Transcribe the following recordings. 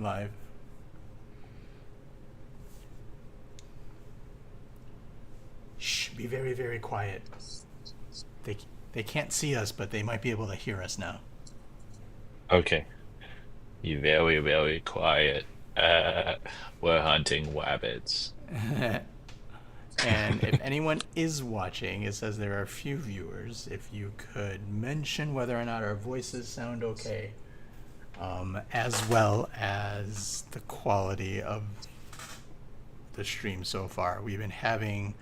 going live. Shh, be very, very quiet. They, they can't see us, but they might be able to hear us now. Okay. You very, very quiet. Uh, we're hunting rabbits. And if anyone is watching, it says there are a few viewers. If you could mention whether or not our voices sound okay, as well as the quality of the stream so far. We've been having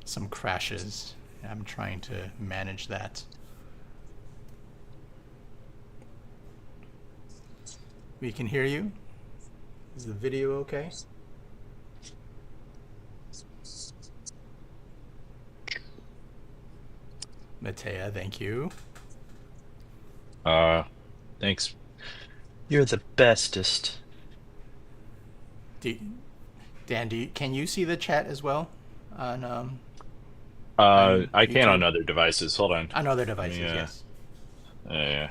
some crashes. I'm trying to manage that. We can hear you. Is the video okay? Matea, thank you. Uh, Thanks. You're the bestest. Do, Dan, can you see the chat as well on I can YouTube? on other devices. Hold on. On other Let me, devices, yes. yeah.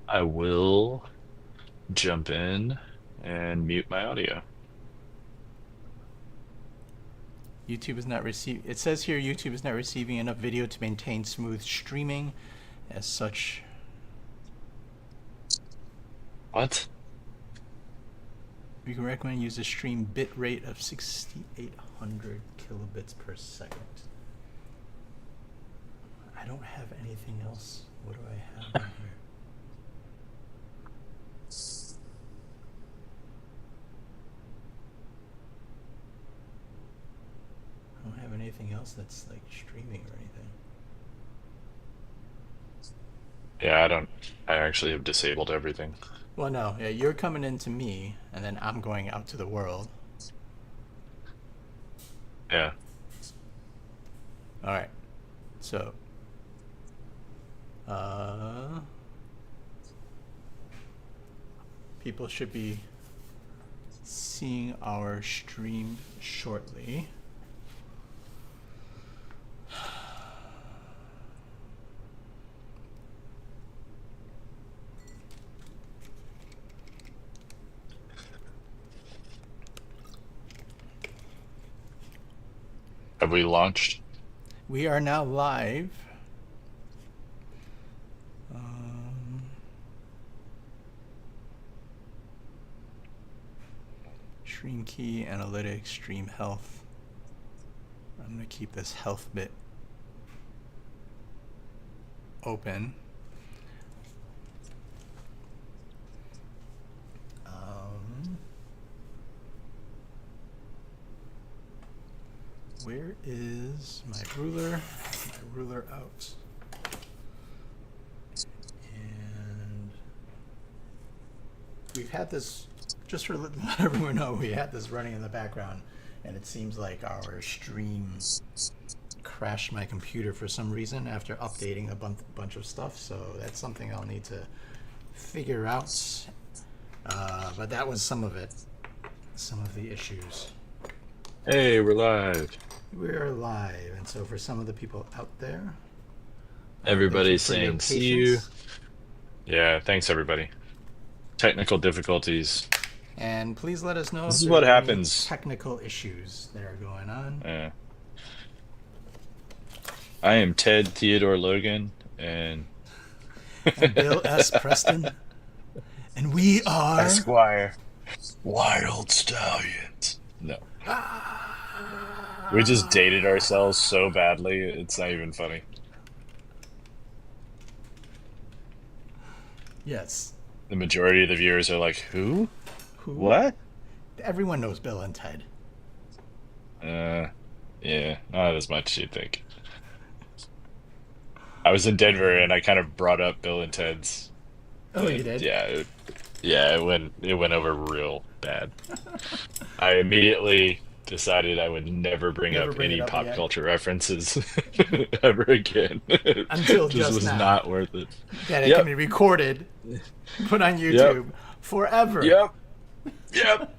I will jump in and mute my audio. YouTube is not receiving. It says here YouTube is not receiving enough video to maintain smooth streaming. As such, What? we can recommend use a stream bit rate of 6,800 kilobits per second. I don't have anything else. What do I have on here? I don't have anything else that's like streaming or anything. Yeah, I don't. I actually have disabled everything. Well, no, yeah, you're coming into me, and then I'm going out to the world. Yeah. All right, so people should be seeing our stream shortly. Have we launched? We are now live. Stream key, analytics, stream health. I'm going to keep this health bit open. Where is my ruler? My ruler out. And we've had this, just for let everyone know, we had this running in the background, and it seems like our stream crashed my computer for some reason after updating a bunch of stuff, so that's something I'll need to figure out. But that was some of it, some of the issues. Hey, we're live. We're live, and so for some of the people out there, Everybody's thank you for your saying see you. patience. Yeah, thanks everybody. Technical difficulties. And please let us know This if is there what are any happens. technical issues that are going on. I am Ted Theodore Logan, and And Bill S. Preston. And we are... Esquire Wild Stallions. No. We just dated ourselves so badly, it's not even funny. Yes. The majority of the viewers are like, who? Who? What? Everyone knows Bill and Ted. Yeah, not as much as you'd think. I was in Denver and I kind of brought up Bill and Ted's. Oh, you did? Yeah, it went over real bad. I immediately decided I would never bring Never up bring it any up pop again? culture references ever again. It Until just was now. not worth it. That it Yep. can be recorded, put on YouTube forever. Yep. Yep.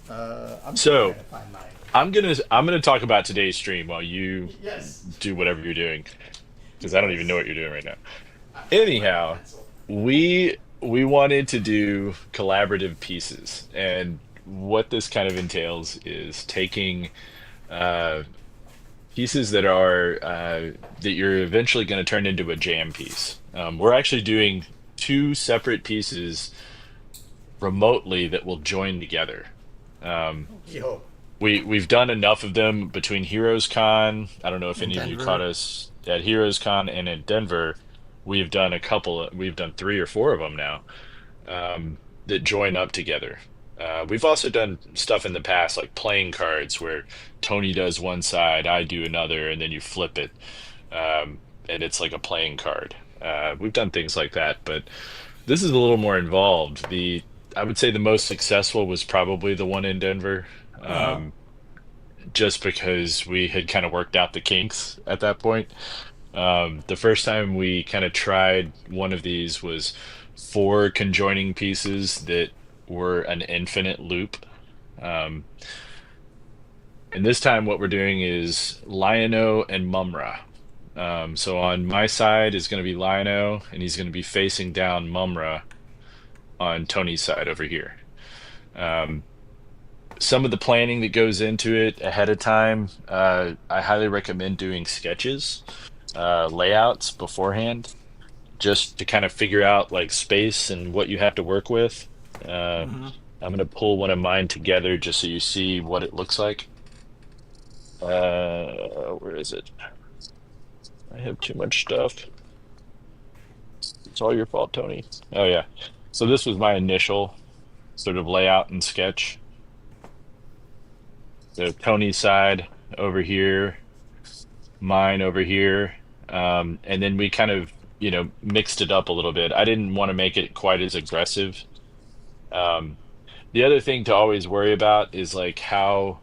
I'm So- trying to find mine. I'm gonna talk about today's stream while you Yes. do whatever you're doing. because I don't even know what you're doing right now. Anyhow, we wanted to do collaborative pieces, and what this kind of entails is taking uh, pieces that are that you're eventually going to turn into a jam piece. We're actually doing two separate pieces remotely that will join together. Um, Yo, we've done enough of them between Heroes Con. I don't know if in any of you caught Denver. us at Heroes Con and in Denver. We've done a couple. We've done three or four of them now that join up together. We've also done stuff in the past, like playing cards, where Tony does one side, I do another, and then you flip it, and it's like a playing card. We've done things like that, but this is a little more involved. The I would say the most successful was probably the one in Denver, Uh-huh. um, just because we had kind of worked out the kinks at that point. The first time we kind of tried one of these was four conjoining pieces that were an infinite loop. Um, and this time, what we're doing is Lion-O and Mumra. So on my side is going to be Lion-O, and he's going to be facing down Mumra on Tony's side over here. Um, some of the planning that goes into it ahead of time, I highly recommend doing sketches, layouts beforehand, just to kind of figure out like space and what you have to work with. Uh, Mm-hmm. I'm gonna pull one of mine together just so you see what it looks like. Where is it? I have too much stuff. It's all your fault, Tony. Oh yeah. So this was my initial sort of layout and sketch. So Tony's side over here, mine over here, and then we kind of, mixed it up a little bit. I didn't want to make it quite as aggressive. Um, the other thing to always worry about is like how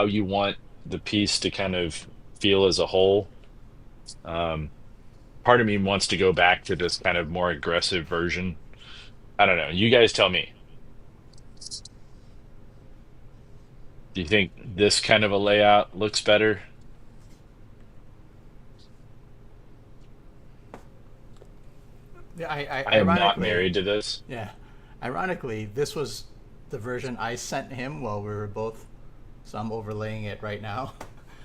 you want the piece to kind of feel as a whole. Um, Part of me wants to go back to this kind of more aggressive version. I don't know. You guys tell me. Do you think this kind of a layout looks better? Yeah, I am not ironically, married to this. yeah, ironically, this was the version I sent him while we were both. So I'm overlaying it right now.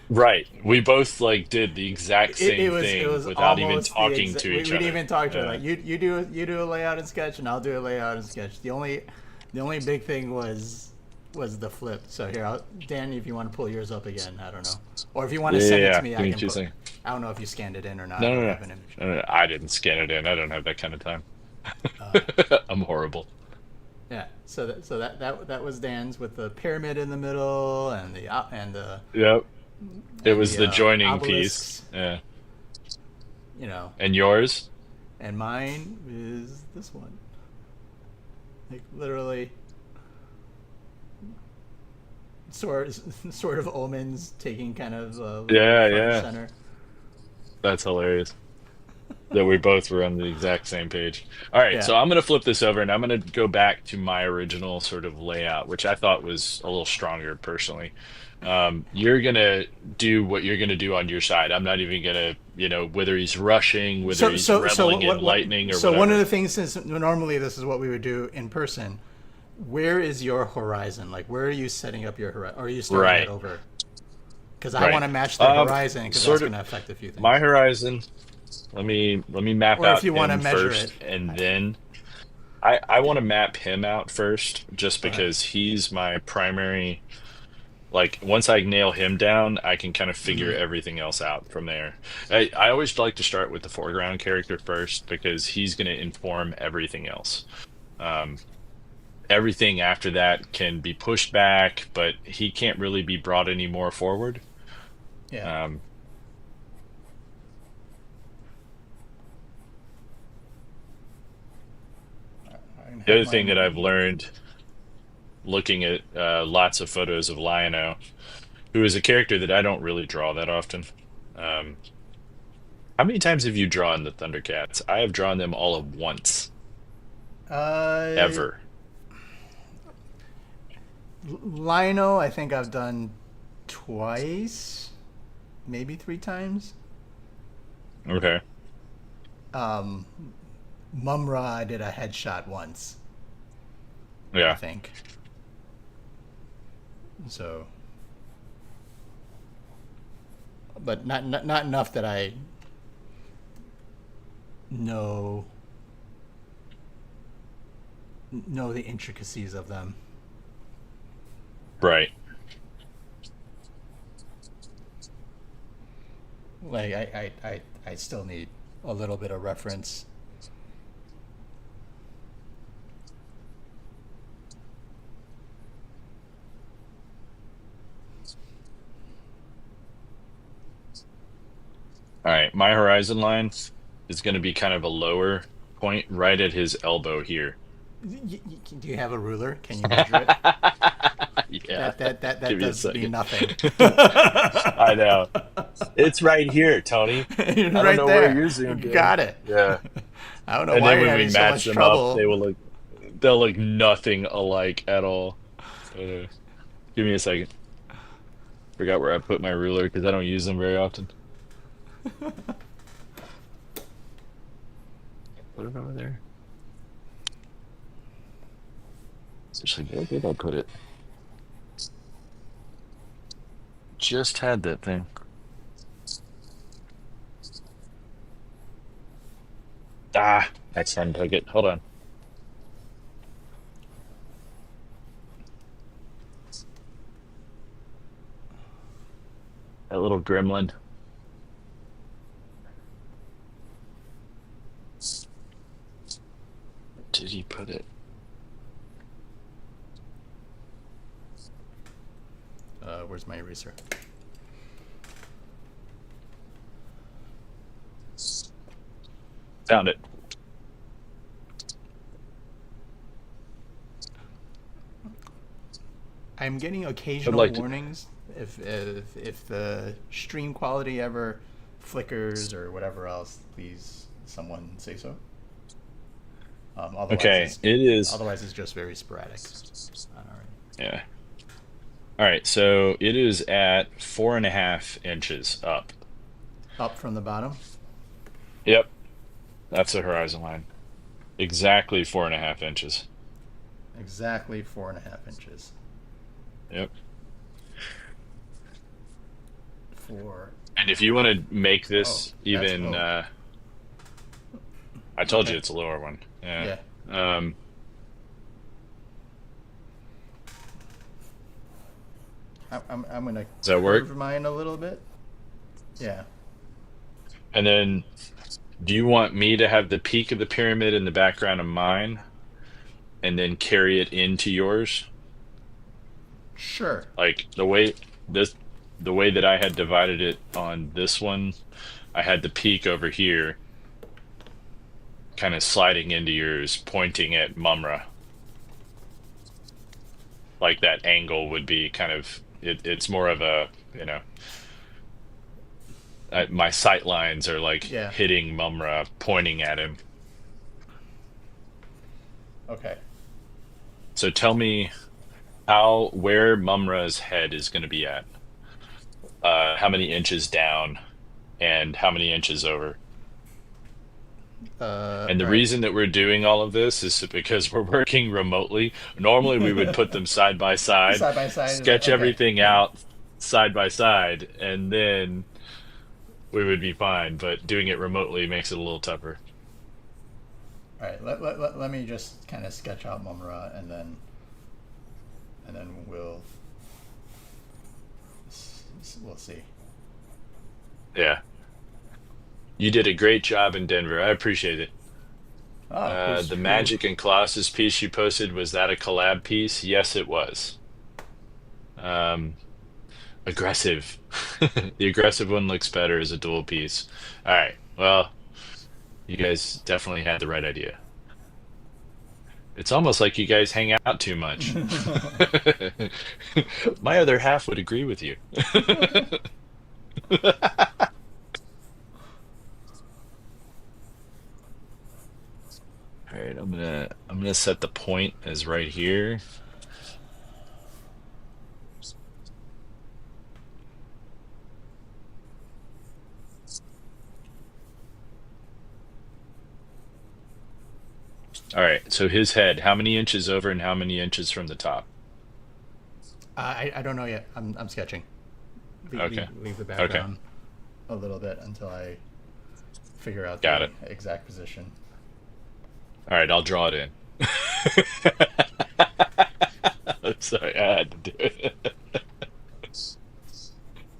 Right. We both like did the exact It same was thing without even almost the talking exact. to We each didn't other. even talk to her. Uh, Like you do a layout and sketch, and I'll do a layout and sketch. The only big thing was the flip. So here, Dan, if you want to pull yours up again, I don't know, or if you want to yeah, yeah, send it to yeah. me, Give I me can two put. seconds. I don't know if you scanned it in or not. I No, no, don't no. have an image. No, no, I didn't scan it in. I don't have that kind of time. Uh, I'm horrible. yeah. So that was Dan's with the pyramid in the middle and Yep. It was the the joining piece. obelisks. Yeah. You know, And yours? and mine is this one. Like literally, sort sort of omens taking kind of Yeah, front and yeah. center. That's hilarious. That we both were on the exact same page. All right, Yeah. so I'm going to flip this over and I'm going to go back to my original sort of layout, which I thought was a little stronger personally. You're going to do what you're going to do on your side. I'm not even going to, whether he's rushing, whether So he's so so reveling what in what, what lightning or so one of whatever. the things, since normally this is what we would do in person. Where is your horizon? Like, where are you setting up your horizon? Or are you starting it Right, over? Because I right. want to match the horizon because that's Sort of going to affect a few my things. horizon. Let me map Or if out you want to him measure it. first, and then I want to map him out first, just Okay. because he's my primary. Like once I nail him down, I can kind of figure Hmm. everything else out from there. I always like to start with the foreground character first because he's going to inform everything else. Um, Everything after that can be pushed back, but he can't really be brought any more forward. Yeah. Um, I the have other thing that I've mine. learned looking at lots of photos of Lion-O, who is a character that I don't really draw that often. Um, how many times have you drawn the Thundercats? I have drawn them all at once, Uh, ever. Lino, I think I've done twice, maybe three times. Okay. Mumra did a headshot once, I Yeah. think. So, but not enough that I know the intricacies of them. Right. Like I still need a little bit of reference. All right. My horizon line is going to be kind of a lower point right at his elbow here. Do you have a ruler? Can you measure it? Yeah. That Give me a does mean second. nothing. I know. It's right here, Tony. I don't Right know where there. you're You zoomed in. got it. Yeah. I don't know And why then you're when we having so match much them up, trouble. they'll look nothing alike at all. Give me a second. Forgot where I put my ruler because I don't use them very often. Put it over there. Especially, where did I put it? Just had that thing. Ah, I can take it. Hold on. That little gremlin. Did he put it? Where's my eraser? Found it. I'm getting occasional like to- warnings if the stream quality ever flickers or whatever else. Please, someone say so. Otherwise Okay, it's, it is. otherwise it's just very sporadic. All right. Yeah. All right, so it is at 4.5 inches up. Up from the bottom. Yep, that's the horizon line. Exactly 4.5 inches. Exactly 4.5 inches. Yep. For And if you want to make this that's even, low. I told Okay. you it's a lower one. Yeah. Yeah. I'm gonna Does that work? curve mine a little bit. Yeah. And then, do you want me to have the peak of the pyramid in the background of mine, and then carry it into yours? Sure. Like the way that I had divided it on this one, I had the peak over here, kind of sliding into yours, pointing at Mumra. Like that angle would be kind of it's more of a, my sight lines are like Yeah. hitting Mumra, pointing at him. Okay. So tell me where Mumra's head is going to be at. How many inches down and how many inches over. And the All right. reason that we're doing all of this is because we're working remotely. Normally, we would put them side by side, Side by side. sketch Okay. everything Yeah. out side by side, and then we would be fine. But doing it remotely makes it a little tougher. All right. Let me just kind of sketch out Mumra and then we'll see. Yeah. You did a great job in Denver. I appreciate it. Oh, The Magic and Colossus piece you posted, was that a collab piece? Yes, it was. Um, Aggressive. The aggressive one looks better as a dual piece. All right. Well, you guys definitely had the right idea. It's almost like you guys hang out too much. My other half would agree with you. All right, I'm gonna set the point as right here. All right. So his head, how many inches over and how many inches from the top? I don't know yet. I'm sketching. Okay. Leave the Okay. background a little bit until I figure out Got the it. exact position. All right. I'll draw it in. I'm sorry. I had to do it.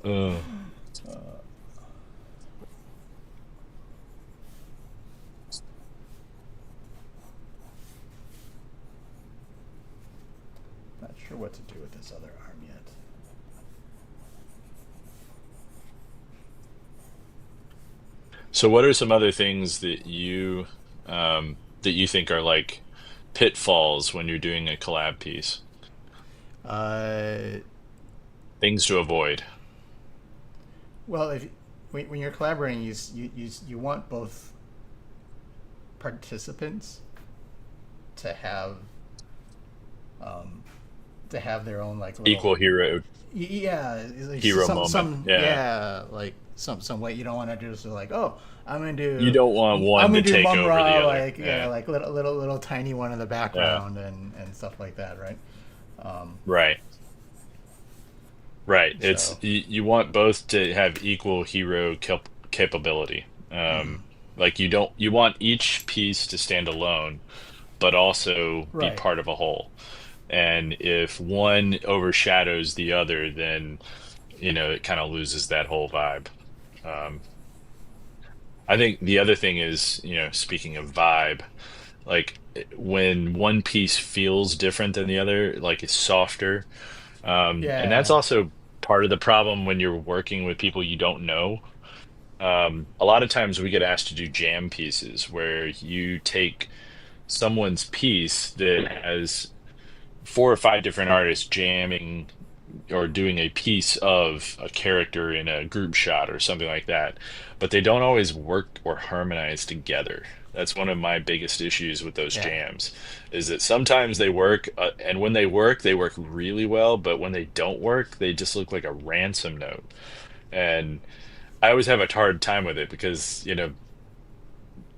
Oh. Not sure what to do with this other arm yet. So what are some other things that you think are like pitfalls when you're doing a collab piece? Uh, Things to avoid. well, if when you're collaborating, you want both participants to have um, to have their own like little Equal hero yeah like hero moment. some Yeah. yeah like some way you don't want to just like oh You don't want I'm one gonna to do take mum over the ra other. like yeah Yeah. like little tiny one in the Yeah. background and stuff like that, right? um, Right. Right. It's so you want both to have equal hero capability. mhm. Like you want each piece to stand alone, but also be Right. part of a whole. And if one overshadows the other, then it kind of loses that whole vibe. Um, I think the other thing is, speaking of vibe, like when one piece feels different than the other, like it's softer. And that's Yeah. also part of the problem when you're working with people you don't know. A lot of times we get asked to do jam pieces where you take someone's piece that has four or five different artists jamming or doing a piece of a character in a group shot or something like that, but they don't always work or harmonize together. That's one of my biggest issues with those Yeah. jams, is that sometimes they work, and when they work really well, but when they don't work, they just look like a ransom note. And I always have a hard time with it because,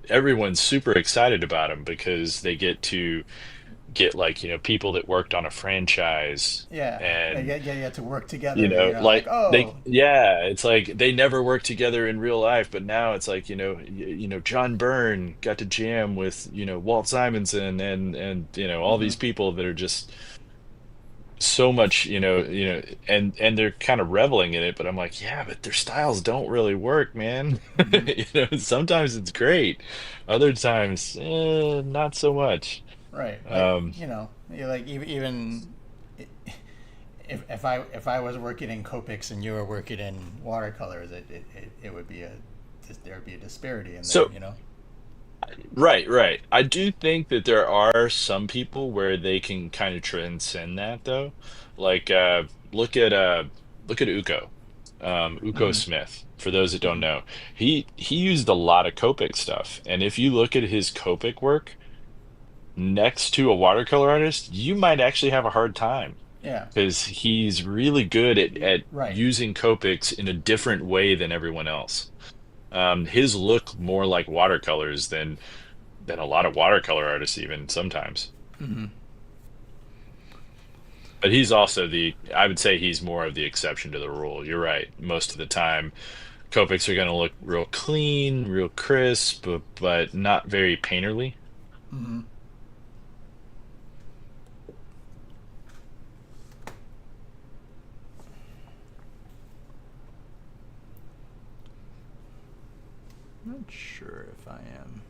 everyone's super excited about them because they get to get like, people that worked on a franchise Yeah. and Yeah. You have to work together. You know, like like oh. it's like they never worked together in real life, but now it's like, John Byrne got to jam with, Walt Simonson and all Hmm. these people that are just so much, and they're kind of reveling in it, but I'm like, yeah, but their styles don't really work, man. Hmm. Sometimes it's great, other times, not so much. Right. Like Um, like even if I was working in Copics and you were working in watercolors, it would be there would be a disparity in there. so Right, right. I do think that there are some people where they can kind of transcend that though. Like look at Uko. Uko Hmm. Smith, for those that don't Hmm. know. He used a lot of Copic stuff. And if you look at his Copic work next to a watercolor artist, you might actually have a hard time Yeah. because he's really good at Right. using Copics in a different way than everyone else. His look more like watercolors than a lot of watercolor artists even sometimes. Hmm. But he's also I would say he's more of the exception to the rule. You're right. Most of the time, Copics are going to look real clean, real crisp, but not very painterly. Hmm. Not sure if I am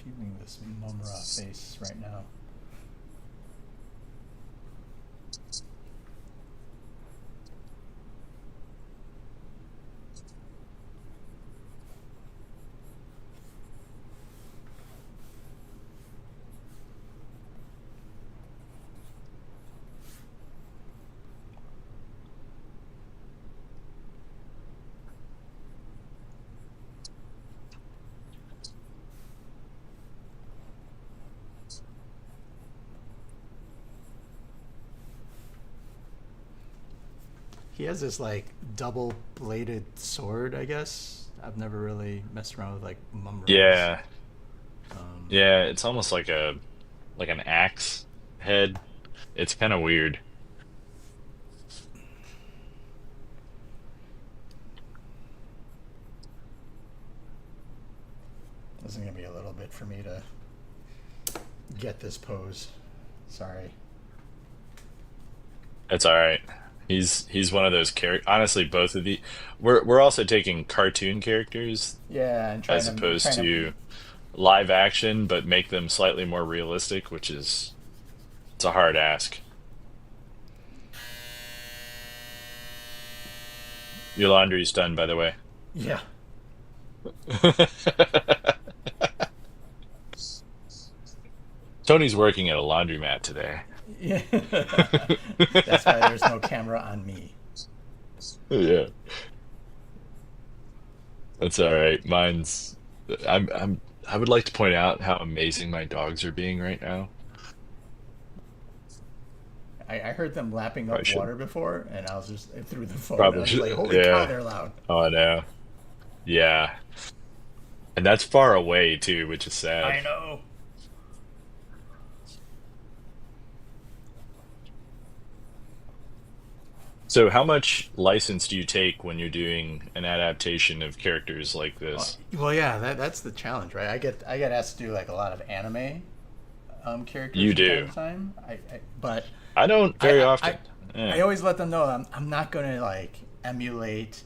feeling this Mumra face right now. He has this like double bladed sword, I guess. I've never really messed around with like mumras. Yeah, Um, yeah. It's almost like an axe head. It's kind of weird. this is gonna be a little bit for me to get this pose. Sorry. It's all right. He's one of those characters. Honestly, both of the we're also taking cartoon characters Yeah, and as opposed trying to. to live action, but make them slightly more realistic, which is it's a hard ask. Your laundry's done, by the way. Yeah. Tony's working at a laundromat today. Yeah. That's why there's no camera on me. Yeah, that's all right. I would like to point out how amazing my dogs are being right now. I heard them lapping Probably up should water before, and I was just through the phone. And I probably was like, should. "Holy cow, Yeah. they're loud!" Oh, I know. Yeah, and that's far away too, which is I sad. know. So, how much license do you take when you're doing an adaptation of characters like this? Well, yeah, that's the challenge, right? I get asked to do like a lot of anime characters You from time do. to time. But I don't I very I, often. I Yeah. I always let them know I'm not gonna like emulate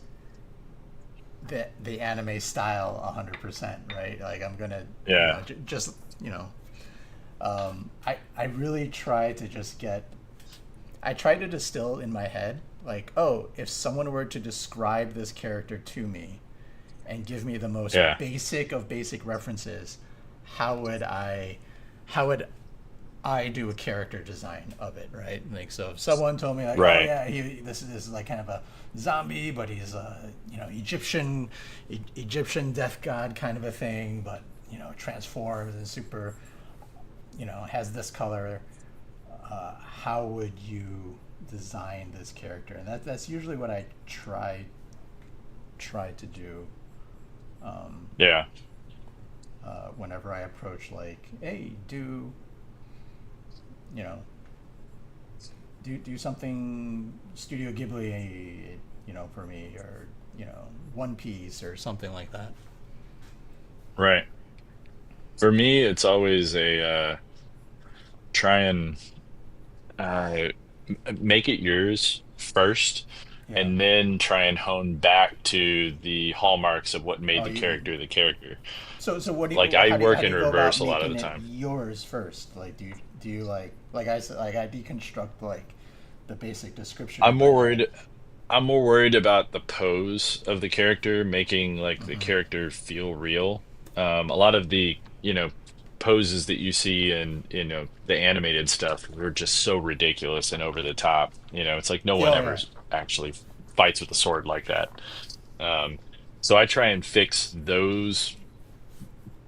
the anime style 100%, right? Like I'm gonna Yeah. just you know I really try to just get I try to distill in my head like, oh, if someone were to describe this character to me and give me the most Yeah. basic of basic references, how would I do a character design of it, right? Like, so if someone told me like, oh Right. yeah, this is like kind of a zombie, but he's a Egyptian death god kind of a thing, but transforms and super, has this color. How would you design this character? And that's usually what I try to do Yeah. whenever I approach like, hey, you know do something Studio Ghibli, for me, or One Piece or something like that. Right. For me, it's always a try and uh, make it yours first, Yeah. and then try and hone back to the hallmarks of what made Oh, the you. character the character. So what do Like you I how work do in you go about reverse a lot of making the it time. yours first? Like, do you like I said, like I deconstruct like the basic description I'm in my more head. worried. I'm more worried about the pose of the character, making like the Hmm. character feel real. A lot of the poses that you see in the animated stuff were just so ridiculous and over the top. It's like no Yeah, one oh ever yeah. actually fights with a sword like that. Um, so I try and fix those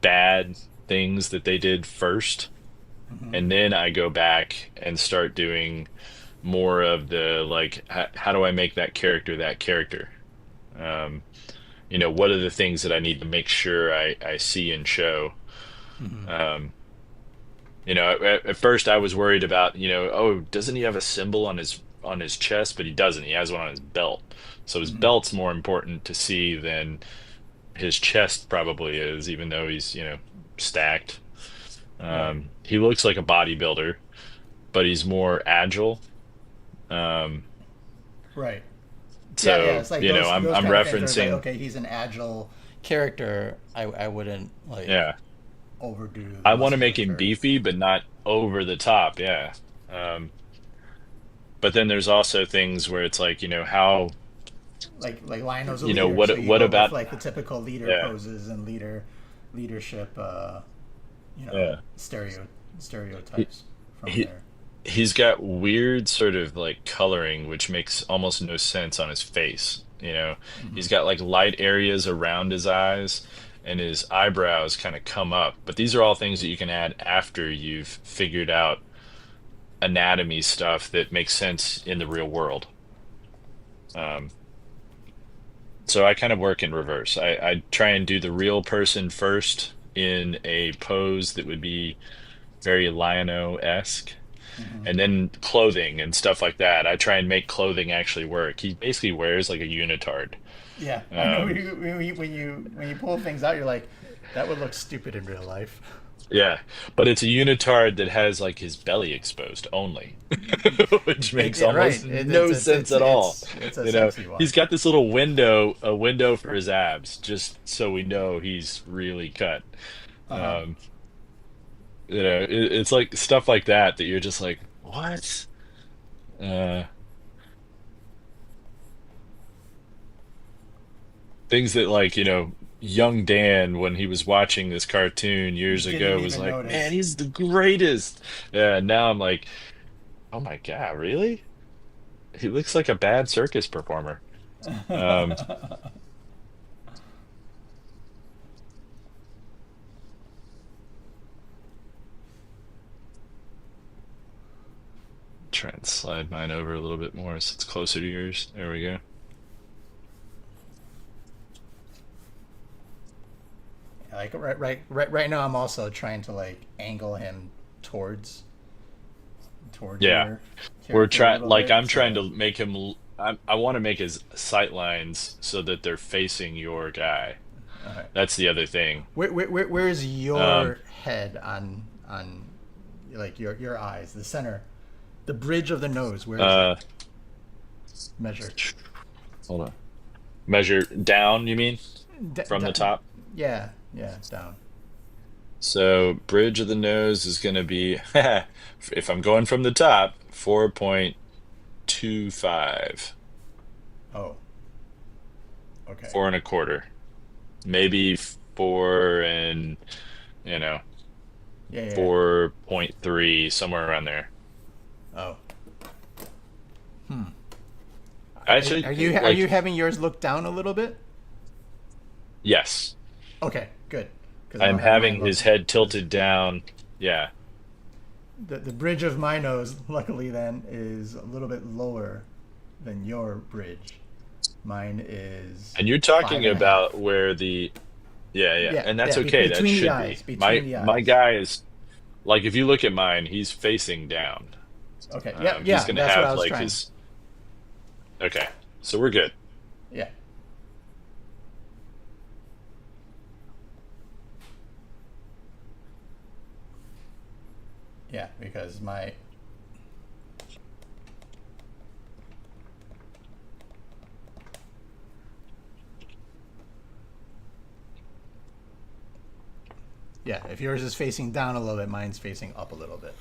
bad things that they did first, Hmm. and then I go back and start doing more of the like how do I make that character? Um, what are the things that I need to make sure I see and show? Hmm. Um, at first I was worried about, oh, doesn't he have a symbol on his chest? But he doesn't. He has one on his belt. So his Hmm. belt's more important to see than his chest probably is, even though he's, stacked. Right. He looks like a bodybuilder, but he's more agile. Um, Right. Yeah, yeah. so, It's like those I'm those I'm kind of things where it's like, referencing, okay, he's an agile character. I wouldn't like yeah. overdo the I want to make him musculature. beefy, but not over the top. Yeah. Um, but then there's also things where it's like, how, Like Lionel's a leader, so you what go with about, like the typical leader yeah, poses and leadership, you know, yeah. He, stereotypes from he, there. he's got weird sort of like coloring, which makes almost no sense on his face. Hmm. He's got like light areas around his eyes, and his eyebrows kind of come up. But these are all things that you can add after you've figured out anatomy stuff that makes sense in the real world. Um, So I kind of work in reverse. I try and do the real person first in a pose that would be very Lion-O-esque, Hmm. and then clothing and stuff like that. I try and make clothing actually work. He basically wears like a unitard. Yeah, I know. Um, When you pull things out, you're like, that would look stupid in real life. yeah, but it's a unitard that has like his belly exposed only, which makes Right. almost no sense at all. It's a You know, sexy one. he's got this little window, a window for his abs, just so we know he's really cut. Uh huh. Um, it's like stuff like that that you're just like, what? Uh, Things that like, young Dan when he was watching this cartoon years Didn't ago was even like, man, notice. he's the greatest. Yeah, and now I'm like, oh my God, really? He looks like a bad circus performer. Um, Try and slide mine over a little bit more so it's closer to yours. There we go. Like right now, I'm also trying to like angle him towards Yeah, your we're character a trying. little Like bit. I'm trying So to make him. I want to make his sight lines so that they're facing your guy. all right. That's the other thing. Where's Um, your head on like your eyes, the center, the bridge of the nose? Where is it uh, measured? Hold on. Measure down, you mean, from the top? Yeah, yeah, down. So bridge of the nose is going to be, if I'm going from the top, 4.25, Oh, okay. 4.25, maybe four and you know Yeah, yeah, yeah. 4.3, somewhere around there. Oh, hmm. Actually, Are you like, having yours look down a little bit? yes, Okay, good. Because I I'm don't have mine having look his head because tilted down. Yeah, the bridge of my nose, luckily, then is a little bit lower than your bridge. Mine is and you're five talking and a half. about where the yeah, yeah, Yeah, and yeah, that's okay. That between the should be eyes, between my the my eyes. guy is like if you look at mine, he's facing down. Okay, yeah, He's yeah, gonna that's what I have was like trying. his okay, so we're good. Yeah, yeah, because my yeah, if yours is facing down a little bit, mine's facing up a little bit.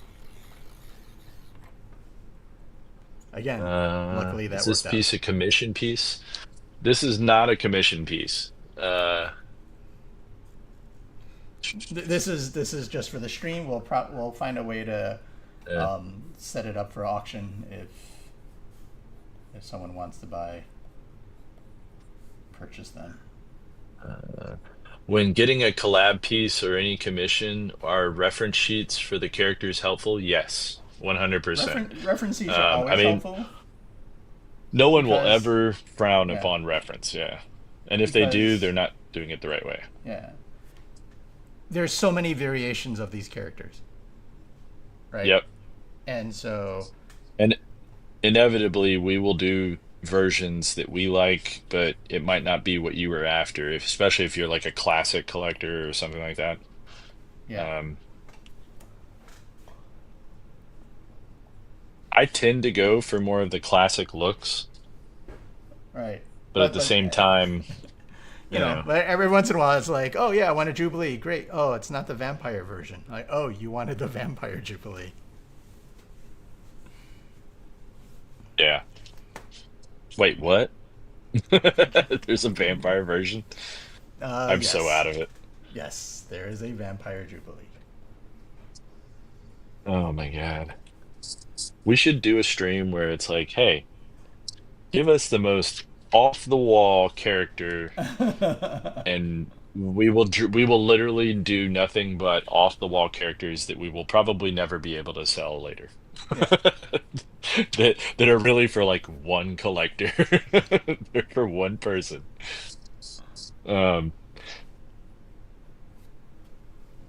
Again, luckily Is that this worked out. piece a commission piece? This is not a commission piece. This is just for the stream. We'll find a way to Uh, set it up for auction if someone wants to purchase them. when getting a collab piece or any commission, are reference sheets for the characters helpful? Yes, 100%. References are I always mean, helpful no one will because ever frown yeah, upon reference, yeah. And if they do, because they're not doing it the right way. yeah, there's so many variations of these characters, right? Yep. And so And inevitably, we will do versions that we like, but it might not be what you were after, especially if you're like a classic collector or something like that. yeah, Um, I tend to go for more of the classic looks, right. but at the But same time, you know, but every once in a while it's like, oh yeah, I want a Jubilee. Great. Oh, it's not the vampire version. Like, oh, you wanted the vampire Jubilee. yeah. Wait, what? There's a vampire version? I'm so out Yes, of it. yes, there is a vampire Jubilee. Oh my God. We should do a stream where it's like, hey, give us the most off the wall character and we will literally do nothing but off the wall characters that we will probably never be able to sell later. Yeah. that are really for like one collector. They're for one person. Um,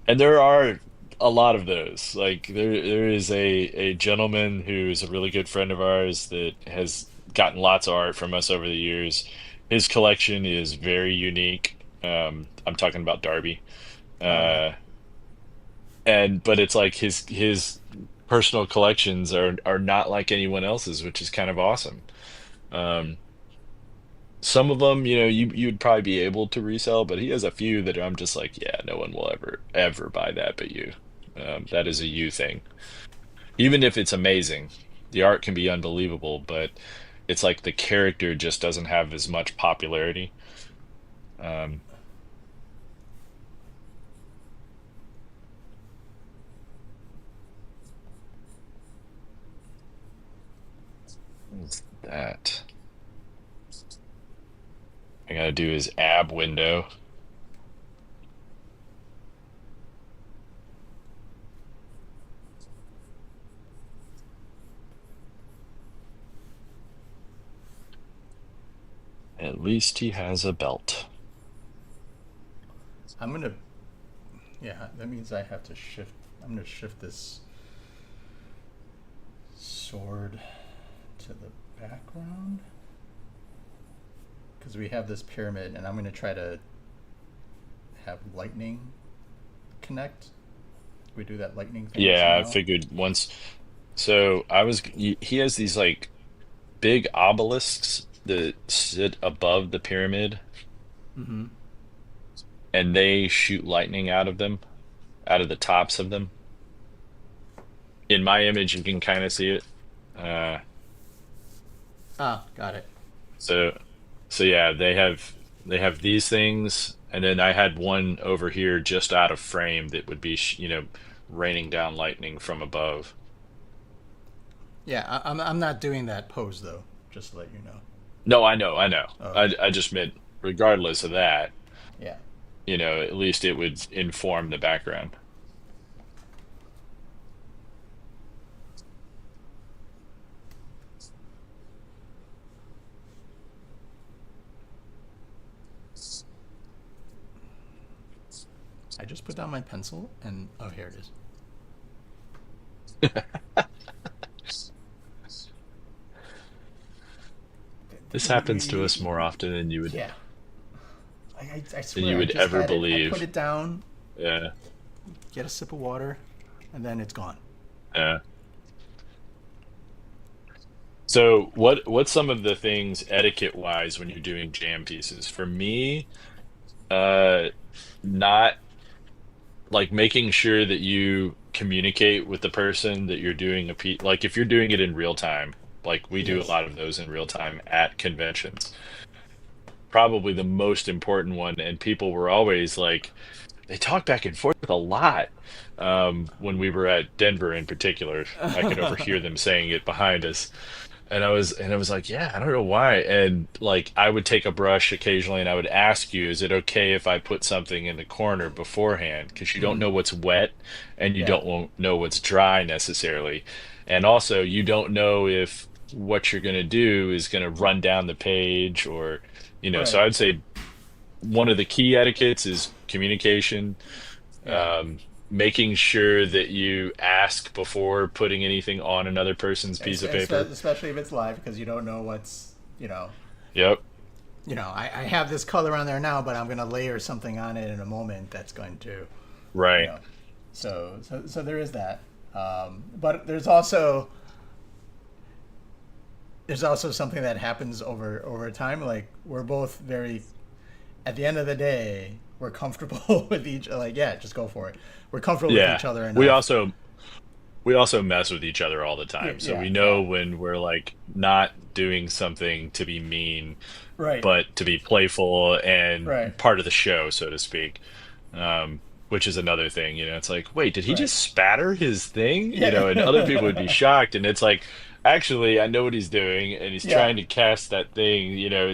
and there are a lot of those. Like there is a gentleman who's a really good friend of ours that has gotten lots of art from us over the years. His collection is very unique. I'm talking about Darby. Oh yeah. Uh, and but it's like his personal collections are not like anyone else's, which is kind of awesome. Um, some of them, you'd probably be able to resell, but he has a few that I'm just like, yeah, no one will ever buy that but you. That is a you thing. Even if it's amazing, the art can be unbelievable, but it's like the character just doesn't have as much popularity. Um, what's that? I gotta do his ab window. At least he has a belt. I'm gonna. Yeah, that means I have to shift. I'm gonna shift this sword to the background because we have this pyramid, and I'm gonna try to have lightning connect. We do that lightning thing Yeah, I somehow. figured once. So he has these like big obelisks that sit above the pyramid, Mm-hmm. and they shoot lightning out of them, out of the tops of them. In my image, you can kind of see it. Uh, Ah, got it. so, so yeah, they have these things, and then I had one over here just out of frame that would be, raining down lightning from above. Yeah, I'm not doing that pose though. Just to let you know. No, I know, I know. Oh, okay. I just meant regardless of that, Yeah. at least it would inform the background. I just put down my pencil, and oh, here it is. This happens to us more often than you would Yeah. I than swear, you I would just ever had it. I put believe. it down, Yeah. get a sip of water, and then it's gone. Yeah. So what's some of the things etiquette wise when you're doing jam pieces? For me, uh not like making sure that you communicate with the person that you're doing a piece, like if you're doing it in real time, like we do a Yes. lot of those in real time at conventions. Probably the most important one, and people were always like they talk back and forth a lot. When we were at Denver in particular, I could overhear them saying it behind us. And I was like, yeah, I don't know why. And like I would take a brush occasionally and I would ask you, is it okay if I put something in the corner beforehand? Because you don't Mm, know what's wet and you yeah. don't know what's dry necessarily. And also you don't know if what you're gonna do is gonna run down the page or so Right. I'd say one of the key etiquettes is communication, Yeah. making sure that you ask before putting anything on another person's piece of paper. Especially if it's live, because you don't know Yep. I have this color on there now, but I'm gonna layer something on it in a moment that's going to, you Right. know. So there is that. But there's also something that happens over time. Like we're both very, at the end of the day, we're comfortable with each. Like yeah, just go for it. We're comfortable with Yeah. each other We enough. also we also mess with each other all the Yeah, time. So yeah, we yeah. know when we're like not doing something to be mean, Right, but to be playful right, and part of the show, so to speak. Which is another thing, it's like, wait, did he right. just spatter his thing? And other people would be Yeah, shocked, and it's like, actually, I know what he's doing, and he's yeah. trying to cast that thing.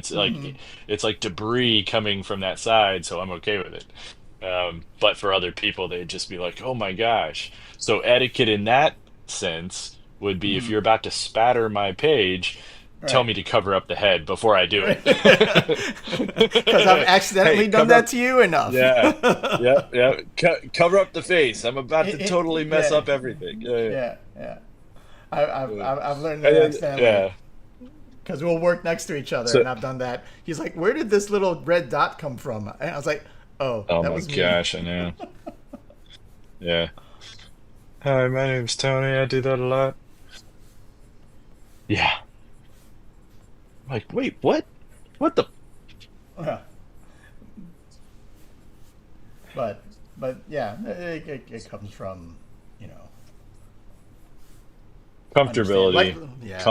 Hmm. It's like debris coming from that side, so I'm okay with it. But for other people, they'd just be like, oh my gosh. So etiquette in that sense would be if you're about to spatter my page, tell Right. me to cover up the head before I do Right. it. Because I've accidentally Hey, done cover that up. to you enough. Yeah, yeah, yeah. Cover up the face. I'm about to totally mess Yeah, up everything. Yeah, yeah, yeah. I've learned and that then, accidentally yeah. because we'll work next to each other, So, and I've done that. He's like, "Where did this little red dot come from?" And I was like, "Oh, oh that my was me." gosh, I know. Yeah. Hi, my name's Tony. I do that a lot. Yeah. Like, wait, what? What the Yeah. But yeah, it comes from you know understand comfortability? yeah,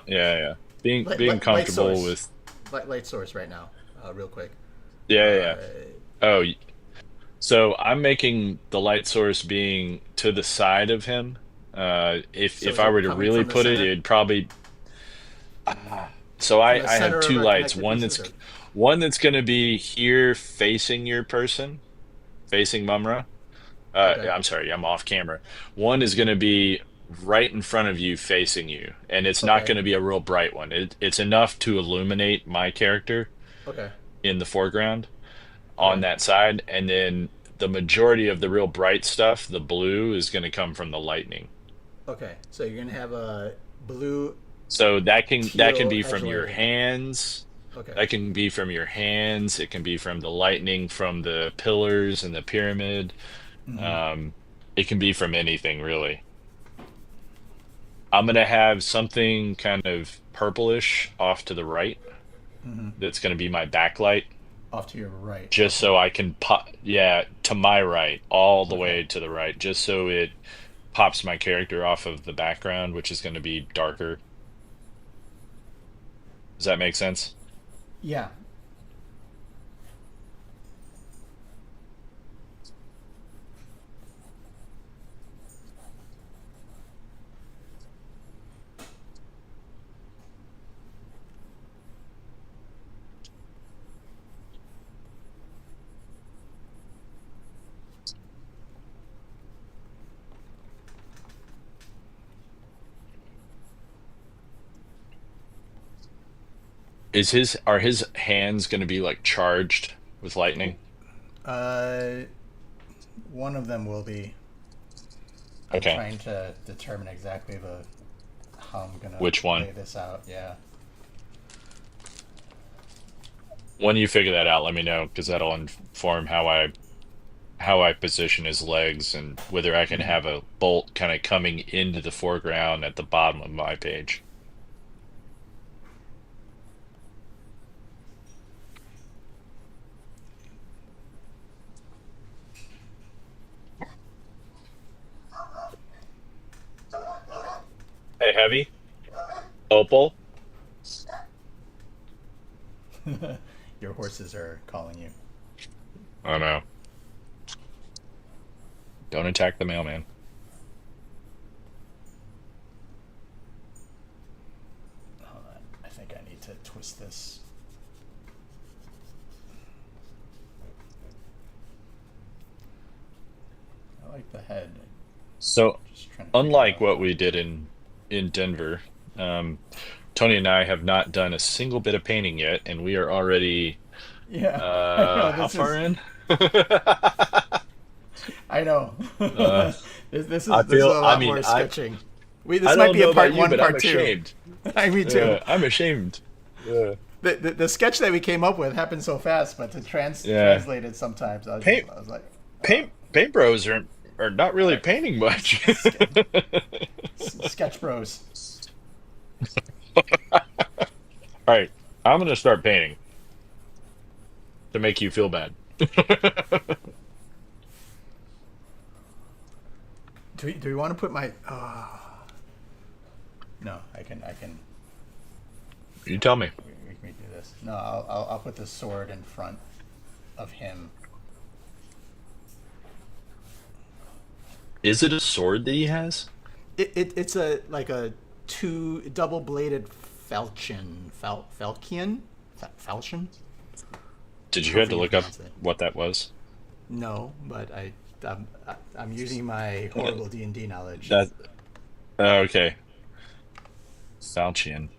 Yeah, yeah. Being light comfortable source, with. light source right now, real quick. Yeah, yeah, Uh, yeah. Oh, so I'm making the light source being to the side of him. so If is I were it to coming really from the put it, center, it'd probably. So from the I have center of two our lights. connected pieces? Or One that's going to be here facing your person, facing Mumra. okay, I'm sorry, I'm off camera. One is going to be right in front of you, facing you, and it's not okay, going to be a real bright one. It's enough to illuminate my character okay, in the foreground on okay, that side, and then the majority of the real bright stuff, the blue, is going to come from the lightning. okay. So you're gonna have a blue So that can teal be edge from your lighting. hands. Okay, That can be from your hands. It can be from the lightning from the pillars and the pyramid. mm-hmm. Um, it can be from anything really. I'm gonna have something kind of purplish off to the right. Mm-hmm. That's gonna be my backlight, Off to your right. just Okay, so I can pop. Yeah, to my right, all the okay. way to the right, just so it pops my character off of the background, which is gonna be darker. Does that make sense? Yeah, Are his hands gonna be like charged with lightning? uh, one of them will be. I'm Okay. trying to determine exactly the how I'm gonna Which one? lay this out. Yeah. When you figure that out, let me know because that'll inform how I position his legs and whether I can Hmm. have a bolt kind of coming into the foreground at the bottom of my page. Hey, Heavy, Opal. Your horses are calling you. Oh no! Don't attack the mailman. Hold on. I think I need to twist this. I like the head. So, Just trying to figure unlike out. what we did in Denver, um, Tony and I have not done a single bit of painting yet, and we are already Yeah, I know. how far in? I know. uh, This is a I lot mean, more sketching. I This might don't be a know about part you, one, but I'm part two. ashamed. Me too. I'm ashamed. Yeah. The sketch that we came up with happened so fast, but to Yeah. translate it sometimes, Paint I was like, paint bros are not really painting much. sketch bros. All right, I'm gonna start painting to make you feel bad. Do we want to put my? No, I can. You tell me. We can do this. No, I'll put the sword in front of him. Is it a sword that he has? It's a like a two double bladed falchion. Did you have However to you look up pronounce it. what that was? No, but I'm using my horrible D&D knowledge. That Okay. Falchion.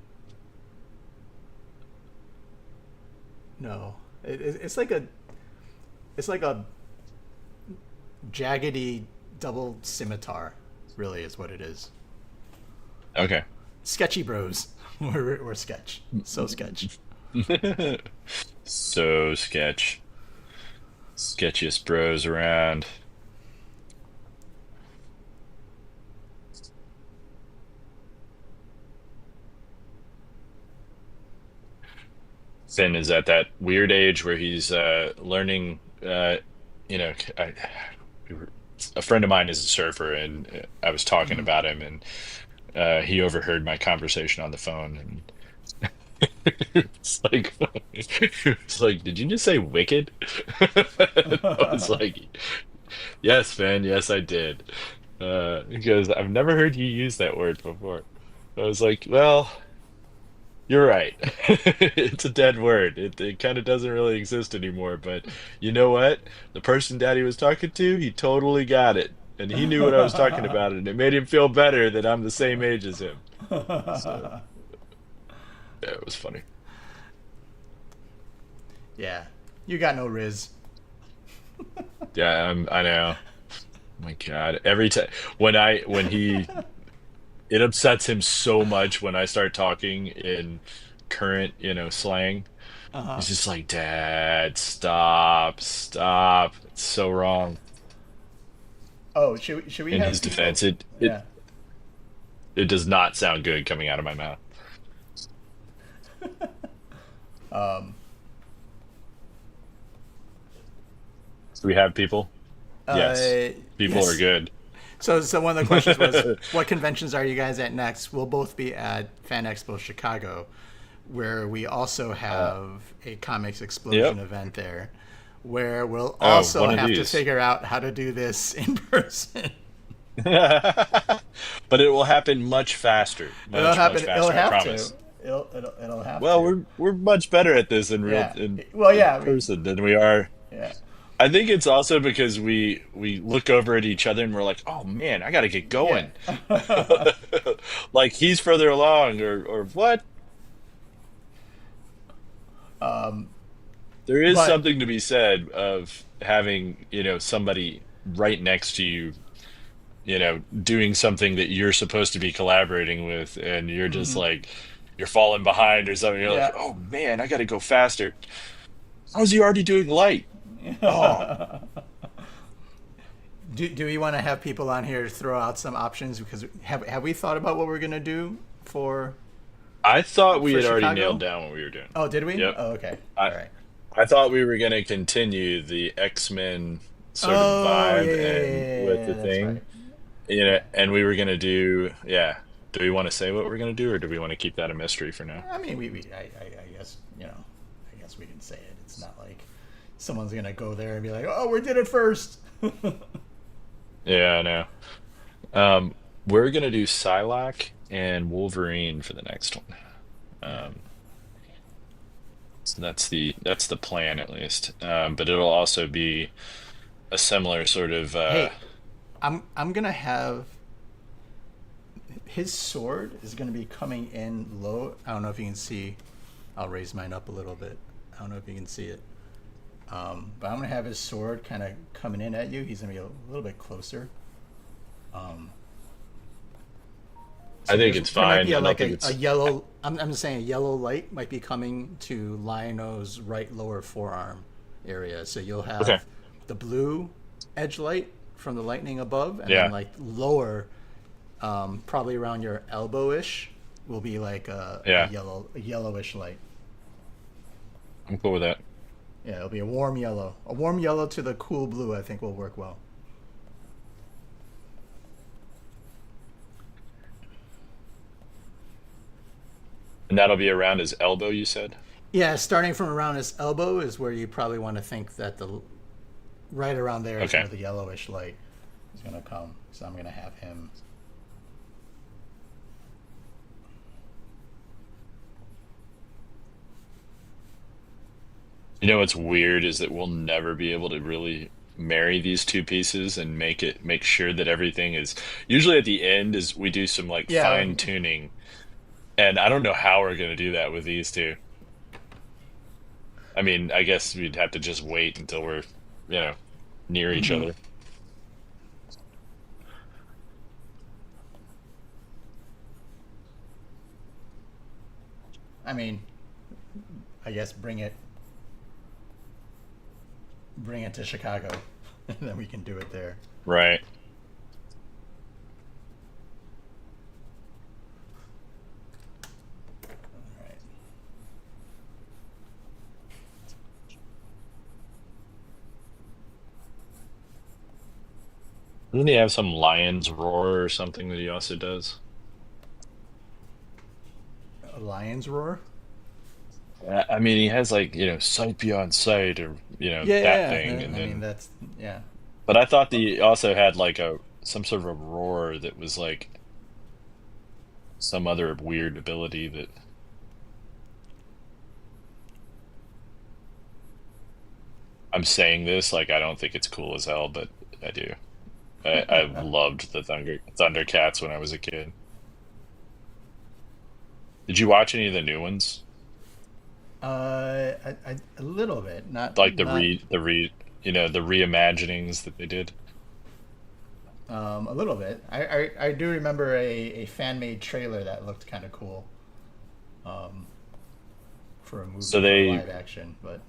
No, it's like a jaggedy double scimitar. Really, is what it is. Okay. Sketchy bros. We're sketch. So sketch. So sketch. Sketchiest bros around. Finn is at that weird age where he's learning. You know, we were, a friend of mine is a surfer, and I was talking Mhm. about him, and he overheard my conversation on the phone, and it's like, it's like, did you just say wicked? I was like, yes, Finn, yes, I did. Because I've never heard you use that word before. I was like, well. You're right. It's a dead word. It kind of doesn't really exist anymore. But you know what? The person Daddy was talking to, he totally got it. And he knew what I was talking about, and it made him feel better that I'm the same age as him. So, yeah, it was funny. Yeah, you got no riz. Yeah, I know. My God. Every time when it upsets him so much when I start talking in current, slang. Uh huh. He's just like, Dad, stop, stop. It's so wrong. Oh, should we In have his people? defense, it it Yeah. it does not sound good coming out of my mouth. Um. Do we have people? Yes. People are Yes. good. So one of the questions was, what conventions are you guys at next? We'll both be at Fan Expo Chicago, where we also Uh, have a comics explosion yep. event there, where we'll Oh, also one of have to these. figure out how to do this in person. But it will happen much faster. It'll Much, much happen. It'll faster, I have to. promise. It'll have Well, to. we're much better at this in real Yeah. in Well, in yeah. person than we are. Yeah. I think it's also because we look over at each other and we're like, "Oh man, I got to get Yeah. going." Like he's further along or what? um, There is but something to be said of having, somebody right next to you, doing something that you're supposed to be collaborating with, and you're just mhm. like you're falling behind or something. You're like, Yeah. "Oh man, I got to go faster." How's he already doing light? Oh, Do we want to have people on here throw out some options? Because have we thought about what we're gonna do for I thought we had already nailed Chicago? down what we were doing. Oh, did we? Yep. Oh, okay. I All right. I thought we were going to continue the X-Men sort of Oh, yeah, vibe yeah, yeah, and yeah, with yeah, the yeah, that's thing, right. and we were going to do, yeah. Do we want to say what we're going to do, or do we want to keep that a mystery for now? I mean, I guess I guess we can say it. It's not like someone's gonna go there and be like, "Oh, we did it first." Yeah, I know. We're going to do Psylocke and Wolverine for the next one. Yeah. Um, so that's the plan at least. But it'll also be a similar sort of Hey, I'm gonna have his sword is gonna be coming in low. I don't know if you can see. I'll raise mine up a little bit. I don't know if you can see it. But I'm gonna have his sword kind of coming in at you. He's gonna be a little bit closer. Um, I so think it's there might fine. be I don't like think a it's yellow. I'm just saying a yellow light might be coming to Lionel's right lower forearm area. So you'll okay. have the blue edge light from the lightning above, and then Yeah. like lower, probably around your elbow-ish, will be like Yeah. a yellowish light. I'm cool with that. Yeah, it'll be a warm yellow. A warm yellow to the cool blue, I think will work well. And that'll be around his elbow, you said? Yeah, starting from around his elbow is where you probably want to think that the right around there is Okay. where the yellowish light is going to come. So I'm going to have him. You know what's weird is that we'll never be able to really marry these two pieces and make sure that everything is usually at the end is we do some like Yeah. fine tuning, and I don't know how we're gonna do that with these two. I mean, I guess we'd have to just wait until we're, near each Hmm. other. I mean, I guess bring it to Chicago, and then we can do it there. Right. All right. Doesn't he have some lion's roar or something that he also does? A lion's roar. I mean, he has like, sight beyond sight or, Yeah, that yeah, thing. yeah. And I mean, then, that's yeah. but I thought he also had like some sort of a roar that was like some other weird ability that I'm saying this like I don't think it's cool as hell, but I do. I loved the Thundercats when I was a kid. Did you watch any of the new ones? A little bit, not Like not the reimaginings that they did? a little bit. I do remember a fan made trailer that looked kind of cool. Um, for a So movie for a they live action, but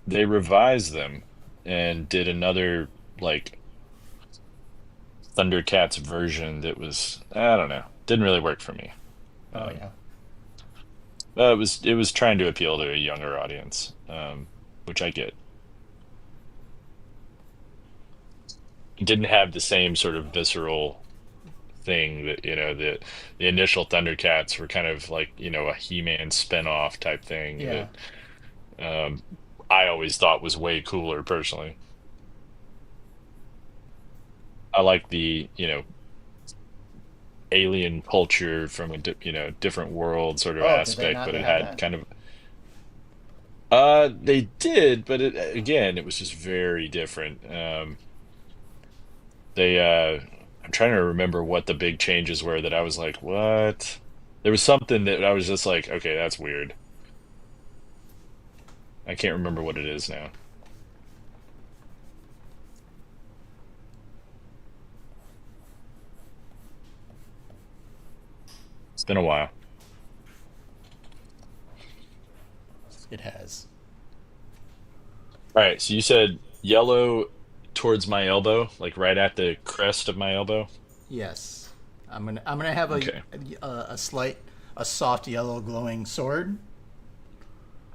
they revised them and did another like Thundercats version that was I don't know, didn't really work for me. oh Um, yeah. it was trying to appeal to a younger audience, which I get. It didn't have the same sort of visceral thing that the initial Thundercats were kind of like a He-Man spin-off type thing Yeah. that um, I always thought was way cooler personally. I like the alien culture from a different world sort of Oh, did they aspect, not but it have had that? kind of they did, but again it was just very different. They I'm trying to remember what the big changes were that I was like, what? There was something that I was just like, okay, that's weird. I can't remember what it is now. It's been a while. It has. All right, so you said yellow towards my elbow, like right at the crest of my elbow. Yes. I'm gonna have Okay. a slight a soft yellow glowing sword.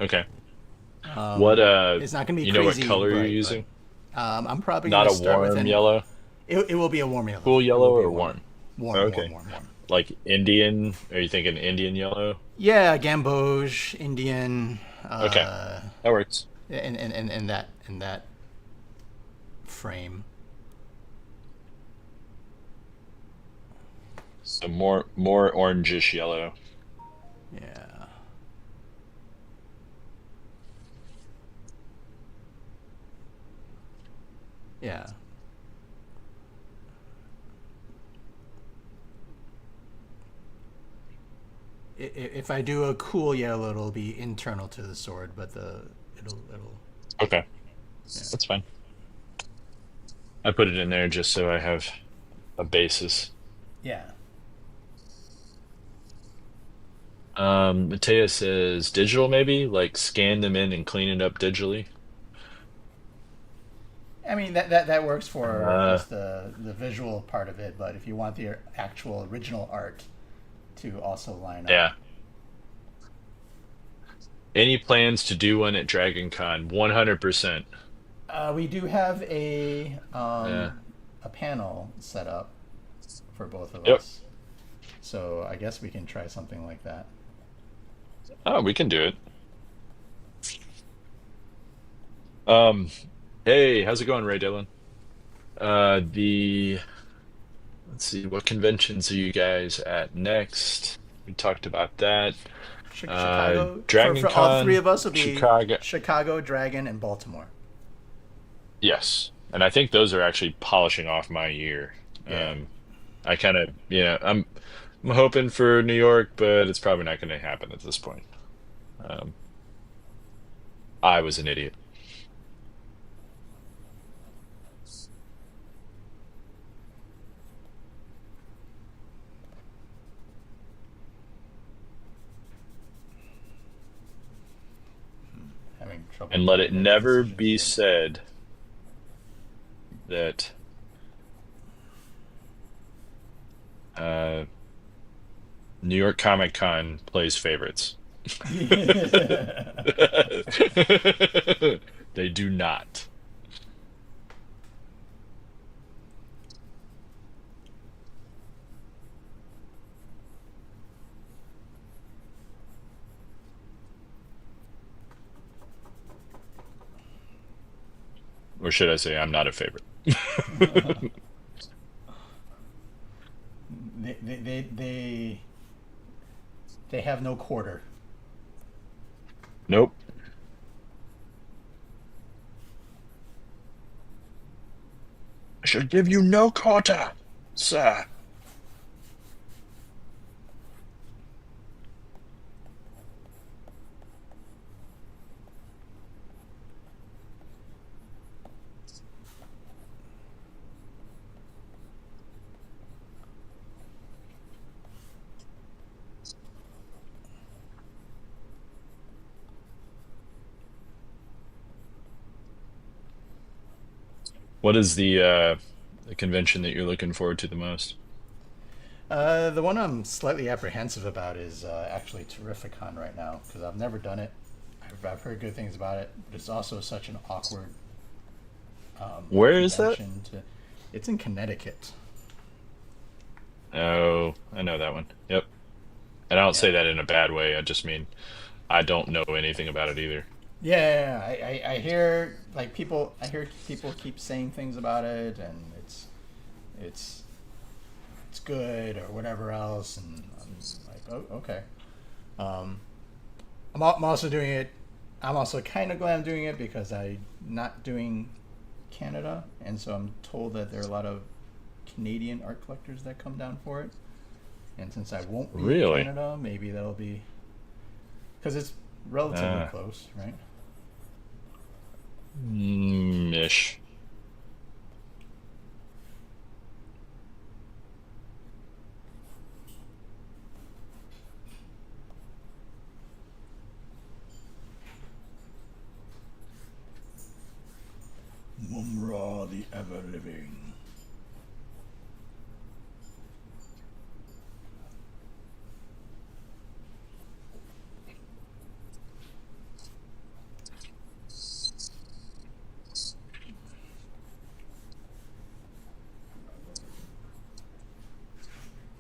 Okay. What Um, it's not gonna be you know what crazy color you're bright, but using? I'm probably Not gonna a start with warm an. yellow? It will be a warm yellow. Cool It yellow will be a or warm, warm? warm, warm, Okay. warm, warm. Like Indian? Are you thinking Indian yellow? Yeah, Gamboge, Indian, Okay. That works. in that frame. So more orangish yellow. Yeah. Yeah. If I do a cool yellow, it'll be internal to the sword, but it'll Okay. yeah. That's fine. I put it in there just so I have a basis. Yeah. Matea says digital maybe, like scan them in and clean it up digitally. I mean that works for Uh, just the visual part of it, but if you want the actual original art to also line up, yeah. Any plans to do one at Dragon Con? 100%. we do have Yeah. a panel set up for both of Yep. us, so I guess we can try something like that. Oh, we can do it. Um, hey, how's it going, Ray Dillon? The let's see, what conventions are you guys at next? We talked about that. Chicago Dragon for all three Con, of us will be Chicago. Chicago, Dragon, and Baltimore. Yes. And I think those are actually polishing off my year. Yeah. I kind of, I'm hoping for New York, but it's probably not going to happen at this point. Um, I was an idiot. Having trouble And let it making any never decisions be here. said that uh, New York Comic Con plays favorites. They do not. Or should I say, I'm not a favorite. they, they, they, they, they have no quarter. Nope. I shall give you no quarter, sir. What is the convention that you're looking forward to the most? The one I'm slightly apprehensive about is actually Terrificon right now because I've never done it. I've heard good things about it, but it's also such an awkward Where is that? convention to. It's in Connecticut. Oh, I know that one. Yep. And I don't say Yeah. that in a bad way. I just mean I don't know anything about it either. Yeah, I hear like people. I hear people keep saying things about it, and it's it's good or whatever else, and I'm like, oh, okay. Um, I'm also doing it. I'm also kind of glad I'm doing it because I'm not doing Canada, and so I'm told that there are a lot of Canadian art collectors that come down for it. And since I won't be in Really? Canada, maybe that'll be because it's relatively Uh, close, right? Ish. Mumra the ever living.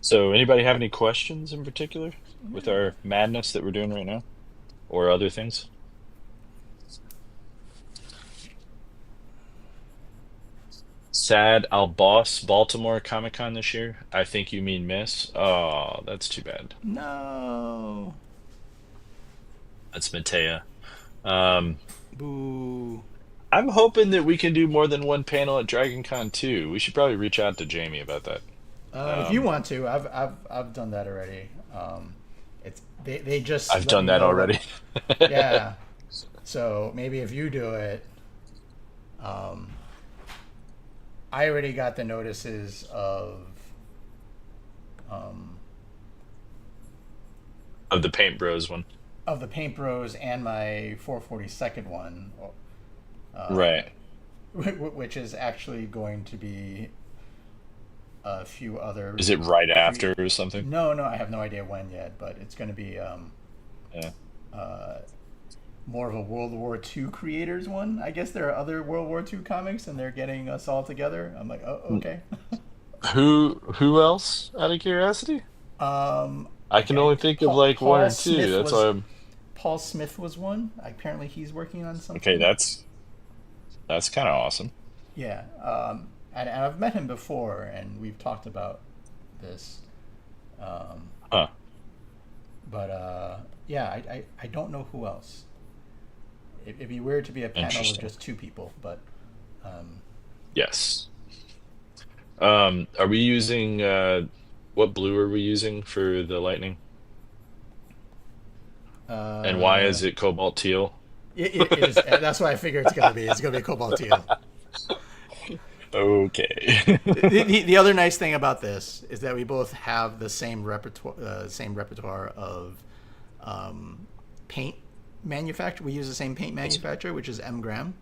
So, anybody have any questions in particular with our madness that we're doing right now, or other things? Sad, I'll boss Baltimore Comic Con this year. I think you mean miss. Oh, that's too bad. No. That's Matea. Um, Boo. I'm hoping that we can do more than one panel at Dragon Con too. We should probably reach out to Jamie about that. If you Um, want to, I've done that already. It's they just I've let done me that know that. already. Yeah. So maybe if you do it, um, I already got the notices um, Of the Paint Bros one. of the Paint Bros and my 442nd one, uh, Right. which is actually going to be a few other. Is it right Cre- after or something? no, I have no idea when yet, but it's going to be Yeah. uh, more of a World War II creators one. I guess there are other World War II comics, and they're getting us all together. I'm like, oh, okay. Who else, out of curiosity? I can only think of like one or two. That's why I'm Paul Smith was one. Apparently, he's working on okay, something. that's kind of awesome. Yeah, and I've met him before, and we've talked about this. Um, Huh. but yeah, I don't know who else. It'd be weird to be a panel with Interesting. just two people, but um, Yes. Are we using what blue are we using for the lightning? And why Uh, is it cobalt teal? it is. That's what I figure it's gonna be. It's gonna be cobalt teal. Okay. The other nice thing about this is that we both have the same repertoire of paint manufacturer. We use the same paint manufacturer, which is M Gram.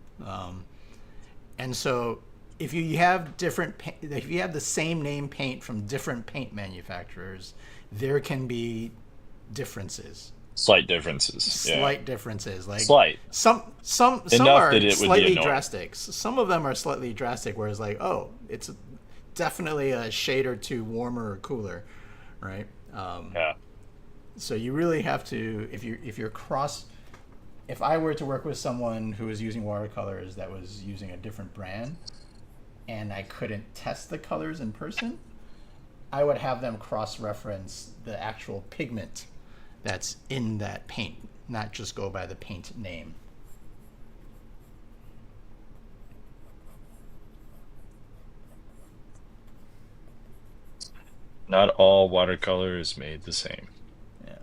And so if you have the same name paint from different paint manufacturers, there can be differences, Slight differences. Yeah. slight differences. Like Slight. some Enough are that it would be slightly annoying. drastic. Some of them are slightly drastic, whereas like, oh, it's definitely a shade or two warmer or cooler, right? Yeah. So you really have to, if I were to work with someone who was using watercolors that was using a different brand, and I couldn't test the colors in person, I would have them cross-reference the actual pigment that's in that paint, not just go by the paint name. Not all watercolor is made the same. Yeah.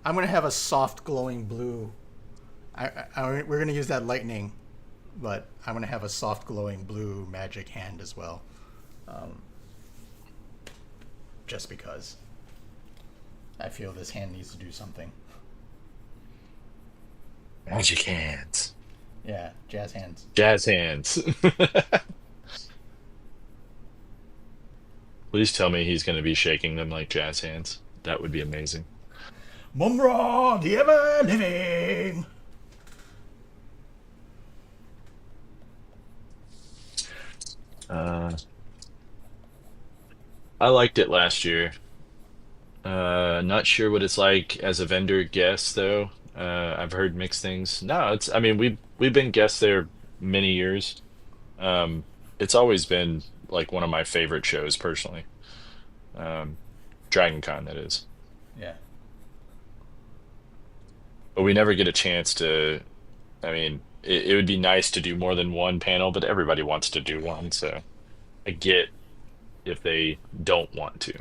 I'm gonna have a soft glowing blue. We're gonna use that lightning, but I'm gonna have a soft glowing blue magic hand as well, just because I feel this hand needs to do something. Magic hands. Yeah, jazz hands. Jazz hands. Please tell me he's going to be shaking them like jazz hands. That would be amazing. Mumra, the ever living. Uh, I liked it last year. Not sure what it's like as a vendor guest though. I've heard mixed things. No, it's. I mean, we've been guests there many years. It's always been like one of my favorite shows personally. Um, Dragon Con, that is. Yeah. But we never get a chance to. I mean, it would be nice to do more than one panel, but everybody wants to do one, so I get if they don't want to.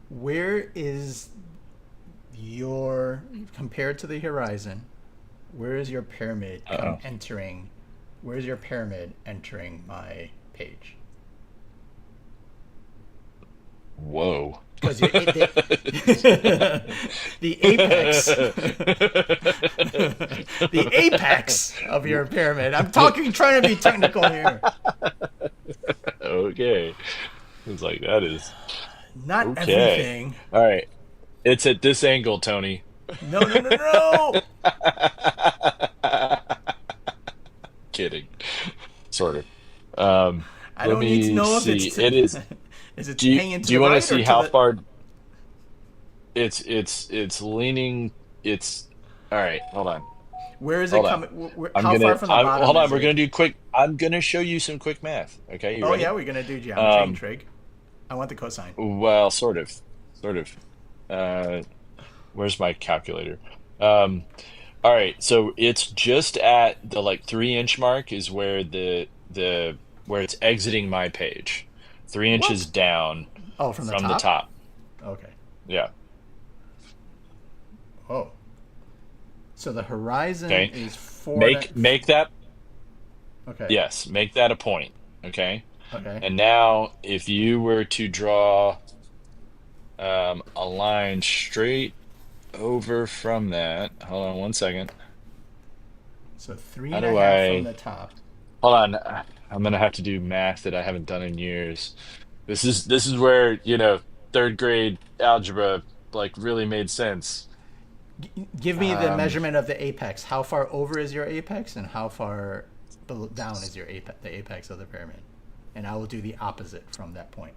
Where is your, compared to the horizon, where is your pyramid Uh-oh. entering? Where's your pyramid entering my page? Whoa. Because the apex, the apex of your pyramid. I'm trying to be technical here. Okay. It's like that is Not okay. everything. All right. It's at this angle, Tony. No, no, no, no. Kidding. Sort of. Um, I let don't need to me know if see. it's It is. is it Do you, hanging to do you the want to right or see to how the? far it's leaning? It's all right. Hold on. Where is it Hold on. coming? I'm How gonna. far from the bottom Hold on. is We're gonna it? do quick. I'm gonna show you some quick math. Okay, you Oh ready? yeah, we're gonna do geometry and Um, trig. I want the cosine. well, sort of, sort of. Uh, where's my calculator? Um, all right. So it's just at the like 3 inch mark is where the where it's exiting my page. 3 inches What? down Oh, from the from the top. top. Okay. Yeah. Oh, so the horizon Okay. is four. Make that. Okay. Yes. Make that a point. Okay. Okay. And now, if you were to draw a line straight over from that, hold on 1 second. So three How and a do half from I? the top. Hold on. I'm gonna have to do math that I haven't done in years. This is where, third grade algebra like really made sense. Give me the Um, measurement of the apex. How far over is your apex, and how far down is your apex, the apex of the pyramid? And I will do the opposite from that point.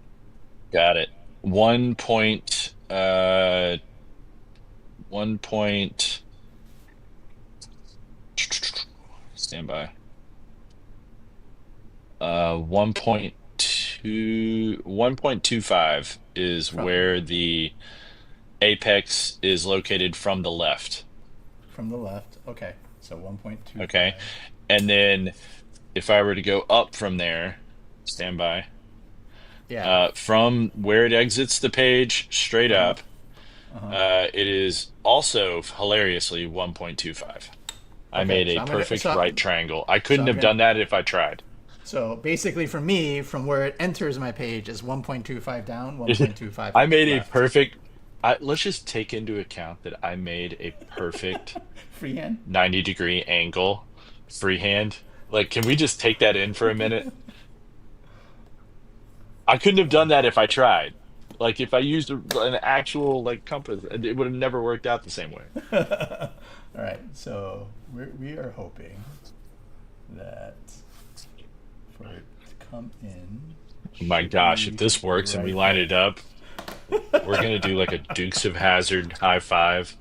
Got it. 1 point. Stand by. 1.25 is From where the apex is located from the left. from the left. Okay. So 1.25. Okay. And then if I were to go up from there, stand by, Yeah. from where it exits the page straight Uh-huh. up, Uh-huh. it is also hilariously 1.25. I Okay. made a perfect So right triangle. I so couldn't I'm have gonna done that if I tried. so basically for me, from where it enters my page is 1.25 down, 1.25 I made a left. perfect. Let's just take into account that I made a perfect Freehand. 90-degree angle freehand. Like, can we just take that in for a minute? I couldn't have done that if I tried. Like, if I used an actual like compass, it would have never worked out the same way. All right. So we are hoping that for it to come in My should gosh, if be this works and we right line there. it up, we're gonna do like a Dukes of Hazzard high five.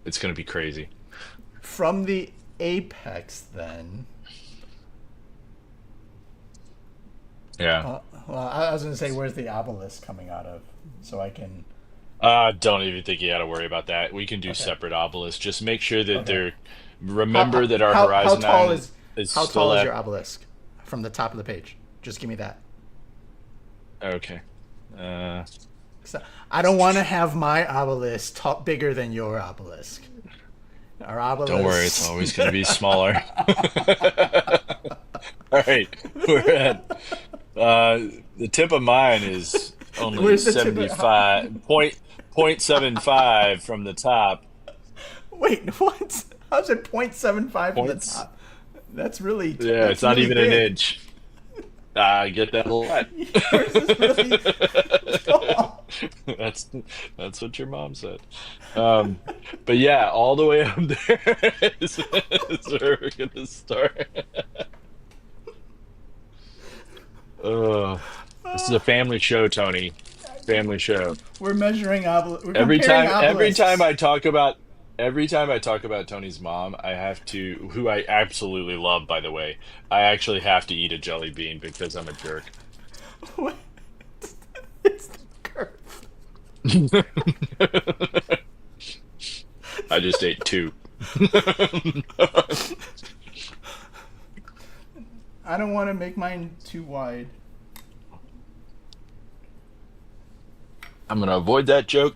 It's gonna be crazy. From the apex, then. Yeah. Well, I was going to say, where's the obelisk coming out of? So I can. Don't even think you got to worry about that. We can do Okay. separate obelisks. Just make sure that Okay. they're. Remember that our How horizon tall line is is how still tall is at. your obelisk from the top of the page? Just give me that. Okay. Uh, So I don't want to have my obelisk bigger than your obelisk. Our don't worry, it's obelisk. always going to be smaller. All right, we're at the tip of mine is only Where's the tip? 75 point 0.75 from the top. Wait, what? How's it 0.75 from the Points. top? That's really Yeah, it's that's not really even an big. inch. I get that a lot. Yours is really tall. That's that's what your mom said. Um, but yeah, all the way up there is where we're gonna start. This is a family show, Tony. Family show. We're measuring We're Every comparing time, every time obelisks. I talk about, every time I talk about Tony's mom, I have to, who I absolutely love, by the way, I actually have to eat a jelly bean because I'm a jerk. What? It's the curve. I just ate two. I don't want to make mine too wide. I'm gonna avoid that joke.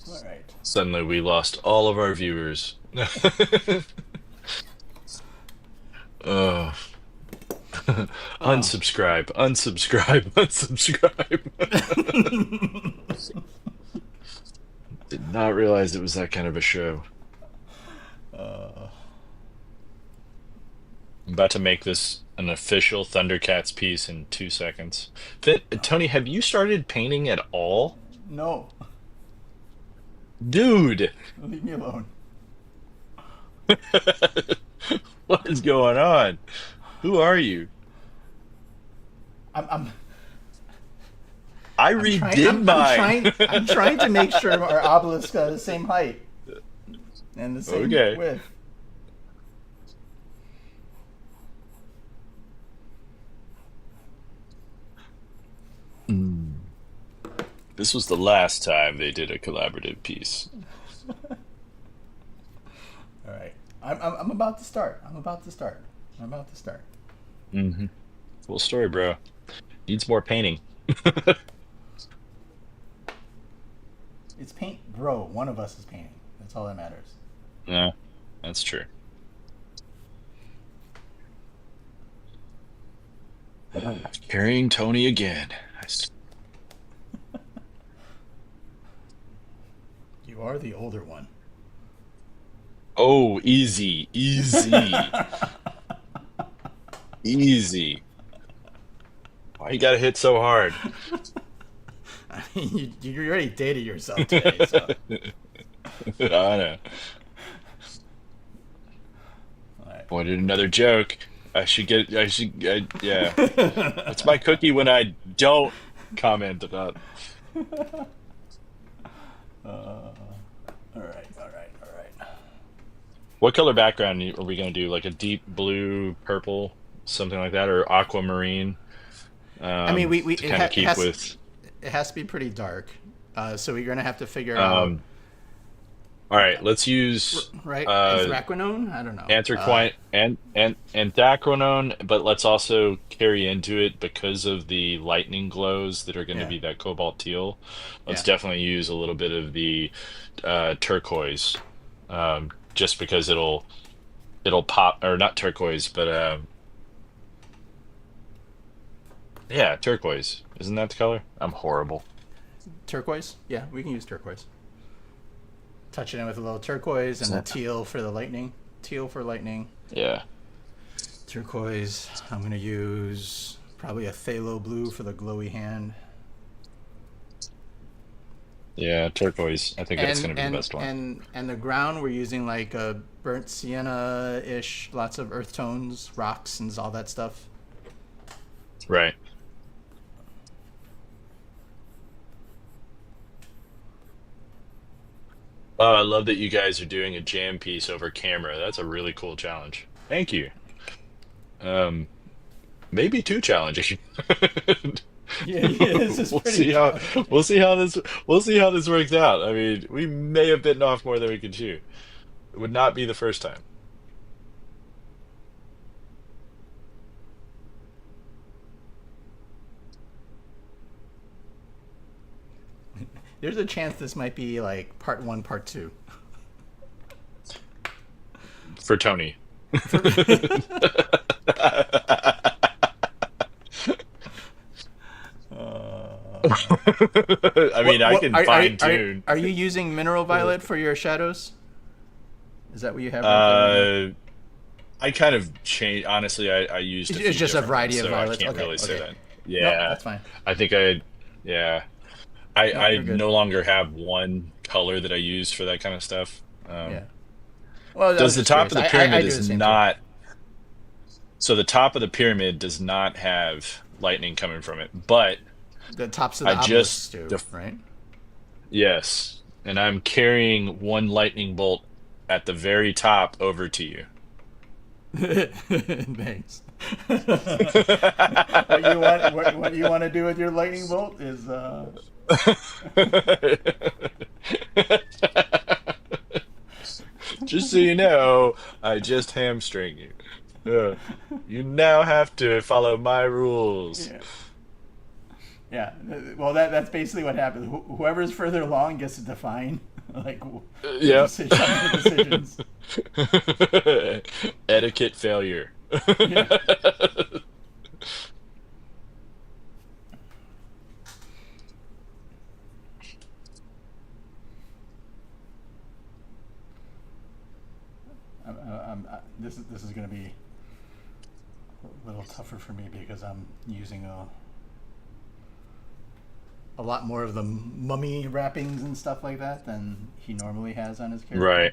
All right. Suddenly, we lost all of our viewers. Oh, Oh. unsubscribe, unsubscribe, unsubscribe. Did not realize it was that kind of a show. Uh, I'm about to make this an official Thundercats piece in 2 seconds. Tony, have you started painting at all? no, Dude, leave me alone. what is going on? Who are you? I'm I I'm trying. redid mine. I'm trying to make sure our obelisks are the same height and the same Okay. width. Mm. This was the last time they did a collaborative piece. All right. I'm about to start. I'm about to start. I'm about to start. Hmm. Cool story, bro. Needs more painting. It's paint, bro. One of us is painting. That's all that matters. Yeah, that's true. Carrying Tony again. You are the older one. Oh, easy, easy, easy. Why you gotta hit so hard? I mean, you already dated yourself today, so. I know. All right. Boy, did another joke. I should get. Yeah. It's my cookie when I don't comment about. All right. All right. All right. What color background are we gonna do? Like a deep blue, purple, something like that, or aquamarine? I mean, we To kind of it keep with. has to be pretty dark. So we're gonna have to figure out, Um, all right, let's use right? uh, Anthraquinone? I don't know. anthraquinone and anthraquinone, but let's also carry into it because of the lightning glows that are going to Yeah, be that cobalt teal. Let's yeah. definitely use a little bit of the turquoise, just because it'll pop, or not turquoise, but yeah, turquoise. Isn't that the color? I'm horrible. Turquoise? Yeah, we can use turquoise. Touch it in with a little turquoise Is and the that? teal for the lightning. Teal for lightning. Yeah, Turquoise. I'm gonna use probably a phthalo blue for the glowy hand. yeah, turquoise. I think that's And going to be the and best one. and the ground we're using like a burnt sienna ish, lots of earth tones, rocks, and all that stuff. Right. Oh, I love that you guys are doing a jam piece over camera. That's a really cool challenge. Thank you. Um, maybe too challenging. Yeah, yeah, this is We'll pretty see how challenging. we'll see how this works out. I mean, we may have bitten off more than we can chew. It would not be the first time. There's a chance this might be like part one, part two. For Tony. I mean, I What can fine tune. are you using mineral violet for your shadows? Is that what you have right there on the? Uh, I kind of changed. Honestly, I used a It's few just a different ones, variety of so I violets. can't Okay, really say okay. that. No, Yeah, that's fine. I think yeah, No, I you're good. no longer have one color that I use for that kind of stuff. Yeah. Well, I Does was the just top curious. of the I pyramid do the is same too. not, so the top of the pyramid does not have lightning coming from it, but The tops of the I obelisks just, do, def right? yes, and I'm carrying one lightning bolt at the very top over to you. Thanks. What you want to do with your lightning bolt is Just so you know, I just hamstring you. Uh, you now have to follow my rules. yeah. Yeah. Well, that's basically what happens. Whoever's further along gets to define like the Yep. decision, some of the decisions. Etiquette failure. Yeah. This is going to be a little tougher for me because I'm using a lot more of the mummy wrappings and stuff like that than he normally has on his character. Right.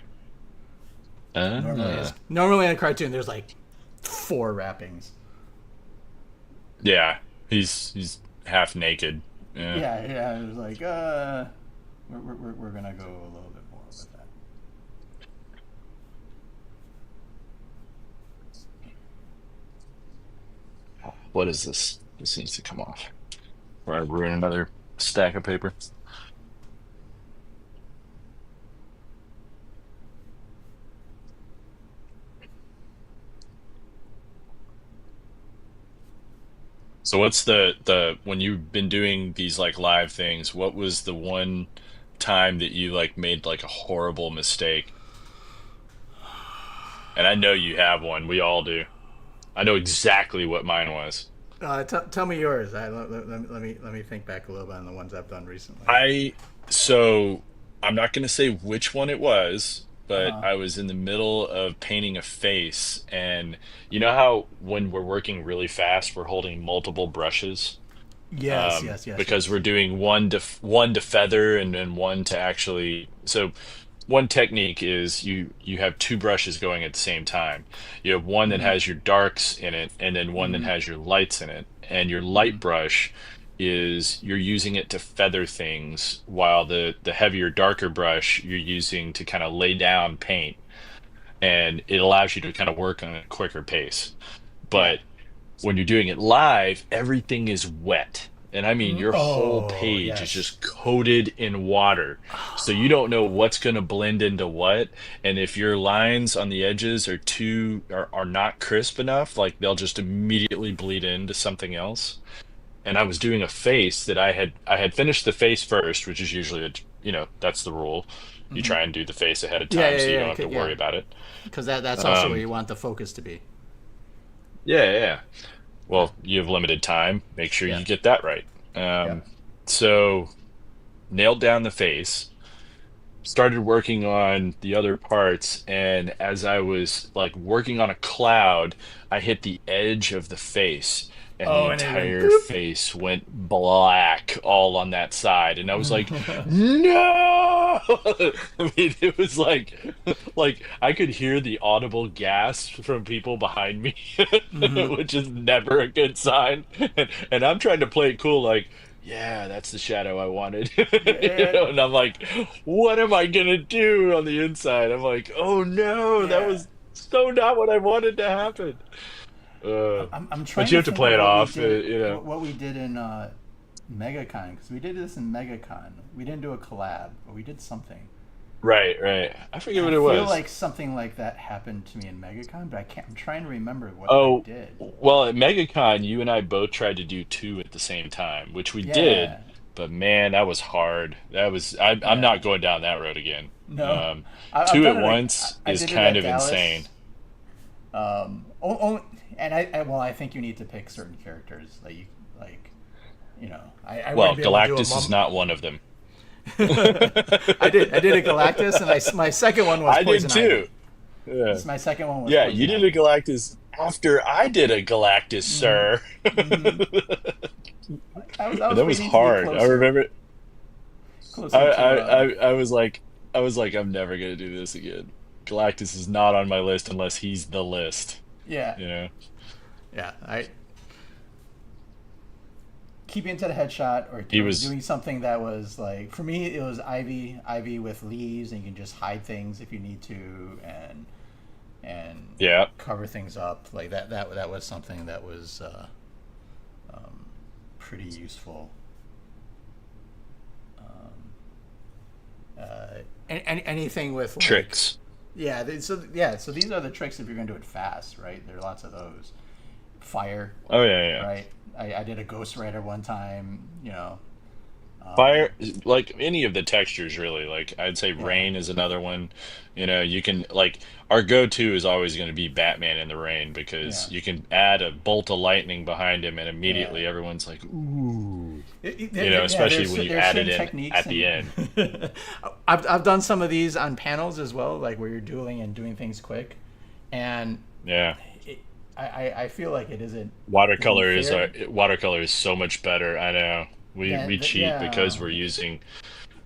Ah. Normally in a cartoon there's like four wrappings. Yeah. He's half naked. Yeah. Yeah, yeah. It was like we're gonna go a little bit more with that. What is this? This needs to come off. Or I ruin another stack of paper. So what's the when you've been doing these like live things, what was the one time that you like made like a horrible mistake? And I know you have one. We all do. I know exactly what mine was. Tell me yours. Let me think back a little bit on the ones I've done recently. I so I'm not going to say which one it was, but Uh-huh. I was in the middle of painting a face, and you know how when we're working really fast, we're holding multiple brushes, Yes, yes, yes, because yes. we're doing one to feather and then one to actually. So one technique is you have two brushes going at the same time. You have one that Mm-hmm. has your darks in it, and then one that Mm-hmm. has your lights in it. And your Mm-hmm. light brush is you're using it to feather things, while the heavier, darker brush you're using to kind of lay down paint, and it allows you to kind of work on a quicker pace. Yeah. But when you're doing it live, everything is wet. And I mean, your whole Oh, page is yes. just coated in water. So you don't know what's going to blend into what. And if your lines on the edges are not crisp enough, like they'll just immediately bleed into something else. And I was doing a face that I had finished the face first, which is usually that's the rule. You Hmm. try and do the face ahead of Yeah, time yeah, so you yeah, don't have to yeah. worry about it. Because that's also where Um, you want the focus to be. yeah, yeah. Yeah. Yeah, Well, you have limited time. Make sure yeah, you get that right. yeah. So nailed down the face, started working on the other parts, and as I was like working on a cloud, I hit the edge of the face, and the Oh, and it went entire boop. face went black all on that side. And I was like, no! I mean, it was like I could hear the audible gasp from people behind me, Hmm. which is never a good sign. And I'm trying to play it cool, like, yeah, that's the shadow I wanted. Yeah, And I'm like, what am I gonna do on the inside? I'm like, oh no, that yeah. was so not what I wanted to happen. I'm But trying you to have to think play of it what we off, did, you know. what we did in MegaCon, because we did this in MegaCon. We didn't do a collab, but we did something. Right, right. I forget And I what it feel was. like something like that happened to me in MegaCon, but I can't. I'm trying to remember what I Oh, did. well, at MegaCon, you and I both tried to do two at the same time, which we did, Yeah, but man, that was hard. I'm yeah. not going down that road again. No, Um, I've two at done it. once I is did it kind at of insane. Dallas. And well, I think you need to pick certain characters. Like, I Well, wouldn't be able to do a Galactus is mum. not one of them. I did a Galactus, and my second one was I did Poison too. Ivy. Yeah. This my second one was Yeah, you Poison did a Ivy. Galactus after I did a Galactus, Hmm. sir. Hmm. I And was that was waiting to get hard. I remember closer to I was like, I'm never gonna do this again. Galactus is not on my list unless he's the list, yeah, you know? yeah. I keeping to the headshot He or was doing something that was like for me it was ivy with leaves, and you can just hide things if you need to, and yeah, cover things up like that was something that was um, pretty useful. Anything with like tricks. so these are the tricks if you're going to do it fast, right? There are lots of those. Fire, Oh yeah, yeah. right? I did a Ghost Rider one time, Fire, um, like any of the textures, really. Like I'd say yeah, rain is another one. You know, you can like our go-to is always going to be Batman in the rain yeah, because you can add a bolt of lightning behind him and yeah. immediately everyone's like, ooh. Yeah, Especially when you there's add it certain in techniques, at the and end. I've done some of these on panels as well, like where you're dueling and doing things quick, and Yeah. it, I feel like it isn't Watercolor is fair. watercolor is so much better. I know. We cheat because Yeah, we're using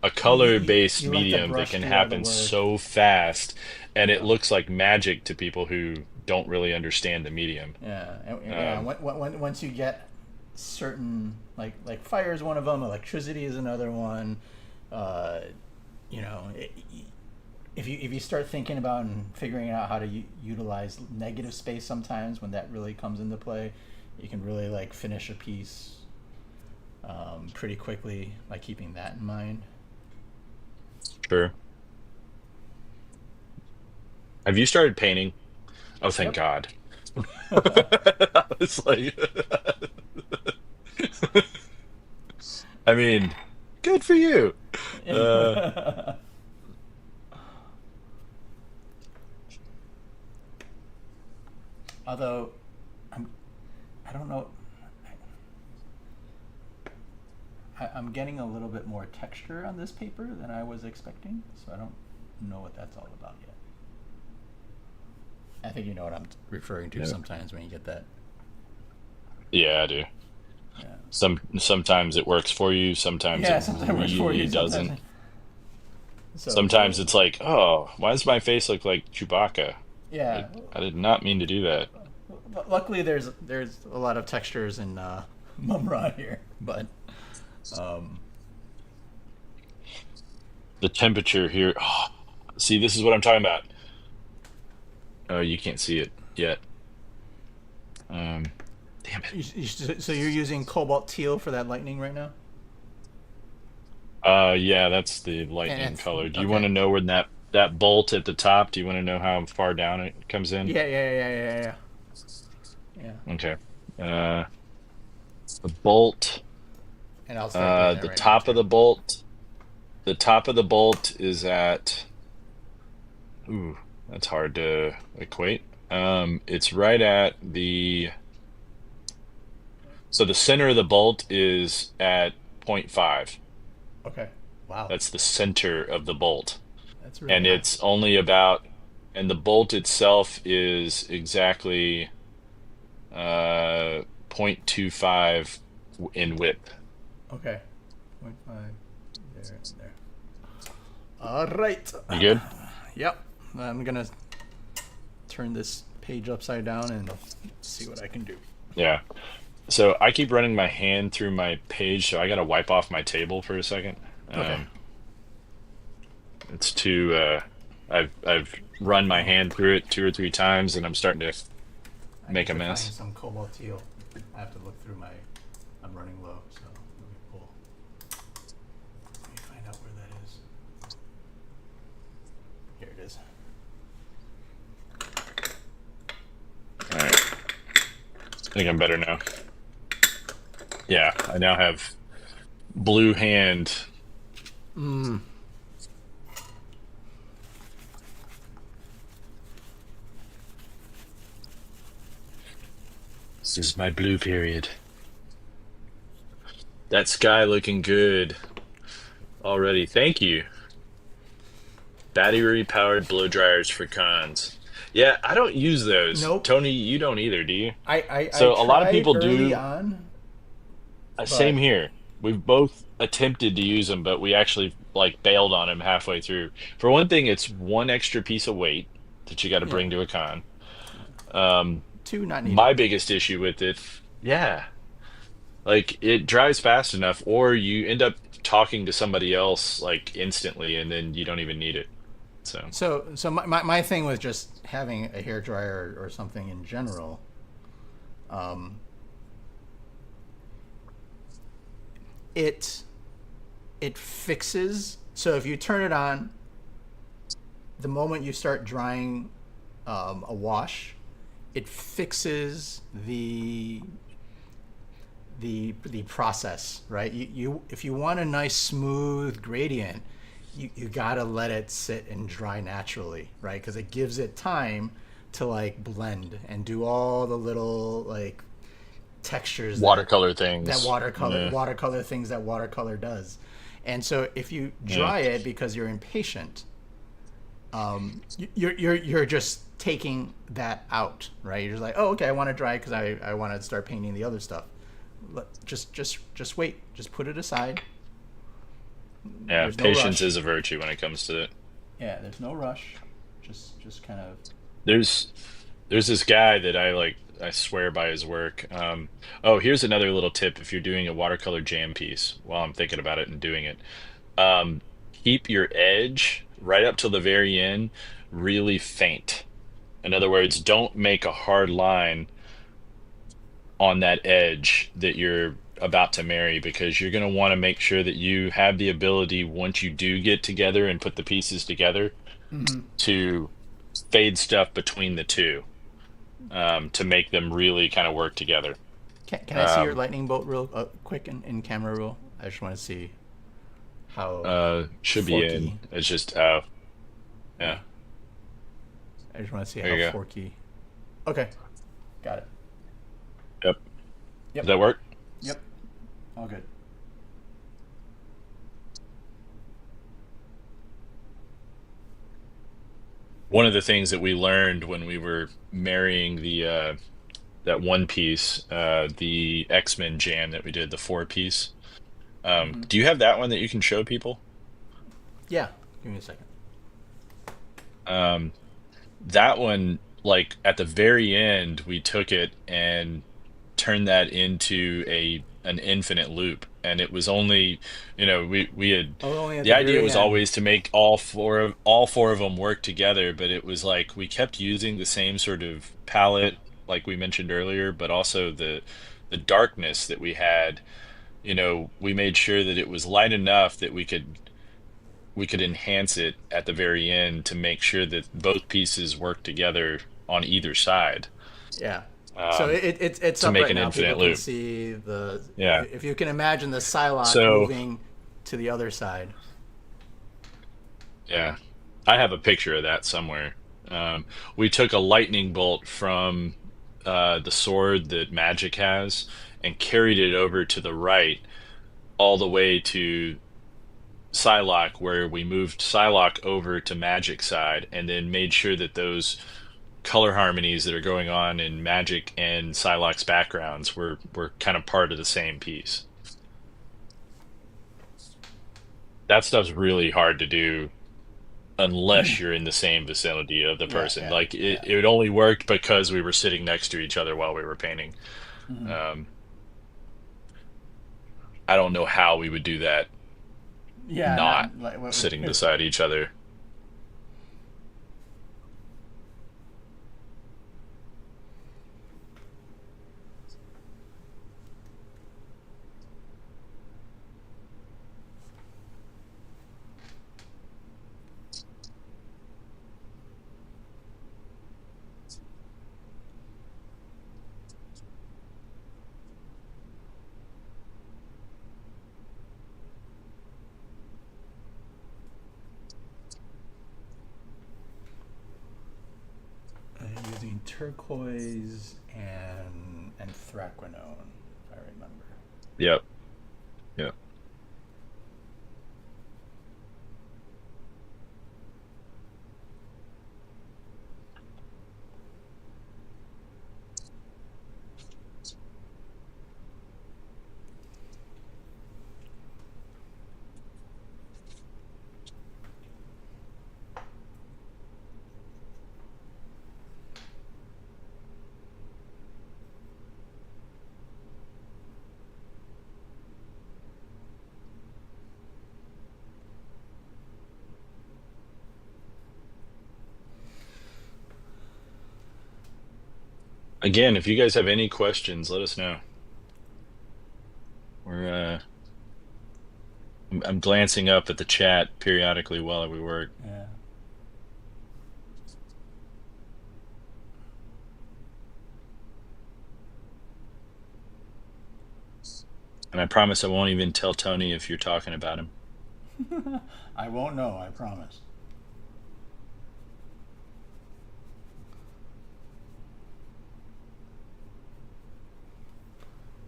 a you, color-based you let the medium that brush can do all the happen work. so fast and it Yeah, looks like magic to people who don't really understand the medium. yeah, yeah. Um, Once you get certain like fire is one of them, electricity is another one. Uh, you know, if you start thinking about and figuring out how to utilize negative space, sometimes when that really comes into play, you can really like finish a piece pretty quickly by keeping that in mind. sure. Have you started painting? Oh, thank Yep. God. I was like, I mean, good for you. Uh, Although I'm, I don't know. I'm getting a little bit more texture on this paper than I was expecting, so I don't know what that's all about yet. I think you know what I'm referring to yeah, sometimes when you get that. yeah, I do. Yeah. Sometimes it works for you, sometimes it Yeah, sometimes it works for really you, sometimes. doesn't. So Sometimes it's like, oh, why does my face look like Chewbacca? yeah. Like, I did not mean to do that. Luckily, there's a lot of textures in Mumra here, but um, The temperature here. Oh, see, this is what I'm talking about. Oh, you can't see it yet. Um, damn Damn it. So you're using cobalt teal for that lightning right now? Yeah, that's the And lightning it's color. Do you want okay. to know where that bolt at the top? Do you want to know how far down it comes in? Yeah. Okay. Uh, the bolt. And I'll start doing that The right now top of too. the bolt. The top of the bolt is at. Ooh, that's hard to equate. It's right at the. So the center of the bolt is at point 0.5. Okay. Wow. That's the center of the bolt. That's really And high. it's only about, and the bolt itself is exactly 0.25 in width. Okay. Point 0.5. There. All right. You good? Yep. I'm gonna turn this page upside down and see what I can do. Yeah. So I keep running my hand through my page, so I gotta wipe off my table for a second. Okay. It's too. I've run my hand through it 2 or 3 times, and I'm starting to I make need a to find mess. some cobalt teal. I have to look through my. I'm running low, so let me pull. Let me find out where that is. Here it is. All right. I think I'm better now. Yeah, I now have blue hand. Mm. This is my blue period. That sky looking good already. Thank you. Battery powered blow dryers for cons. Yeah, I don't use those. Nope. Tony, you don't either, do you? I So a lot of tried people early do. on, Same but here. We've both attempted to use them, but we actually like bailed on them halfway through. For one thing, it's one extra piece of weight that you got to yeah, bring to a con. Um, two not needed. my biggest issue with it, yeah, like it dries fast enough, or you end up talking to somebody else like instantly, and then you don't even need it. So, So my thing with just having a hair dryer or something in general, um, it it fixes. So if you turn it on, the moment you start drying a wash, it fixes the process, right? You if you want a nice smooth gradient, you gotta let it sit and dry naturally, right? Because it gives it time to like blend and do all the little like textures watercolor that things. Yeah, watercolor things that watercolor does. And so if you yeah, dry it because you're impatient, you're just taking that out, right? You're just like, oh, okay, I want to dry because I want to start painting the other stuff. Just wait. Just put it aside. yeah. There's no Patience rush. is a virtue when it comes to it. Yeah, there's no rush. Just kind of. There's there's this guy that I like. I swear by his work. Oh, here's another little tip if you're doing a watercolor jam piece while I'm thinking about it and doing it. Um, keep your edge right up till the very end really faint. In other words, don't make a hard line on that edge that you're about to marry because you're going to want to make sure that you have the ability once you do get together and put the pieces together Mm-hmm. to fade stuff between the two to make them really kind of work together. Can I see your Um, lightning bolt real quick in camera roll? I just want to see how should be in. forky. It's just Yeah, yeah. I just want to see There how you go. forky. Okay, got it. Yep. Does Yep, that work? yep, all good. One of the things that we learned when we were marrying the that one piece, the X-Men jam that we did, the 4 piece. Mm-hmm. Do you have that one that you can show people? Yeah, give me a second. Um, that one, like at the very end, we took it and turned that into a an infinite loop, and it was only, we had Oh, only at the the idea very was end. always to make all four of them work together, but it was like we kept using the same sort of palette like we mentioned earlier, but also the darkness that we had. We made sure that it was light enough that we could enhance it at the very end to make sure that both pieces work together on either side, Yeah. So um, it's to up make right an now. People infinite can loop. see the Yeah. if you can imagine the Psylocke So, moving to the other side. yeah, I have a picture of that somewhere. We took a lightning bolt from the sword that Magic has and carried it over to the right all the way to Psylocke, where we moved Psylocke over to Magic side and then made sure that those color harmonies that are going on in Magic and Psylocke's backgrounds were kind of part of the same piece. That stuff's really hard to do unless you're in the same vicinity of the Yeah, person. yeah, Like yeah. it only worked because we were sitting next to each other while we were painting. Hmm. Um, I don't know how we would do that Yeah, not not like sitting beside each other. using turquoise and thraquinone, if I remember. Yep. Yep. Again, if you guys have any questions, let us know. We're I'm glancing up at the chat periodically while we work. Yeah. And I promise I won't even tell Tony if you're talking about him. I won't know, I promise.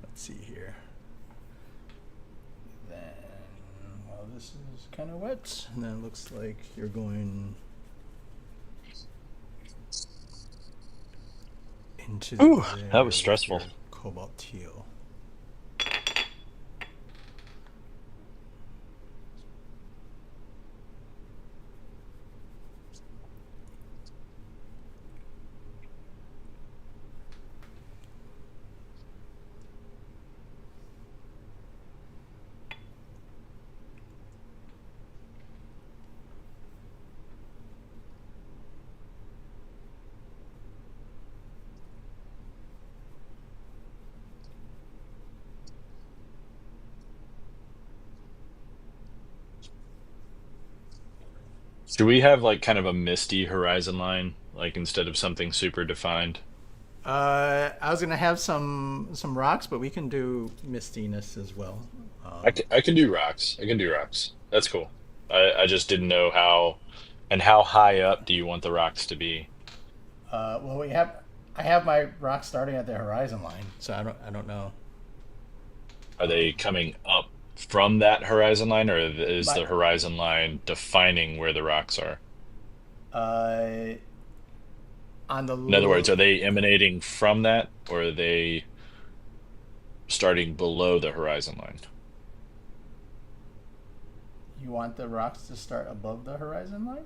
Let's see here. Then, well, this is kind of wet, and then it looks like you're going into Ooh, there that was with stressful. your cobalt teal. Should we have like kind of a misty horizon line, like instead of something super defined? I was gonna have some rocks, but we can do mistiness as well. I can do rocks. I can do rocks. That's cool. I just didn't know how, and how high up do you want the rocks to be? Well, I have my rocks starting at the horizon line, so I don't know. Are they coming up from that horizon line, or is My the horizon line defining where the rocks are? uh, on the In other words, l- are they emanating from that, or are they starting below the horizon line? you want the rocks to start above the horizon line?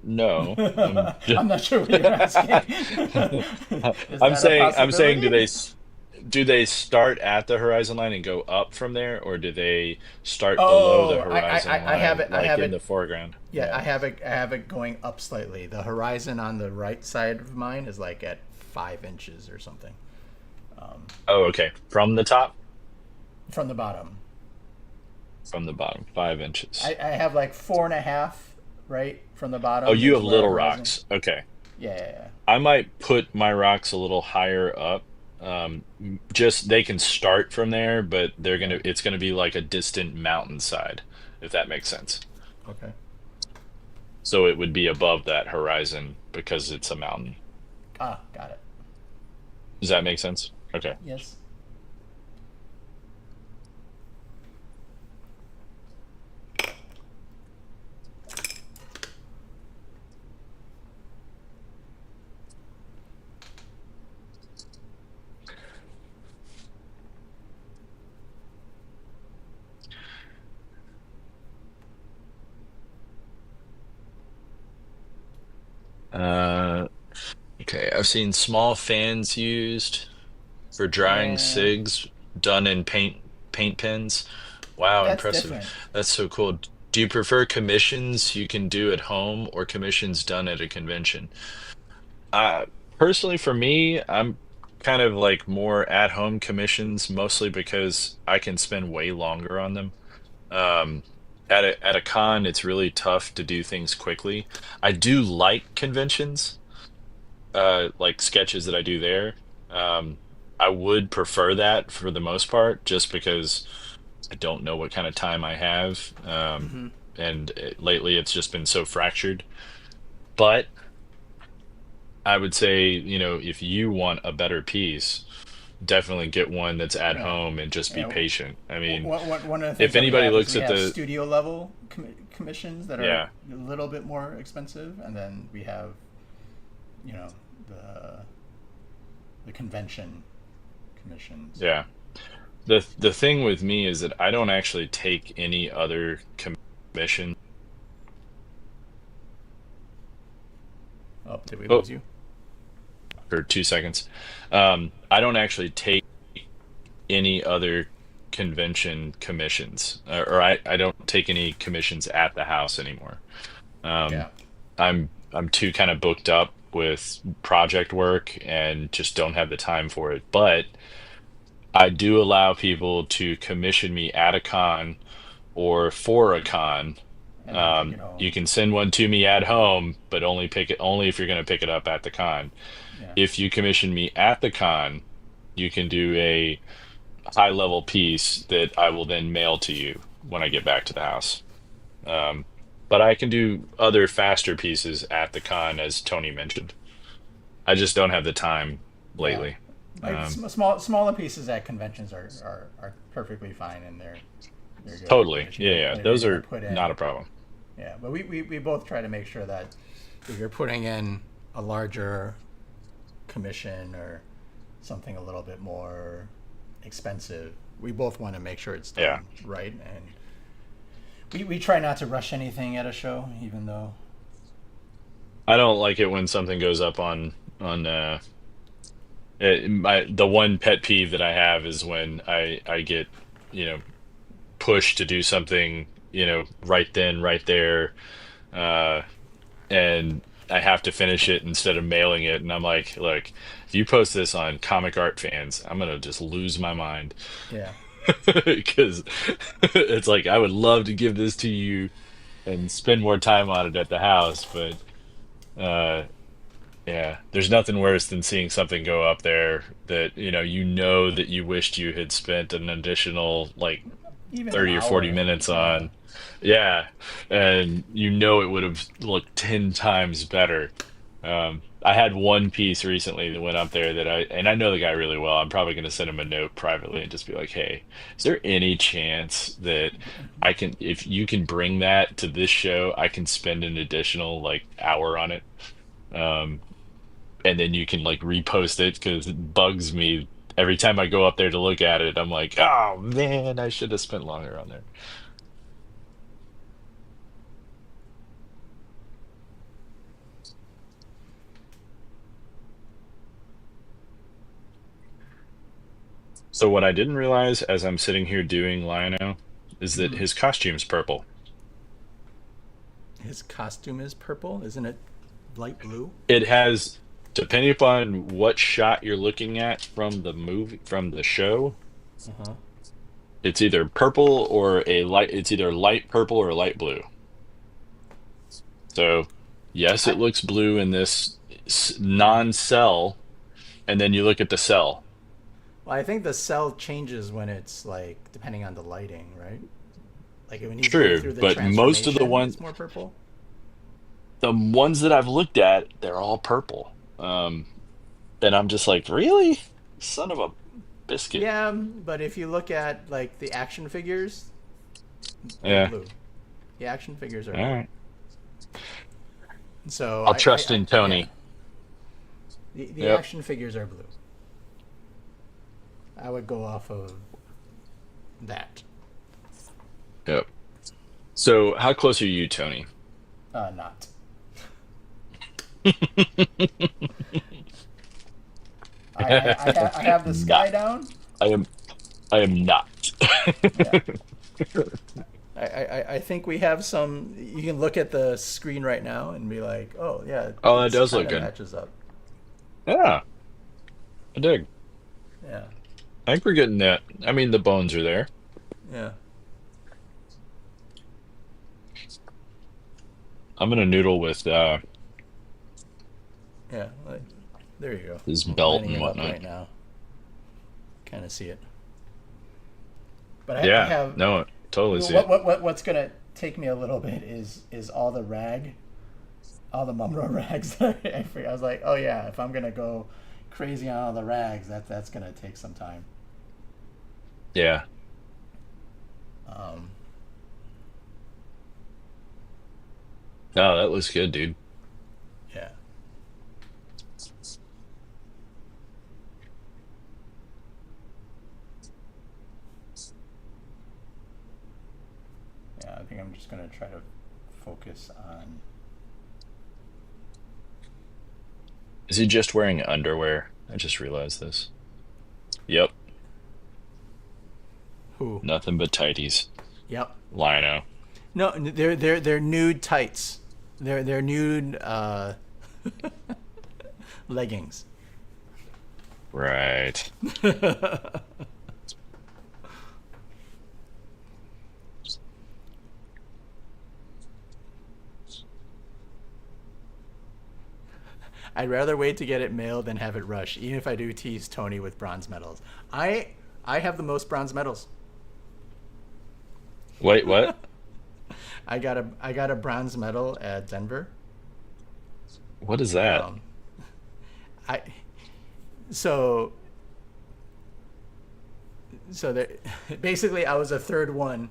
No, I'm just, I'm not sure what you're asking. Is I'm that a saying, I'm saying, do they? possibility? do they start at the horizon line and go up from there, or do they start below the Oh, horizon I have line, it. I like have in it. the foreground? Yeah, Yeah. I have it going up slightly. The horizon on the right side of mine is like at 5 inches or something Oh, okay. From the top, from the bottom. from the bottom, 5 inches. I have like 4.5 right from the Oh, bottom you is have where our little horizon. rocks. Okay. Yeah, yeah, I might put my rocks a little higher up. Just they can start from there, but yeah. it's gonna be like a distant mountainside, if that makes sense. Okay. So it would be above that horizon because it's a mountain. Ah, got it. Does that make sense? Okay. Yes. Uh, okay. I've seen small fans used for drying Yeah, cigs done in paint pens. Wow, that's impressive. different. That's so cool. Do you prefer commissions you can do at home or commissions done at a convention? Uh, Personally, for me, I'm kind of like more at home commissions, mostly because I can spend way longer on them. Um, at a con, it's really tough to do things quickly. I do like conventions, like sketches that I do there. Um, I would prefer that for the most part, just because I don't know what kind of time I have. Hmm. Lately, it's just been so fractured. But I would say, if you want a better piece, definitely get one that's at Yeah, home and just be yeah. patient. I mean, One of the things if that we anybody have is looks we at have the, studio level commissions that are yeah, a little bit more expensive, and then we have, you know, the the convention commissions. yeah. The thing with me is that I don't actually take any other commission. Oh, did we Oh, lose you? for 2 seconds. I don't actually take any other convention commissions, or I don't take any commissions at the house anymore. Um, Yeah. I'm too kind of booked up with project work and just don't have the time for it. But I do allow people to commission me at a con or for a con. And then take it You home. can send one to me at home, but only if you're going to pick it up at the con. Yeah. If you commission me at the con, you can do a high level piece that I will then mail to you when I get back to the house. Um, but I can do other faster pieces at the con, as Tony mentioned. I just don't have the time Yeah. lately. Like Um, smaller pieces at conventions are perfectly fine, and they're good. totally. But Yeah, yeah. if you're Those gonna are put not in, a problem. yeah, but we both try to make sure that if you're putting in a larger commission or something a little bit more expensive, we both want to make sure it's Yeah. done right. And we try not to rush anything at a show, even though, I don't like it when something goes up on the one pet peeve that I have is when I get, you know, pushed to do something, right then, right there, uh and I have to finish it instead of mailing it. And I'm like, look, if you post this on Comic Art Fans, I'm gonna just lose my mind. yeah, Because it's like I would love to give this to you and spend more time on it at the house, but uh yeah, there's nothing worse than seeing something go up there that that you wished you had spent an additional like even an 30 or 40 hour, minutes yeah, on. Yeah, and it would have looked 10 times better. I had one piece recently that went up there that I know the guy really well. I'm probably going to send him a note privately and just be like, "Hey, is there any chance that if you can bring that to this show, I can spend an additional like hour on it, um, and then you can like repost it because it bugs me every time I go up there to look at it. I'm like, oh man, I should have spent longer on there." So what I didn't realize as I'm sitting here doing Lionel is that his costume's purple. His costume is purple, isn't it? Light blue. It has, depending upon what shot you're looking at from the movie, from the show, Uh huh. it's either purple or a light, it's either light purple or light blue. So, yes, I it looks blue in this non-cell, and then you look at the cell. well, I think the cell changes when it's like depending on the lighting, right? Like when he's going True, through the but most of the transformation, ones, it's more purple. the ones that I've looked at, they're all purple. And I'm just like, really? Son of a biscuit. Yeah, but if you look at like the action figures, they're Yeah. blue. The action figures are All blue. right. So I'll trust in yeah, Tony. the Yep. action figures are blue. I would go off of that. Yep. So, how close are you, Tony? Not. I have the Not. sky down. I am. I am not. Yeah. I think we have some. You can look at the screen right now and be like, oh yeah, Oh, that this does kind look of good. matches up. Yeah, I dig. Yeah, I think we're getting that. I mean, the bones are there. yeah. I'm gonna noodle with Yeah, like, there you go. his I'm belt lining and it up whatnot. right now. Kind of see it. But I Yeah, have no, totally see it. what's gonna take me a little bit is all the all the Mumra rags. I was like, oh yeah, if I'm gonna go crazy on all the rags, that's gonna take some time. Yeah. Um, No, that looks good, dude. yeah, yeah. I think I'm just gonna try to focus on. Is he just wearing underwear? I just realized this. Yep, Who? nothing but tighties. Yep. Lino. No, they're nude tights. They're nude leggings. Right. I'd rather wait to get it mailed than have it rush, even if I do tease Tony with bronze medals. I I have the most bronze medals. Wait, what? I got a bronze medal at Denver. What is that? Um, I so so there, basically I was the third one.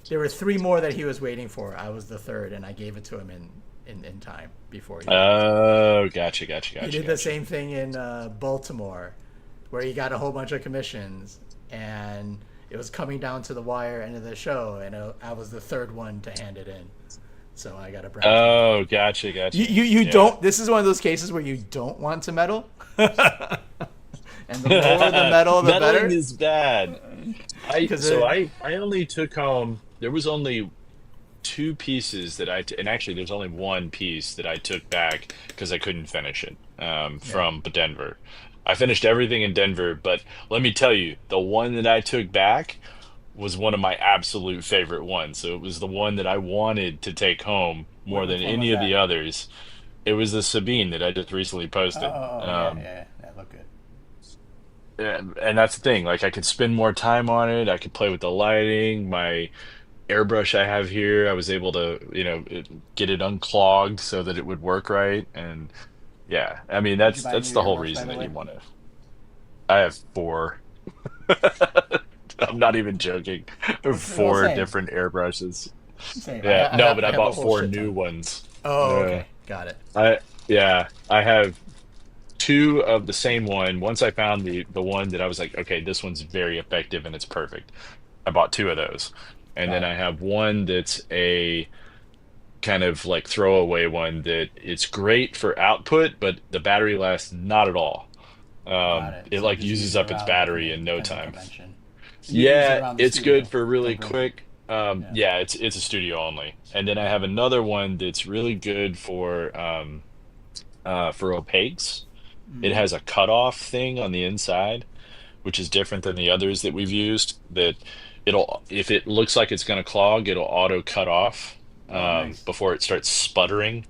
There were three more that he was waiting for. I was the third, and I gave it to him in time before he left. Oh, gotcha, gotcha, He gotcha, did the gotcha. same thing in Baltimore, where he got a whole bunch of commissions, and it was coming down to the wire end of the show, and I was the third one to hand it in. So I got a bronze medal. Oh, gotcha, gotcha. You Yeah. don't. This is one of those cases where you don't want to medal, and the more the medal, the Meddling better. is bad. Because it, I only took home. There was only two pieces that and actually there's only one piece that I took back because I couldn't finish it yeah, from Denver. I finished everything in Denver, but let me tell you, the one that I took back was one of my absolute favorite ones. So it was the one that I wanted to take home more than which one was any of the that? others. It was the Sabine that I just recently posted. Yeah, yeah, that looked good. And that's the thing. Like I could spend more time on it. I could play with the lighting. My airbrush I have here, I was able to, get it unclogged so that it would work right. And yeah, I mean Did you that's buy that's new the whole earbuds, by reason the that you way? want to. I have four. I'm not even joking. Well, Four same, different airbrushes. same. Yeah, no, but I I have a bought whole four shit new ton. ones. Oh, Uh, okay, got it. I yeah, I have two of the same one. Once I found the one that I was like, okay, this one's very effective and it's perfect. I bought two of those. And then Got it. I have one that's a kind of like throwaway one that it's great for output, but the battery lasts not at all. Got it. It So like just use uses it up its around the battery in no as a time. convention. You use it Yeah, around the it's good studio. for really Don't bring it. quick. Yeah. Yeah, it's a studio only. And then I have another one that's really good for opaques. It Mm. has a cutoff thing on the inside, which is different than the others that we've used. That it'll, if it looks like it's going to clog, it'll auto cut off Oh, nice. before it starts sputtering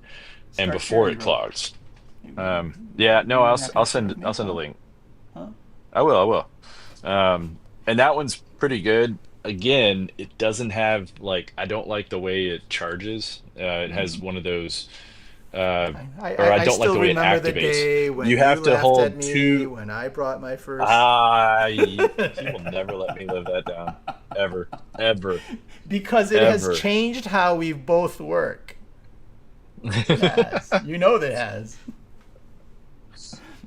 and Start before sharing, it bro. clogs. Maybe, Yeah, no, maybe you're not I'll gonna share with I'll me, send a huh? link. Huh? I will. And that one's pretty good. Again, it doesn't have like, I don't like the way it charges. It has Mm. one of those, uh, I, or I I don't like still the way it remember the activates. day You when you have to laughed at hold me two. when I brought my first. Ah, you will never let me live that down. Ever, ever, Because it has ever. changed how we both work. It has. You know that it has.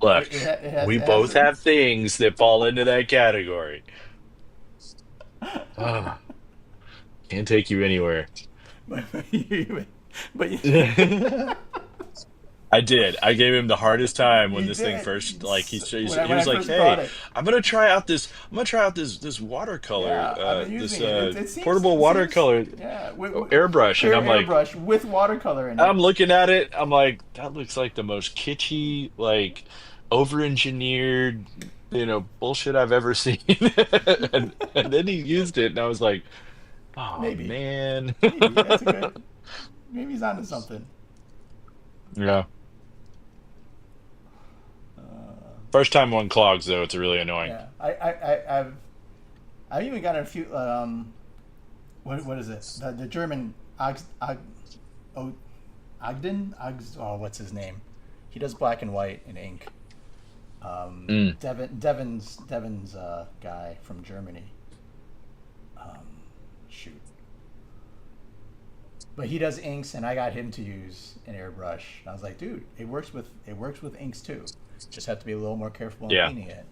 Look, It has. we It has. both have things that fall into that category. Ah, can't take you anywhere. But I did. I gave him the hardest time when you this thing did. first, like When he I was like, first brought "Hey, it. I'm gonna try out this watercolor, Yeah, I've been this using it. portable It seems, watercolor yeah, airbrush," and clear airbrush with watercolor in it. I'm looking at it, I'm like, that looks like the most kitschy, like over-engineered, bullshit I've ever seen. And then he used it, and I was like, "Oh Maybe, man." maybe that's a good. Maybe he's onto something. Yeah. Uh, First time one clogs though, it's really annoying. yeah, I've even got a few. What is it? The German oh, Ogden? What's his name? He does black and white and ink. Mm. Devin's guy from Germany. Um, Shoot. But he does inks, and I got him to use an airbrush. And I was like, dude, it works with inks too. Just have to be a little more careful in Yeah. cleaning it.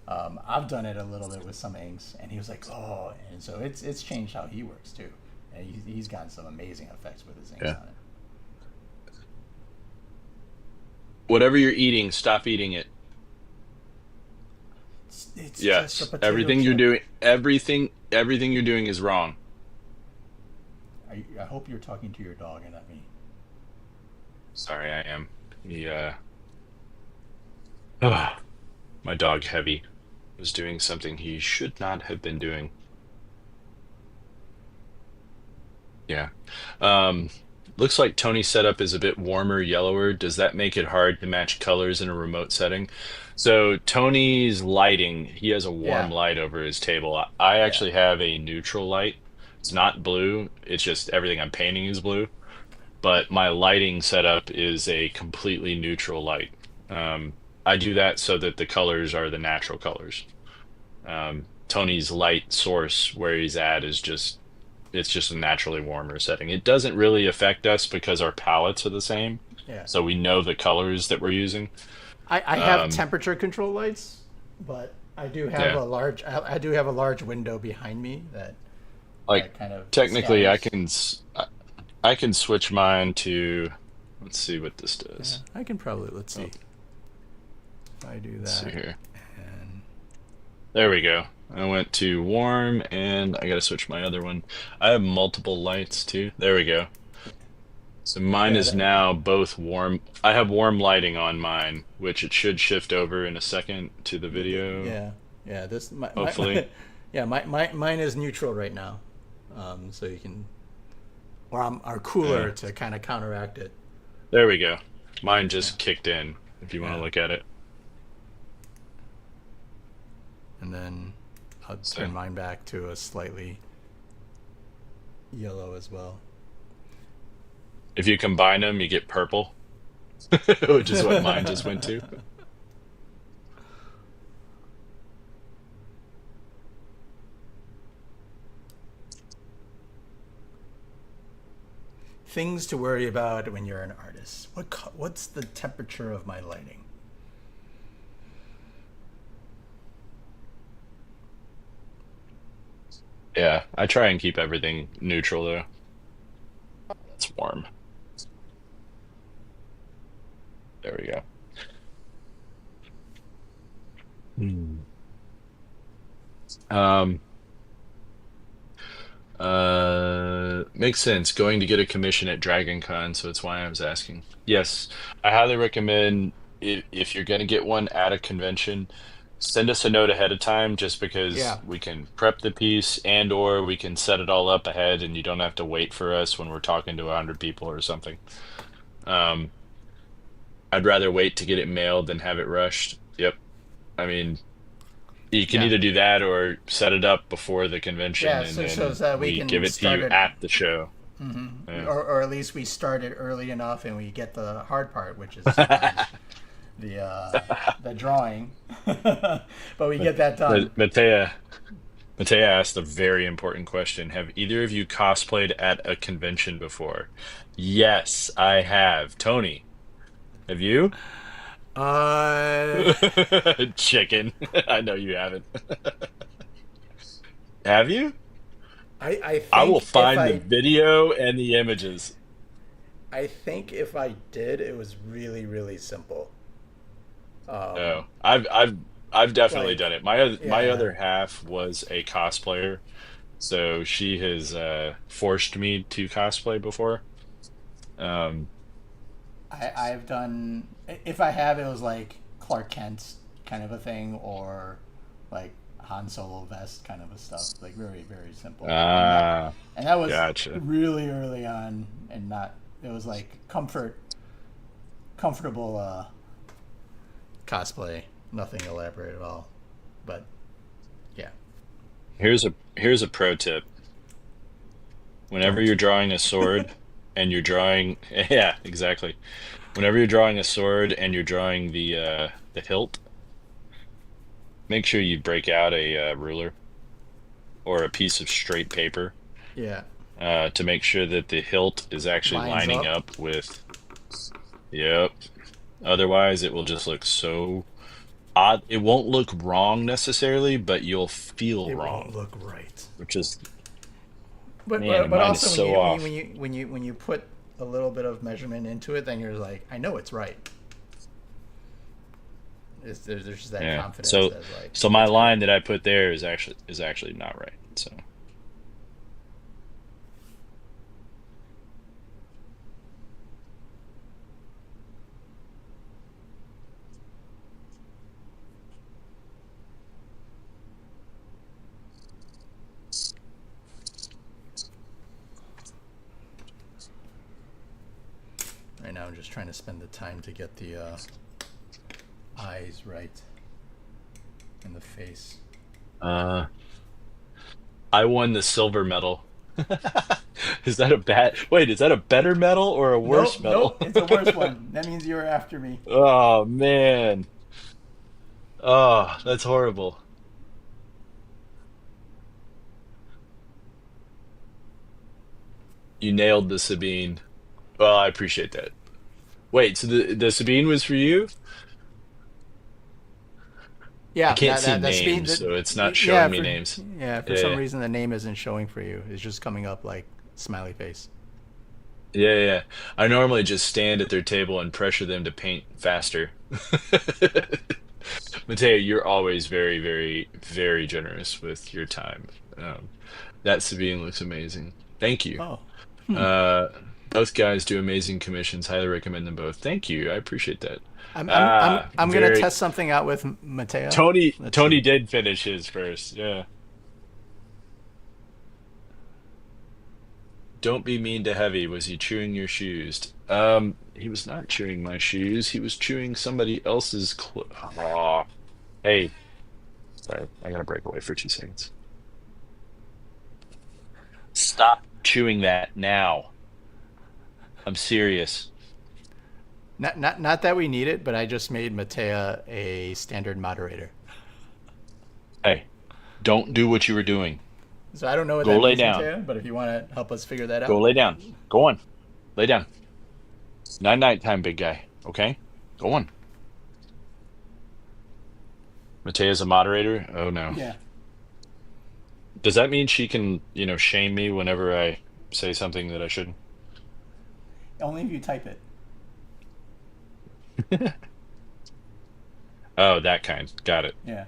I've done it a little bit with some inks, and he was like, oh, and so it's changed how he works too. And he's gotten some amazing effects with his inks Yeah. on it. Whatever you're eating, stop eating it. It's just a Yes. potato chip. Everything you're doing is wrong. I hope you're talking to your dog and not me. Sorry, I am. He my dog Heavy was doing something he should not have been doing. Yeah. Um, Looks like Tony's setup is a bit warmer, yellower. Does that make it hard to match colors in a remote setting? So Tony's lighting, he has a warm Yeah, light over his table. I yeah. actually have a neutral light. It's not blue. It's just everything I'm painting is blue. But my lighting setup is a completely neutral light. I do that so that the colors are the natural colors. Tony's light source where he's at is just it's just a naturally warmer setting. It doesn't really affect us because our palettes are the same, Yeah. so we know the colors that we're using. I have Um, temperature control lights, but yeah, I do have a large window behind me like that kind of technically, scatters. I can switch mine to. Let's see what this Yeah, does. I can probably let's Oh, see if I do let's see that here. and There we go. I went to warm, and I gotta switch my other one. I have multiple lights too. There we go. So mine yeah is now both warm. I have warm lighting on mine, which it should shift over in a second to the video, yeah, yeah, this hopefully. yeah, mine is neutral right now. So you can or cooler Yeah. to kind of counteract it. There we go. Mine Yeah. just kicked in, if you want to Yeah. look at it. And then I'll So turn mine back to a slightly yellow as well. if you combine them, you get purple, which is what mine just went to. Things to worry about when you're an artist. What's the temperature of my lighting? Yeah, I try and keep everything neutral though. It's warm. There we go. Hmm. Um, Makes sense. Going to get a commission at Dragon Con, so that's why I was asking. Yes, I highly recommend if you're going to get one at a convention, send us a note ahead of time just because Yeah. we can prep the piece and or we can set it all up ahead and you don't have to wait for us when we're talking to 100 people or something. Um, I'd rather wait to get it mailed than have it rushed. Yep. I mean, you can Yeah. either do that or set it up before the convention Yeah. and So then that we we give can it to start you it, at the show. Yeah. or at least we start it early enough, and we get the hard part, which is sometimes the drawing. But we get that done. Matea asked a very important question. Have either of you cosplayed at a convention before? Yes, I have. Tony, have you? Uh, Chicken. I know you haven't. Have you? I I will think if find the video and the images. I think if I did, it was really really simple. Oh, Um, I've definitely done like it. My yeah, other half was a cosplayer, so she has forced me to cosplay before. Um, I've done. If I have, it was like Clark Kent kind of a thing, or like Han Solo vest kind of a stuff. Like very very simple, ah, and that was gotcha. really early on, and not. It was like comfortable cosplay, nothing elaborate at all. But yeah, Here's a pro tip. Whenever don't. you're drawing a sword and you're drawing, yeah, exactly. Whenever you're drawing a sword and you're drawing the hilt, make sure you break out a ruler or a piece of straight paper Yeah, to make sure that the hilt is actually lines lining up. up with. Yep. Otherwise, it will just look so odd. It won't look wrong necessarily, but you'll feel It won't wrong, look right. which is, But man, but and but mine is also when so you off. when you put a little bit of measurement into it, then you're like, I know it's right. There's just that Yeah. confidence So that like so my it's good. line that I put there is actually not right. So Right now, I'm just trying to spend the time to get the eyes right in the face. uh I won the silver medal. Is that a bad wait, is that a better medal or a Nope, worse medal? nope, it's a worse one. That means you were after me. Oh man. Oh, that's horrible. You nailed the Sabine. Well, I appreciate that. Wait, so the Sabine was for you? I Yeah, can't see that speed. names, so it's not Yeah, showing me for names. yeah, for some Yeah, reason the name isn't showing for you. It's just coming up like smiley face. yeah, yeah. Yeah. I normally just stand at their table and pressure them to paint faster. Mateo, you're always very, very, very generous with your time. Um, that Sabine looks amazing. Thank you. Oh, Uh, Both guys do amazing commissions. Highly recommend them both. Thank you. I appreciate that. I'm gonna Very. test something out with Mateo. Let's Tony see. did finish his first. Yeah. Don't be mean to Heavy. Was he chewing your shoes? He was not chewing my shoes. He was chewing somebody else's clothes. Oh, hey, sorry. I gotta break away for 2 seconds. Stop chewing that now. I'm serious. Not that we need it, but I just made Mateo a standard moderator. Hey, don't do what you were doing. So I don't know what Go that lay means, down. Mateo. But if you want to help us figure that Go out, lay down. Go on. Lay down. Night night time, big guy. Okay? Go on. Matea's a moderator? Oh no. yeah. Does that mean she can, shame me whenever I say something that I shouldn't? Only if you type it. Oh, that kind. Got it. Yeah.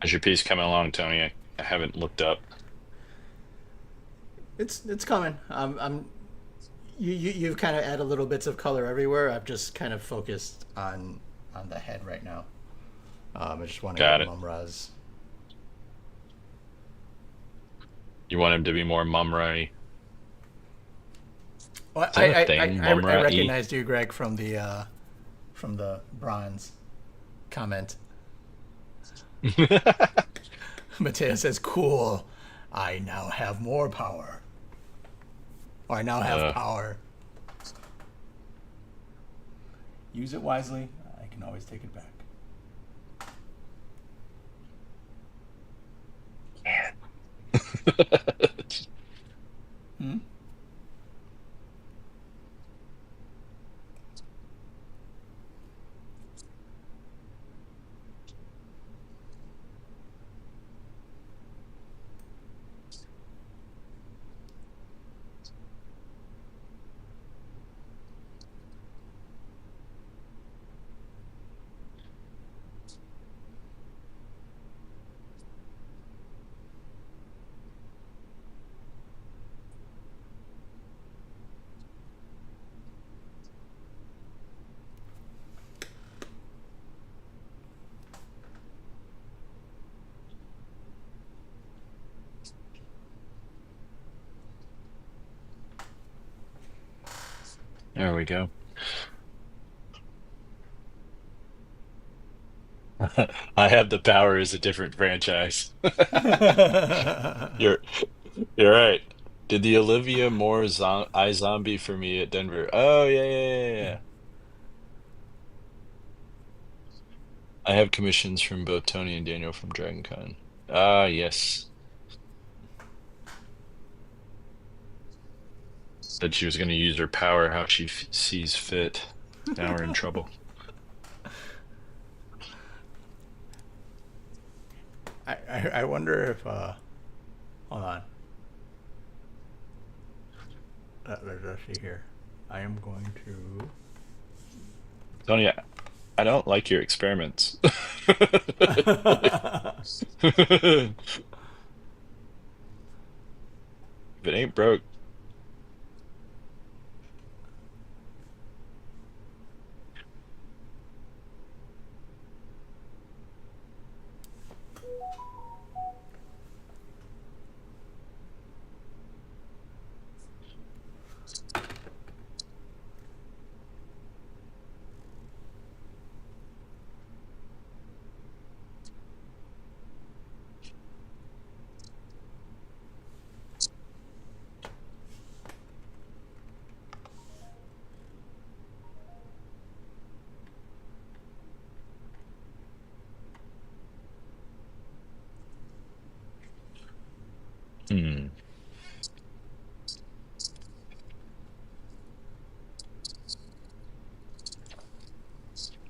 How's your piece coming along, Tony? I haven't looked up. It's coming. You've kind of added little bits of color everywhere. I've just kind of focused on the head right now. I just want to Got get it. Mumra's. You want him to be more Mumra-y. Well, Is that a thing? I Mumra-y? recognized you, Greg, from the bronze comment. Matteo says, "Cool. I now have more power. Or I now have Uh, power. Use it wisely. I can always take it back." Hmm? there we go. I Have the Power is a different franchise. You're you're right. Did the Olivia Moore iZombie for me at Denver? Oh yeah, yeah, yeah, yeah, yeah. I have commissions from both Tony and Daniel from DragonCon. Ah, yes. Said she was going to use her power how she sees fit. Now we're in trouble. I wonder if hold on. Let's see here. I am going Tony, I don't like your experiments. If it ain't broke. Hmm.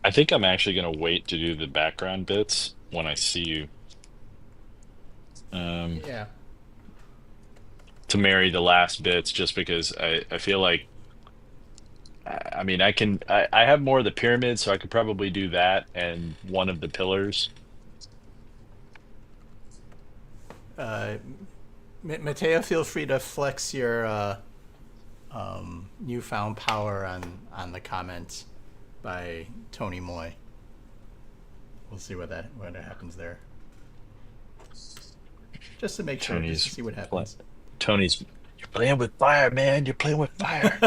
I think I'm actually going to wait to do the background bits when I see you. Um, yeah. to marry the last bits just because I feel like I mean I have more of the pyramid, so I could probably do that and one of the pillars. Uh, Matteo, feel free to flex your newfound power on the comments by Tony Moy. We'll see what happens there. Just to make sure, just to Tony's see what pla- happens. Tony's you're playing with fire, man. You're playing with fire.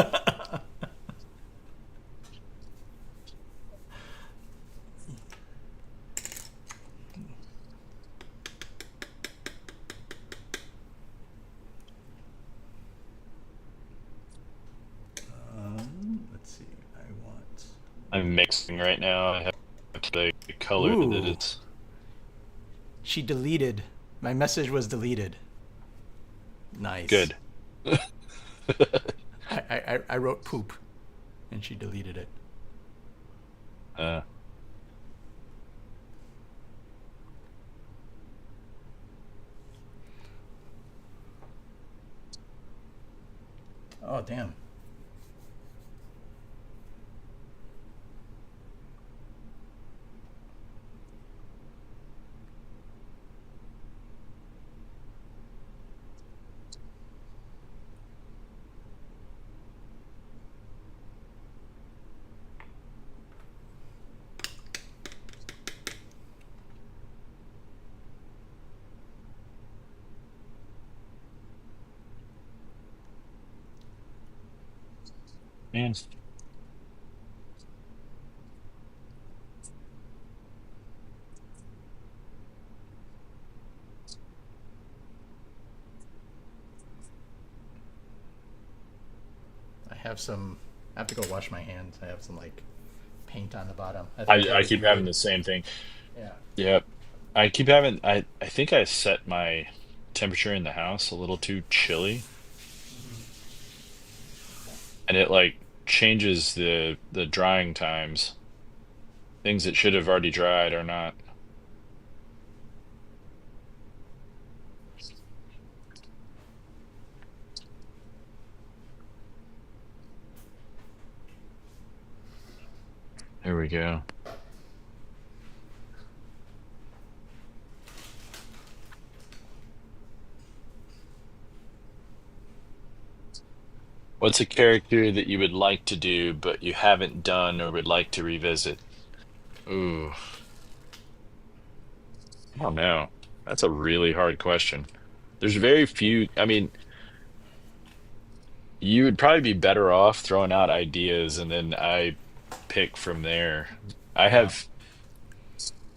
Let's see. I want. I'm mixing right now. I have the color that Ooh. it's She deleted. My message was deleted. Nice. good. I wrote poop, and she deleted it. Uh, Oh, damn. Man. I have some. I have to go wash my hands. I have some like paint on the bottom. I think I that would keep be having good. the same thing. Yeah. Yep. I keep having I think I set my temperature in the house a little too chilly, and it like changes the drying times. Things that should have already dried are not. There we go. What's a character that you would like to do but you haven't done or would like to revisit? Ooh, I don't know. That's a really hard question. There's very few. I mean, you would probably be better off throwing out ideas and then I pick from there. I Yeah. have,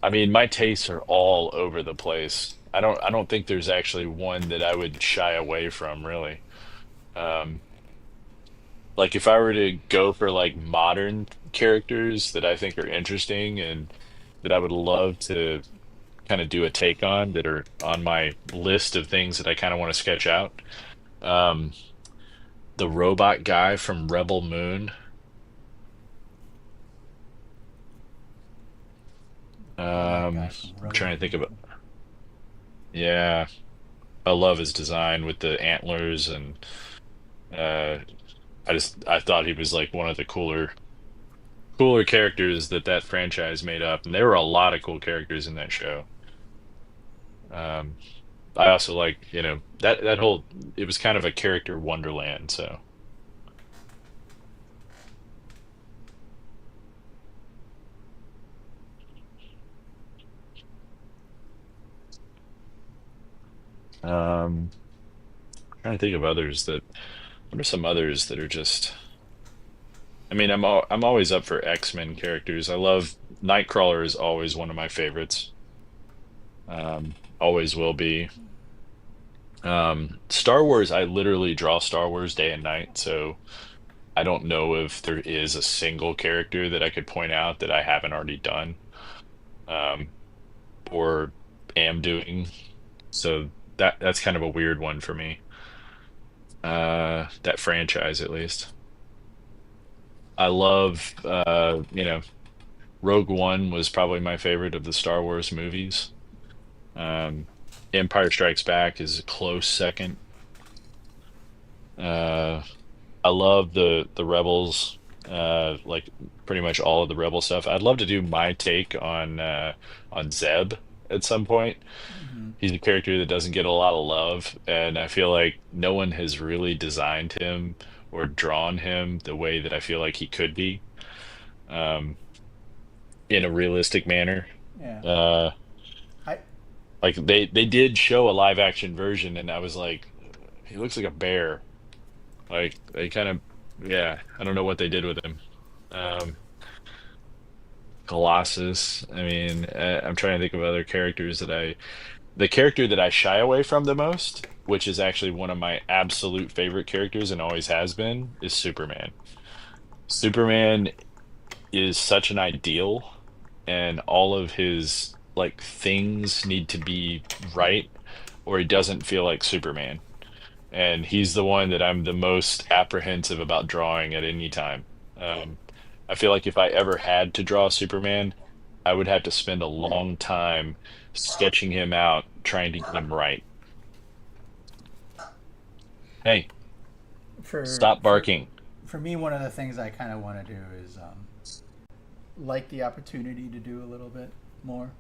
I mean, my tastes are all over the place. I don't think there's actually one that I would shy away from, really. Um, like if I were to go for like modern characters that I think are interesting and that I would love to kind of do a take on that are on my list of things that I kind of want to sketch out. Um, the robot guy from Rebel Moon. Robot guy from I'm Rebel trying to think of it. Moon. Yeah, I love his design with the antlers and uh I thought he was like one of the cooler characters that that franchise made up, and there were a lot of cool characters in that show. Um, I also like, that whole it was kind of a character wonderland. So, trying to think of others that. What are some others that are just? I mean, I'm always up for X-Men characters. I love Nightcrawler is always one of my favorites. Always will be. Star Wars, I literally draw Star Wars day and night, so I don't know if there is a single character that I could point out that I haven't already done, um, or am doing. So that's kind of a weird one for me. That franchise at least. I love, Rogue One was probably my favorite of the Star Wars movies. Um, Empire Strikes Back is a close second. Uh, I love the Rebels, like pretty much all of the Rebel stuff. I'd love to do my take on Zeb at some point. Hmm. He's a character that doesn't get a lot of love, and I feel like no one has really designed him or drawn him the way that I feel like he could be, um, in a realistic manner. Yeah. Uh, I like they did show a live action version, and I was like, he looks like a bear. Like they kind of, yeah, I don't know what they did with him. Um, Colossus. I mean, I'm trying to think of other characters the character that I shy away from the most, which is actually one of my absolute favorite characters and always has been, is Superman. Superman is such an ideal, and all of his like things need to be right, or he doesn't feel like Superman. And he's the one that I'm the most apprehensive about drawing at any time. I feel like if I ever had to draw Superman, I would have to spend a long time sketching him out, trying to get him right. Hey, Stop barking. For me, one of the things I kind of want to do is like the opportunity to do a little bit more.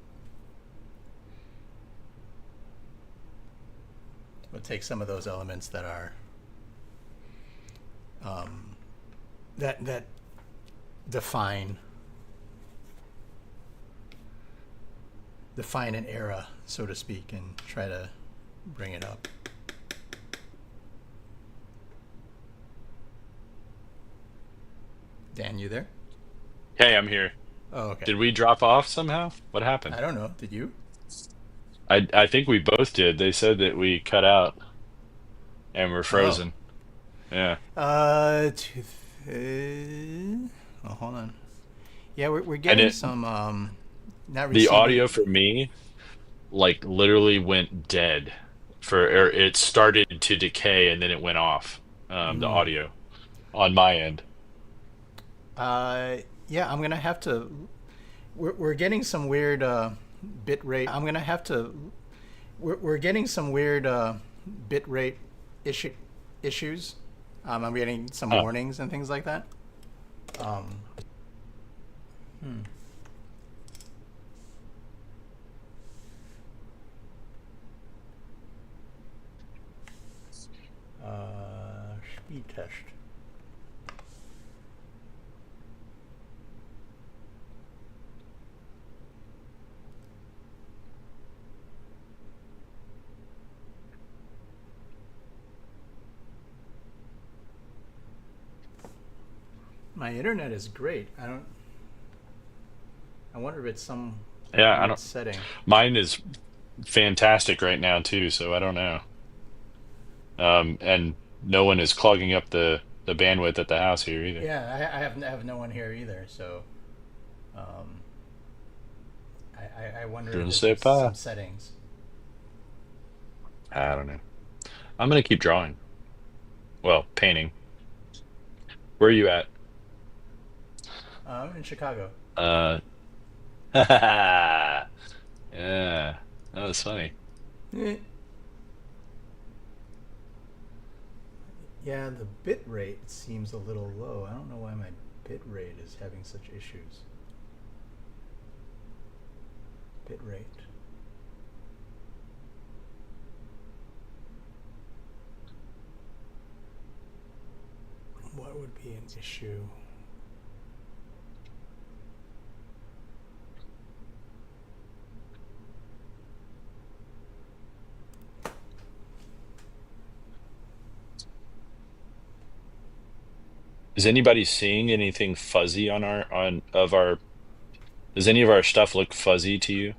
But take some of those elements that are that define an era, so to speak, and try to bring it up. Dan, you there? Hey, I'm here. Oh, okay. Did we drop off somehow? What happened? I don't know. Did you? I think we both did. They said that we cut out and we're Oh. frozen. Yeah. Oh, hold on. Yeah, we're And getting it some not the receiving. audio for me like literally went dead or it started to decay and then it went off. The Mm. audio on my end. Yeah, I'm gonna have to. We're getting some weird bit rate. I'm gonna have to. We're getting some weird bit rate issues. I'm getting some Huh. warnings and things like that. Um, hmm. Speed test. My internet is great. I wonder if it's some Yeah, I weird don't setting. mine is fantastic right now too, so I don't know. And no one is clogging up the bandwidth at the house here either. Yeah, I have no one here either. So um, I wonder Je if ne it's sais just some pas. settings. I don't know. I'm gonna keep drawing. Well, painting. Where are you at? In Chicago. Uh, yeah, that was funny. Eh, Yeah, the bit rate seems a little low. I don't know why my bit rate is having such issues. Bit rate. What would be an issue? Is anybody seeing anything fuzzy on our does any of our stuff look fuzzy to you?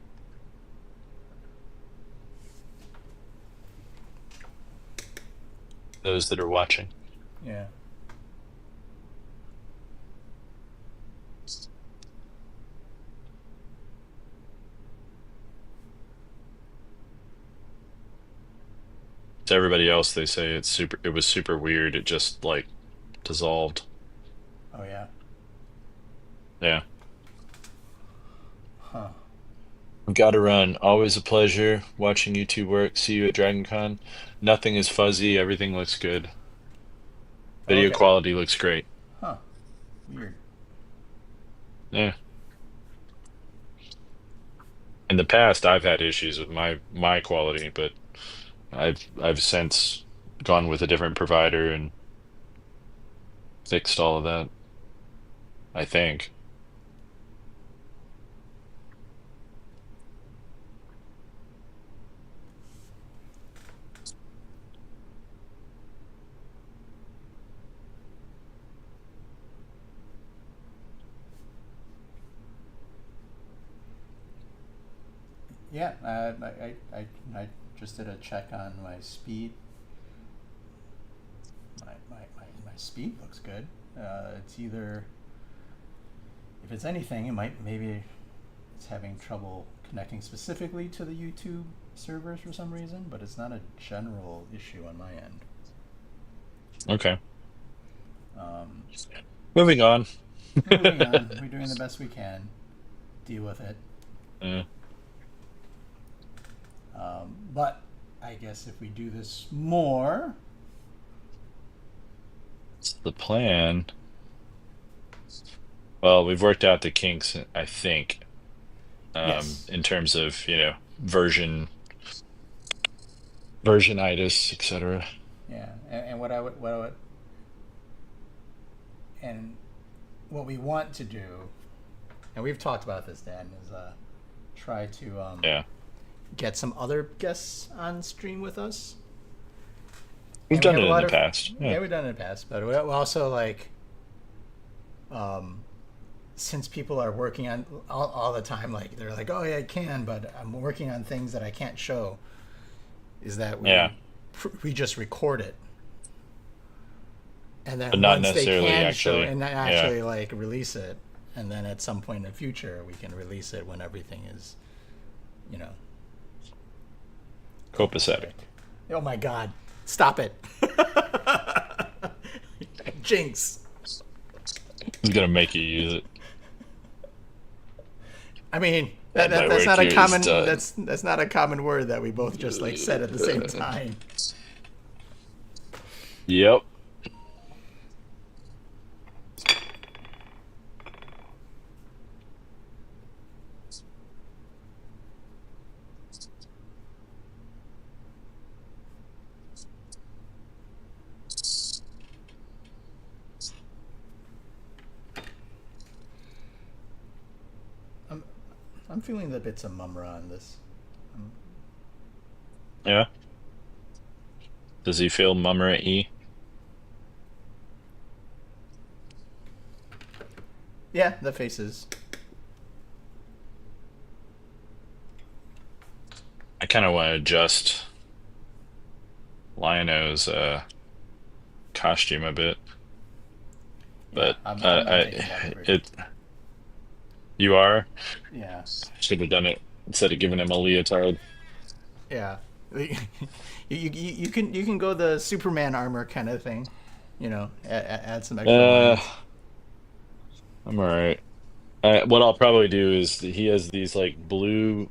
Those that are watching. Yeah. To everybody else, they say it was super weird. It just like dissolved. Oh yeah. Yeah. Huh. Gotta run. Always a pleasure watching you two work. See you at DragonCon. Nothing is fuzzy. Everything looks good. Oh, Video okay. quality looks great. Huh. Weird. Yeah. In the past, I've had issues with my quality, but I've since gone with a different provider and fixed all of that, I think. Yeah. I just did a check on my speed. My speed looks good. It's either, if it's anything, maybe it's having trouble connecting specifically to the YouTube servers for some reason, but it's not a general issue on my end. Okay. Um, Moving on. moving on, we're doing the best we can. Deal with it. Yeah. But I guess if we do this more, So the plan. Well, we've worked out the kinks, I think, Yes. in terms of, versionitis, etc. Yeah. And and what we want to do, and we've talked about this, Dan, is try to Yeah. get some other guests on stream with us. We've And we done have it a in lot the of past. Yeah. yeah, we've done it in the past, but we also like um, since people are working on all the time, like they're like, oh yeah, I can, but I'm working on things that I can't show. Is that Yeah. we just record it, and But then not once they necessarily can show actually. and then Yeah. actually like release it, and then at some point in the future we can release it when everything is, you know, Copacetic. copacetic. Oh my God! Stop it, Jinx. Who's gonna make you use it? I mean, And my that's work not a here is common done. that's not a common word that we both just like said at the same time. Yep. I'm I'm feeling the bits of Mumra on this. Yeah. Does he feel mummer at E? Yeah, the faces. I kind of want to adjust Liono's costume a bit, Yeah, but I'm not taking that liberty. you are. Yeah, Should have done it instead of giving him a leotard. yeah. You can go the Superman armor kind of thing, add some extra Uh, lines. I'm all right. What I'll probably do is he has these like blue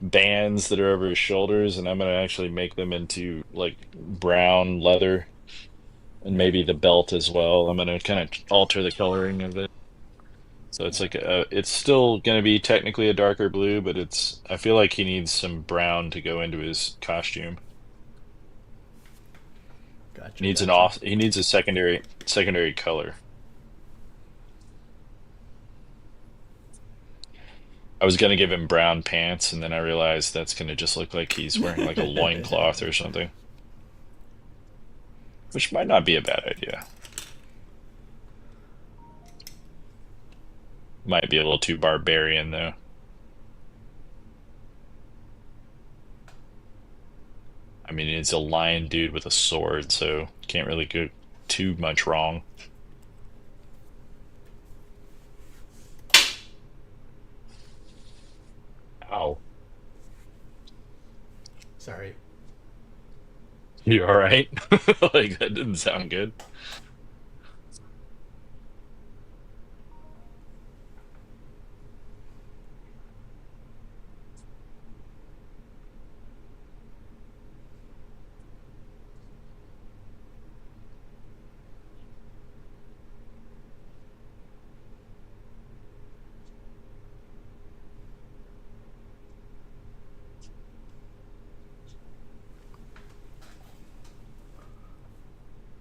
bands that are over his shoulders, and I'm gonna actually make them into like brown leather, and Yeah, maybe the belt as well. I'm gonna kind of alter the coloring of it. So it's yeah. like it's still gonna be technically a darker blue, but I feel like he needs some brown to go into his costume. Gotcha, gotcha. He needs a secondary color. I was gonna give him brown pants, and then I realized that's gonna just look like he's wearing like a loincloth or something, which might not be a bad idea. Might be a little too barbarian though. I mean, it's a lion dude with a sword, so can't really go too much wrong. Ow. Sorry. You all right? Like that didn't sound good.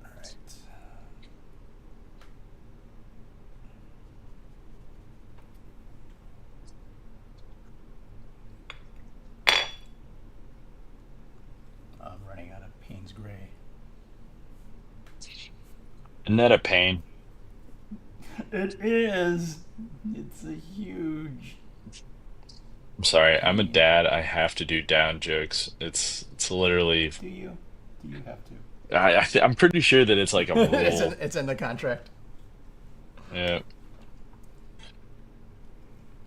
All right. I'm running out of Payne's Gray. Isn't that a pain? It is. It's a huge I'm sorry, I'm a pain. dad. I have to do down jokes. It's literally. Do you? Do you have to? I'm pretty sure that it's like a rule. It's in the contract. Yeah.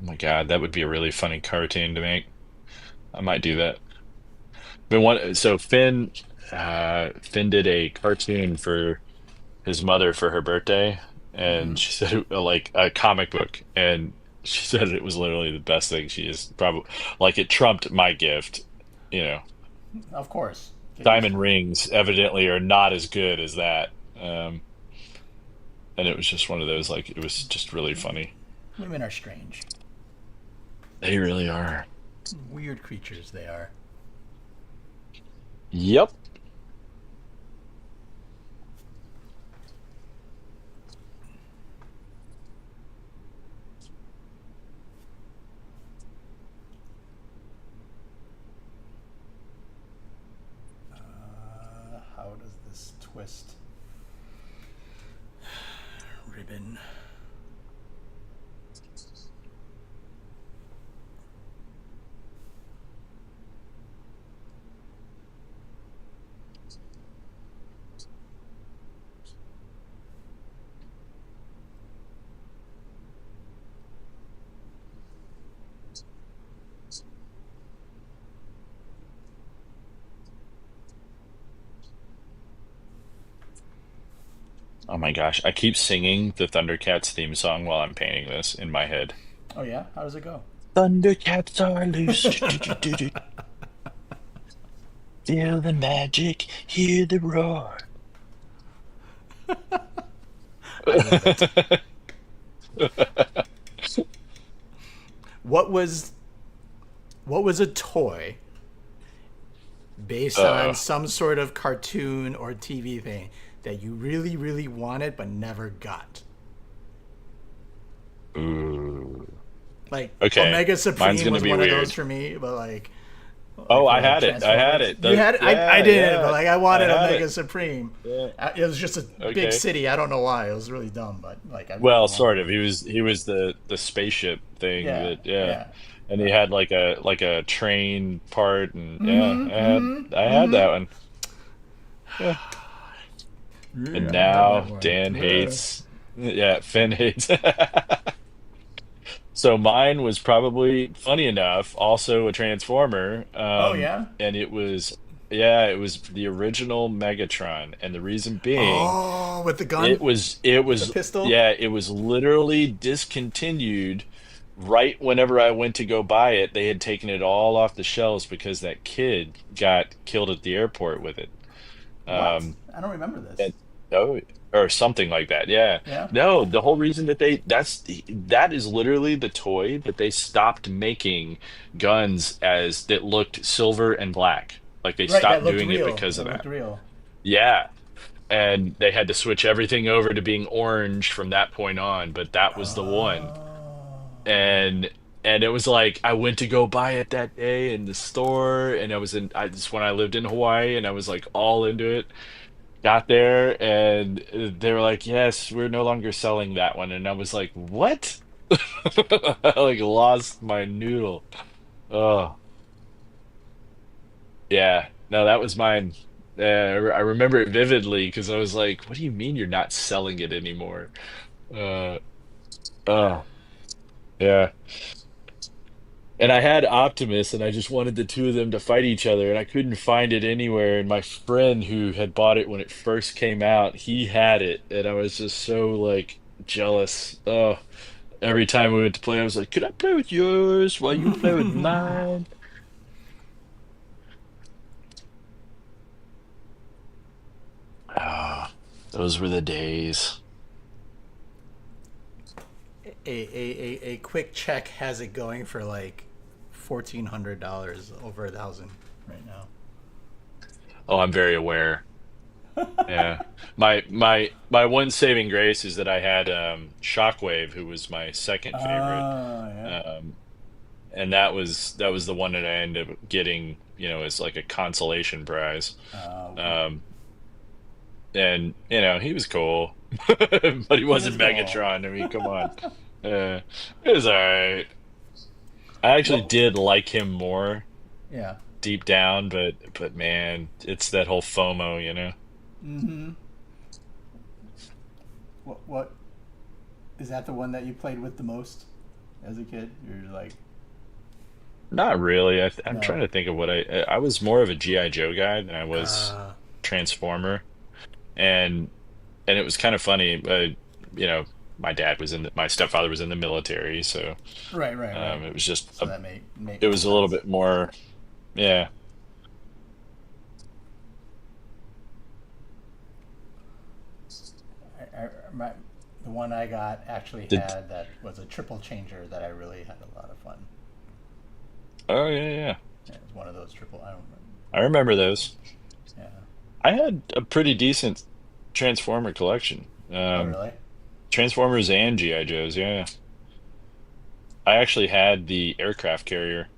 Oh my God, that would be a really funny cartoon to make. I might do that. But Finn did a cartoon for his mother for her birthday, Hmm. and she said like a comic book, and she said it was literally the best thing she has probably like it trumped my gift. You know, Of course. diamond rings evidently are not as good as that. Um, and it was just one of those, like, it was just really funny. Women are strange. They really are. Weird creatures they are. Yep. How does this twist? Ribbon. Oh my gosh, I keep singing the Thundercats theme song while I'm painting this in my head. Oh yeah? How does it go? Thundercats are loose. Do-do-do-do-do. Feel the magic, hear the roar. I love it. What was a toy based on Uh, some sort of cartoon or TV thing that you really, really wanted but never got? ooh. Like Okay, Omega mine's Supreme gonna was be one of weird. those for me, but like Oh, for I like had it. I had Transformers. it. You had it? I Yeah, didn't, but yeah. like I I wanted had Omega it. Supreme. Yeah. It was just a big Okay. city. I don't know why. It was really dumb, but like I really Well, wanted sort it. of. He was the spaceship thing Yeah, that, yeah. yeah. And he had like a train part, and yeah, Mm-hmm, I mm-hmm, had that mm-hmm. one. Yeah. And Yeah, I had that now one. Dan Yeah. hates, yeah, Finn hates. So mine was probably funny enough, also a Transformer, Oh yeah. and it was, yeah, it was the original Megatron, and the reason being, Oh, with the it gun, was it with the was pistol. yeah, it was literally discontinued right whenever I went to go buy it. They had taken it all off the shelves because that kid got killed at the airport with it. What? Um, I don't remember this. and oh, or something like that. Yeah. Yeah. No, the whole reason that that is literally the toy that they stopped making guns as that looked silver and black. Like they Right. That stopped looked doing it real. because of That looked that. real. Yeah. And they had to switch everything over to being orange from that point on, but that was the one. Oh. And it was like I went to go buy it that day in the store, and I just when I lived in Hawaii, and I was like all into it. Got there, and they were like, "Yes, we're no longer selling that one." And I was like, "What?" I like lost my noodle. Oh, yeah. No, that was mine. I remember it vividly because I was like, "What do you mean you're not selling it anymore?" Uh, oh, yeah. And I had Optimus, and I just wanted the two of them to fight each other, and I couldn't find it anywhere. And my friend who had bought it when it first came out, he had it, and I was just so like jealous. Oh, every time we went to play, I was like, "Could I play with yours while you play with mine?" Ah, those were the days. A quick check has it going for like $1,400, over 1,000 right now. Oh, I'm very aware. Yeah. My one saving grace is that I had Shockwave, who was my second favorite. Yeah. Um, and that was the one that I ended up getting, as like a consolation prize. Okay. Um, and he was cool, but he He was wasn't cool. Megatron. I mean, come on. It was all right. I actually What? did like him more Yeah. deep down, but man, it's that whole FOMO. Mm-hmm. What is that the one that you played with the most as a kid? You're like, Not really. I'm trying no. to think of what I was more of a GI Joe guy than I was Uh, Transformer, and it was kind of funny. You know, my stepfather was in the military, so right, right, right. it was just So that may make it more was a little sense. bit more, yeah. I, I, my The one I got actually Did had that was a triple changer that I really had a lot of fun. Oh yeah, yeah. Yeah, it was one of those triple. I don't remember. I remember those. Yeah. I had a pretty decent Transformer collection. Oh really? Transformers and GI Joes. Yeah, I actually had the aircraft carrier.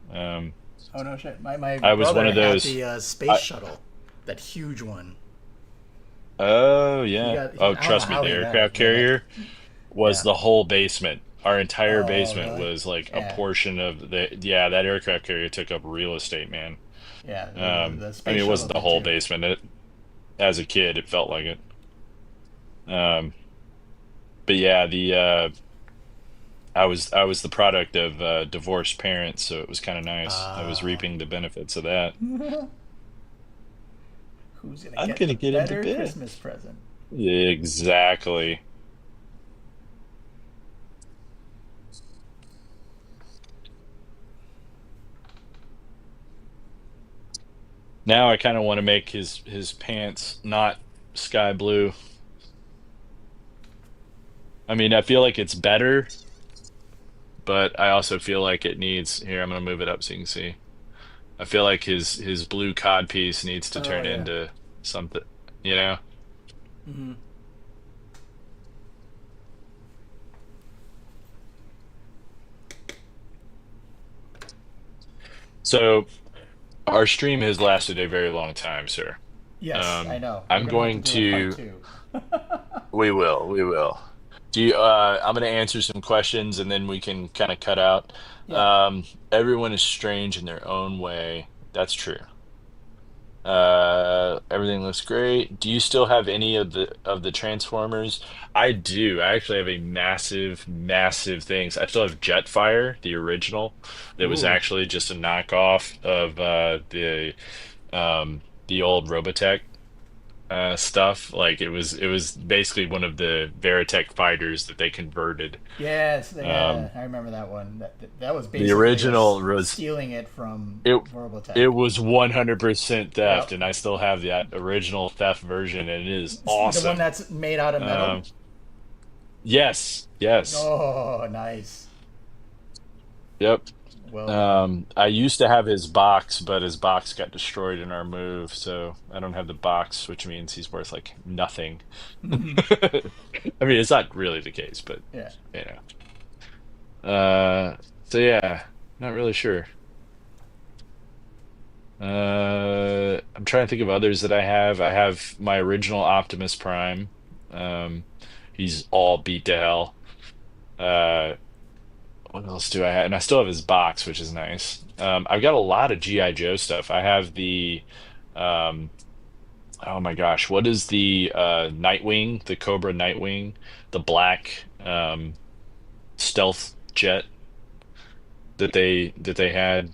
Um, Oh no shit. My I was one brother of had those. the space I shuttle, that huge one. Oh He yeah. got. Oh, I don't know trust me, how the he got it, aircraft but like, carrier was yeah. the whole basement. Our entire Oh basement really? was like a Yeah. portion of the. Yeah, that aircraft carrier took up real estate, man. Yeah. The I mean, space it shuttle wasn't the did whole too. basement. As a kid, it felt like it. Um, but yeah, the I was the product of divorced parents, so it was kind of nice. I was Uh, reaping the benefits of that. who's gonna I'm get gonna the get into better bed. Christmas present? Exactly. Now I kind of want to make his pants not sky blue. I mean, I feel like it's better, but I also feel like it needs. Here, I'm gonna move it up so you can see. I feel like his blue cod piece needs to Oh turn yeah. into something, you know? Hmm. So our stream has lasted a very long time, sir. Yes, I know. We're I'm gonna have to going do a part to. two. We will. Do you, I'm gonna answer some questions and then we can kind of cut out. Yeah. Everyone is strange in their own way. That's true. Everything looks great. Do you still have any of the Transformers? I do. I actually have a massive, massive things. I still have Jetfire, the original, that was Ooh. actually just a knockoff of the old Robotech stuff. Like it was basically one of the Veritech fighters that they converted. Yes. Um, Yeah. I remember that one. That was the basically original was stealing it from it Robotech. it was 100% theft, Yep. and I still have that original theft version, and it is The one awesome. that's made out of metal. Um, yes, yes, Oh, nice. yep. Well done. I used to have his box, but his box got destroyed in our move, so I don't have the box, which means he's worth like nothing. Hmm. I mean, it's not really the case, but Yeah. you so yeah, not really sure. I'm trying to think of others that I have. I have my original Optimus Prime. Um, he's all beat to hell. Uh, what else do I have? And I still have his box, which is nice. I've got a lot of GI Joe stuff. I have um, oh my gosh, what is the Nightwing, the Cobra Nightwing, the black stealth jet that they had.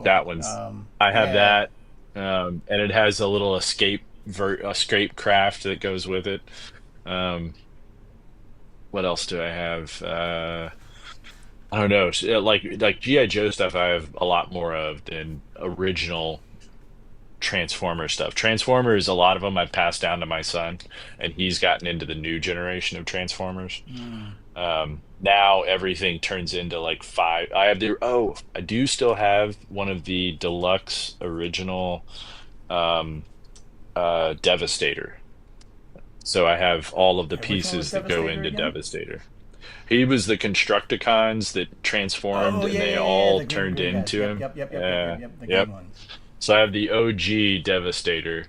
That one's I have Yeah. that, and it has a little escape craft that goes with it. Um, what else do I have? I don't know. Like GI Joe stuff, I have a lot more of than original Transformer stuff. Transformers, a lot of them I've passed down to my son, and he's gotten into the new generation of Transformers. Mm. Now everything turns into like five. I do still have one of the deluxe original um Devastator. So I have all of the And which one was pieces that go Devastator into again? Devastator. He was the Constructicons that Oh transformed and yeah, they yeah, yeah, yeah. all The turned green guys. into Yep, him. yep, yep, yep, yep, yep, Yeah. yep. The green Yep. ones. So I have the OG Devastator,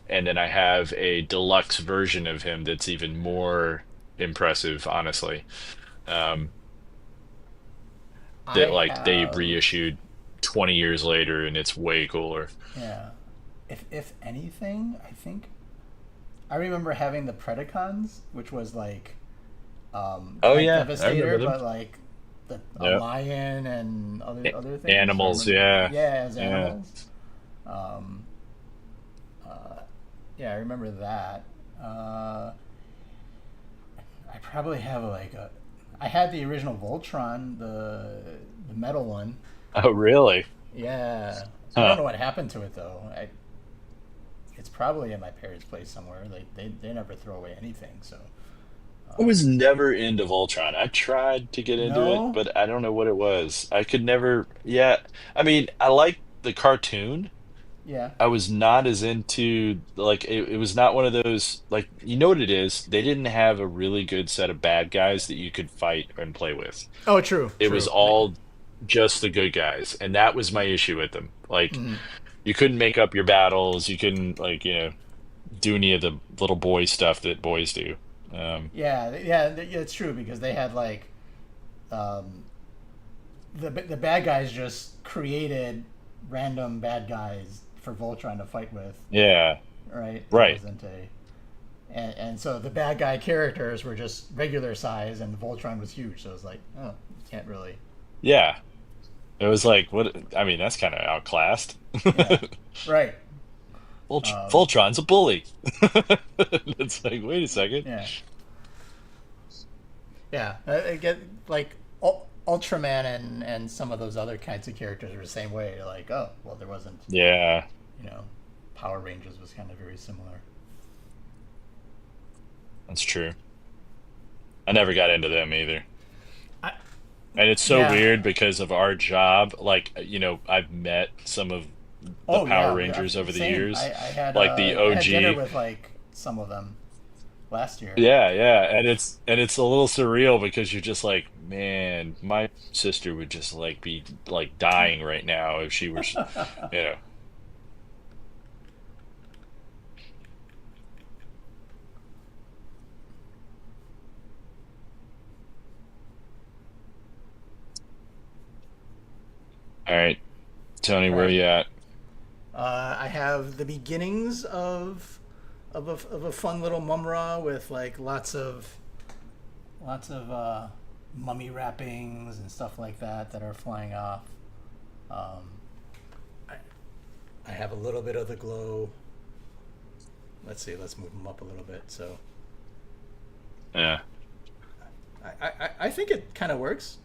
and then I have a deluxe version of him that's even more impressive, honestly. Um, that I like they have. reissued 20 years later and it's way cooler. Yeah. If anything, I think I remember having the Predacons, which was Oh like yeah, I Devastator, remember them. but like a Yep. lion and other things. I Animals, remember, yeah. yeah, as Yeah. animals. Um, uh, yeah, I remember that. Uh, I probably have like a. I had the original Voltron, the metal one. Oh really? Yeah, I don't Huh. know what happened to it though. it's probably in my parents' place somewhere. They never throw away anything. So I was never into Voltron. I tried to get into it, no, but I don't know what it was. I could never. Yeah, I mean, I like the cartoon. yeah. I was not as into like it was not one of those like you know what it is? They didn't have a really good set of bad guys that you could fight and play with. Oh, true, It was true. all just the good guys, and that was my issue with them. Like Mhm. you couldn't make up your battles, you couldn't like do any of the little boy stuff that boys do. Yeah, yeah, it's true because they had like um, the bad guys just created random bad guys for Voltron to fight with, Yeah, right? It right. wasn't a and so the bad guy characters were just regular size, and Voltron was huge. So it was like, oh, you can't really, Yeah. It was like what I mean, that's kind of outclassed. yeah, right, Voltron's a bully. It's like, wait a second. yeah, yeah. I get like Ultraman and some of those other kinds of characters were the same way. Like, oh, well, there wasn't, Yeah, you know, Power Rangers was kind of very similar. that's true. I never got into them either. I, And it's so yeah. weird because of our job. Like, I've met some of the Oh Power yeah, Rangers over the same. years, I like the had dinner OG. with like some of them last year. Yeah, yeah, and it's a little surreal because you're just like, man, my sister would just like be like dying right now if she was, you know. All right, Tony, All where right. you at? I have the beginnings of a fun little mumra with like lots of mummy wrappings and stuff like that are flying off. Um, I, I have a little bit of the glow. Let's see. Let's move them up a little bit. So Yeah. I think it kind of works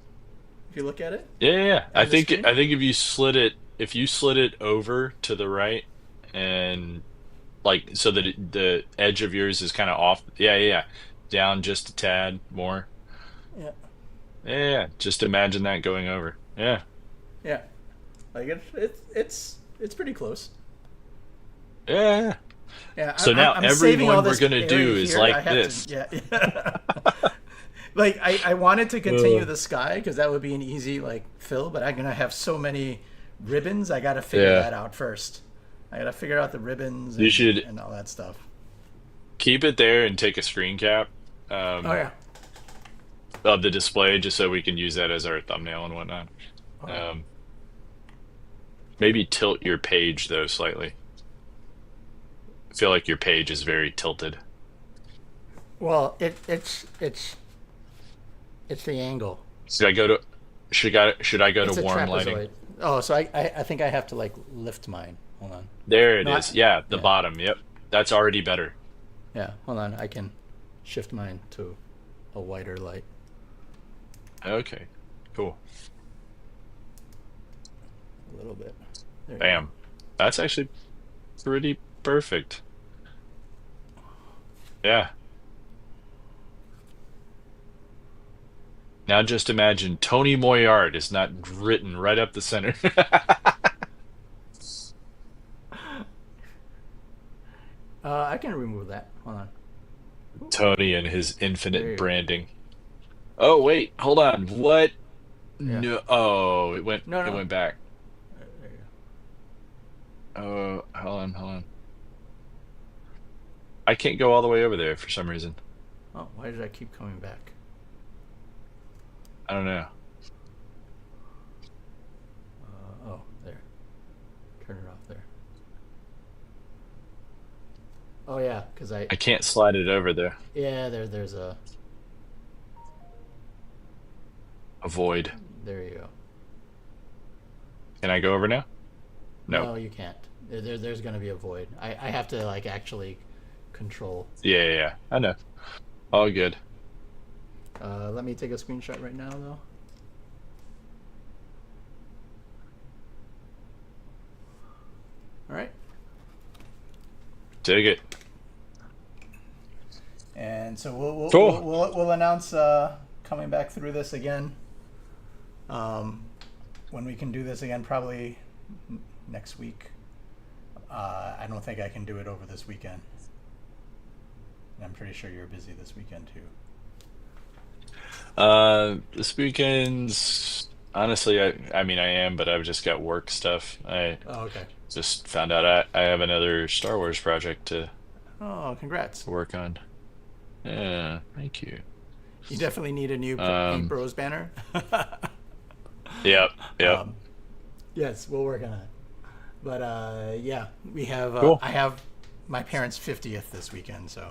if you look at it Yeah, yeah, yeah. I on the think screen. I think if you slid it over to the right and like so that the edge of yours is kind of off. Yeah, yeah, yeah. Down just a tad more. Yeah. Yeah, yeah, yeah. Just imagine that going over. Yeah. Yeah. Like it's pretty close. Yeah, yeah, yeah. Yeah, So now I'm saving all everyone we're this gonna area do is here. I like have to, this. yeah. Like I wanted to continue Uh, the sky because that would be an easy like fill, but I'm gonna have so many ribbons. I got to figure yeah. that out first. I got to figure out the ribbons You should and all that stuff. keep it there and take a screen cap Oh um, yeah. of the display just so we can use that as our thumbnail and whatnot. Oh yeah. Um, maybe tilt your page though slightly. I feel like your page is very tilted. Well, it's the angle. Should I go to should I go to It's a warm lighting? trapezoid. Oh, so I think I have to like lift mine. Hold on. There it No, is. Yeah, the yeah, bottom. Yep. That's already better. yeah. Hold on. I can shift mine to a whiter light. Okay. Cool. A little bit. There you go. Bam. That's actually pretty perfect. Yeah. Now just imagine Tony Moyard is not written right up the center. I can remove that. Hold on. Tony and his There infinite you go. branding. Oh wait, hold on. What? Yeah. No. Oh, it went No, it no. went back. There you Oh, hold on, hold on. I can't go all the way over there for some reason. go. Oh, why did I keep coming back? I don't know. Oh, there. Turn it off there. Oh yeah, because I can't slide it over there. yeah, there's a Avoid. there you go. Can I go over now? No. No, you can't. There's gonna be a void. I have to like actually control. Yeah, yeah, yeah. I know. All good. Let me take a screenshot right now though. All right. Dig it. And so we'll Cool. we'll announce coming back through this again. When we can do this again, probably next week. I don't think I can do it over this weekend. I'm pretty sure you're busy this weekend too. This weekend's honestly, I mean, I am, but I've just got work stuff. I Oh, okay. just found out I have another Star Wars project to Oh, congrats. work on. Yeah, thank you. You definitely need a new Paint Um, Bros banner. Yep, yep. Yes, we'll work on it. But yeah, we have. Cool. I have my parents' 50th this weekend, so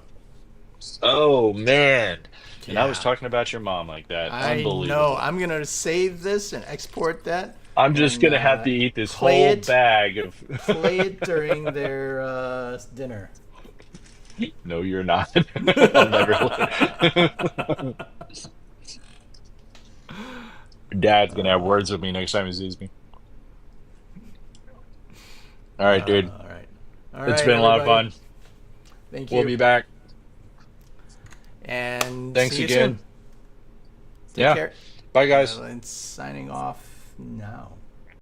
Oh man. And I was Yeah. talking about your mom like that. I Unbelievable. know I'm gonna save this and export that. I'm just and, gonna have to eat this play whole it- bag of. Play it during their dinner. No, you're not. I'll never. Dad's gonna have words with me next time he sees me. All right, dude. All right. It's been a lot of everybody. fun. Thank you. We'll be back. And Thanks see you again. soon. Take Yeah. care. Bye, guys. And signing off now.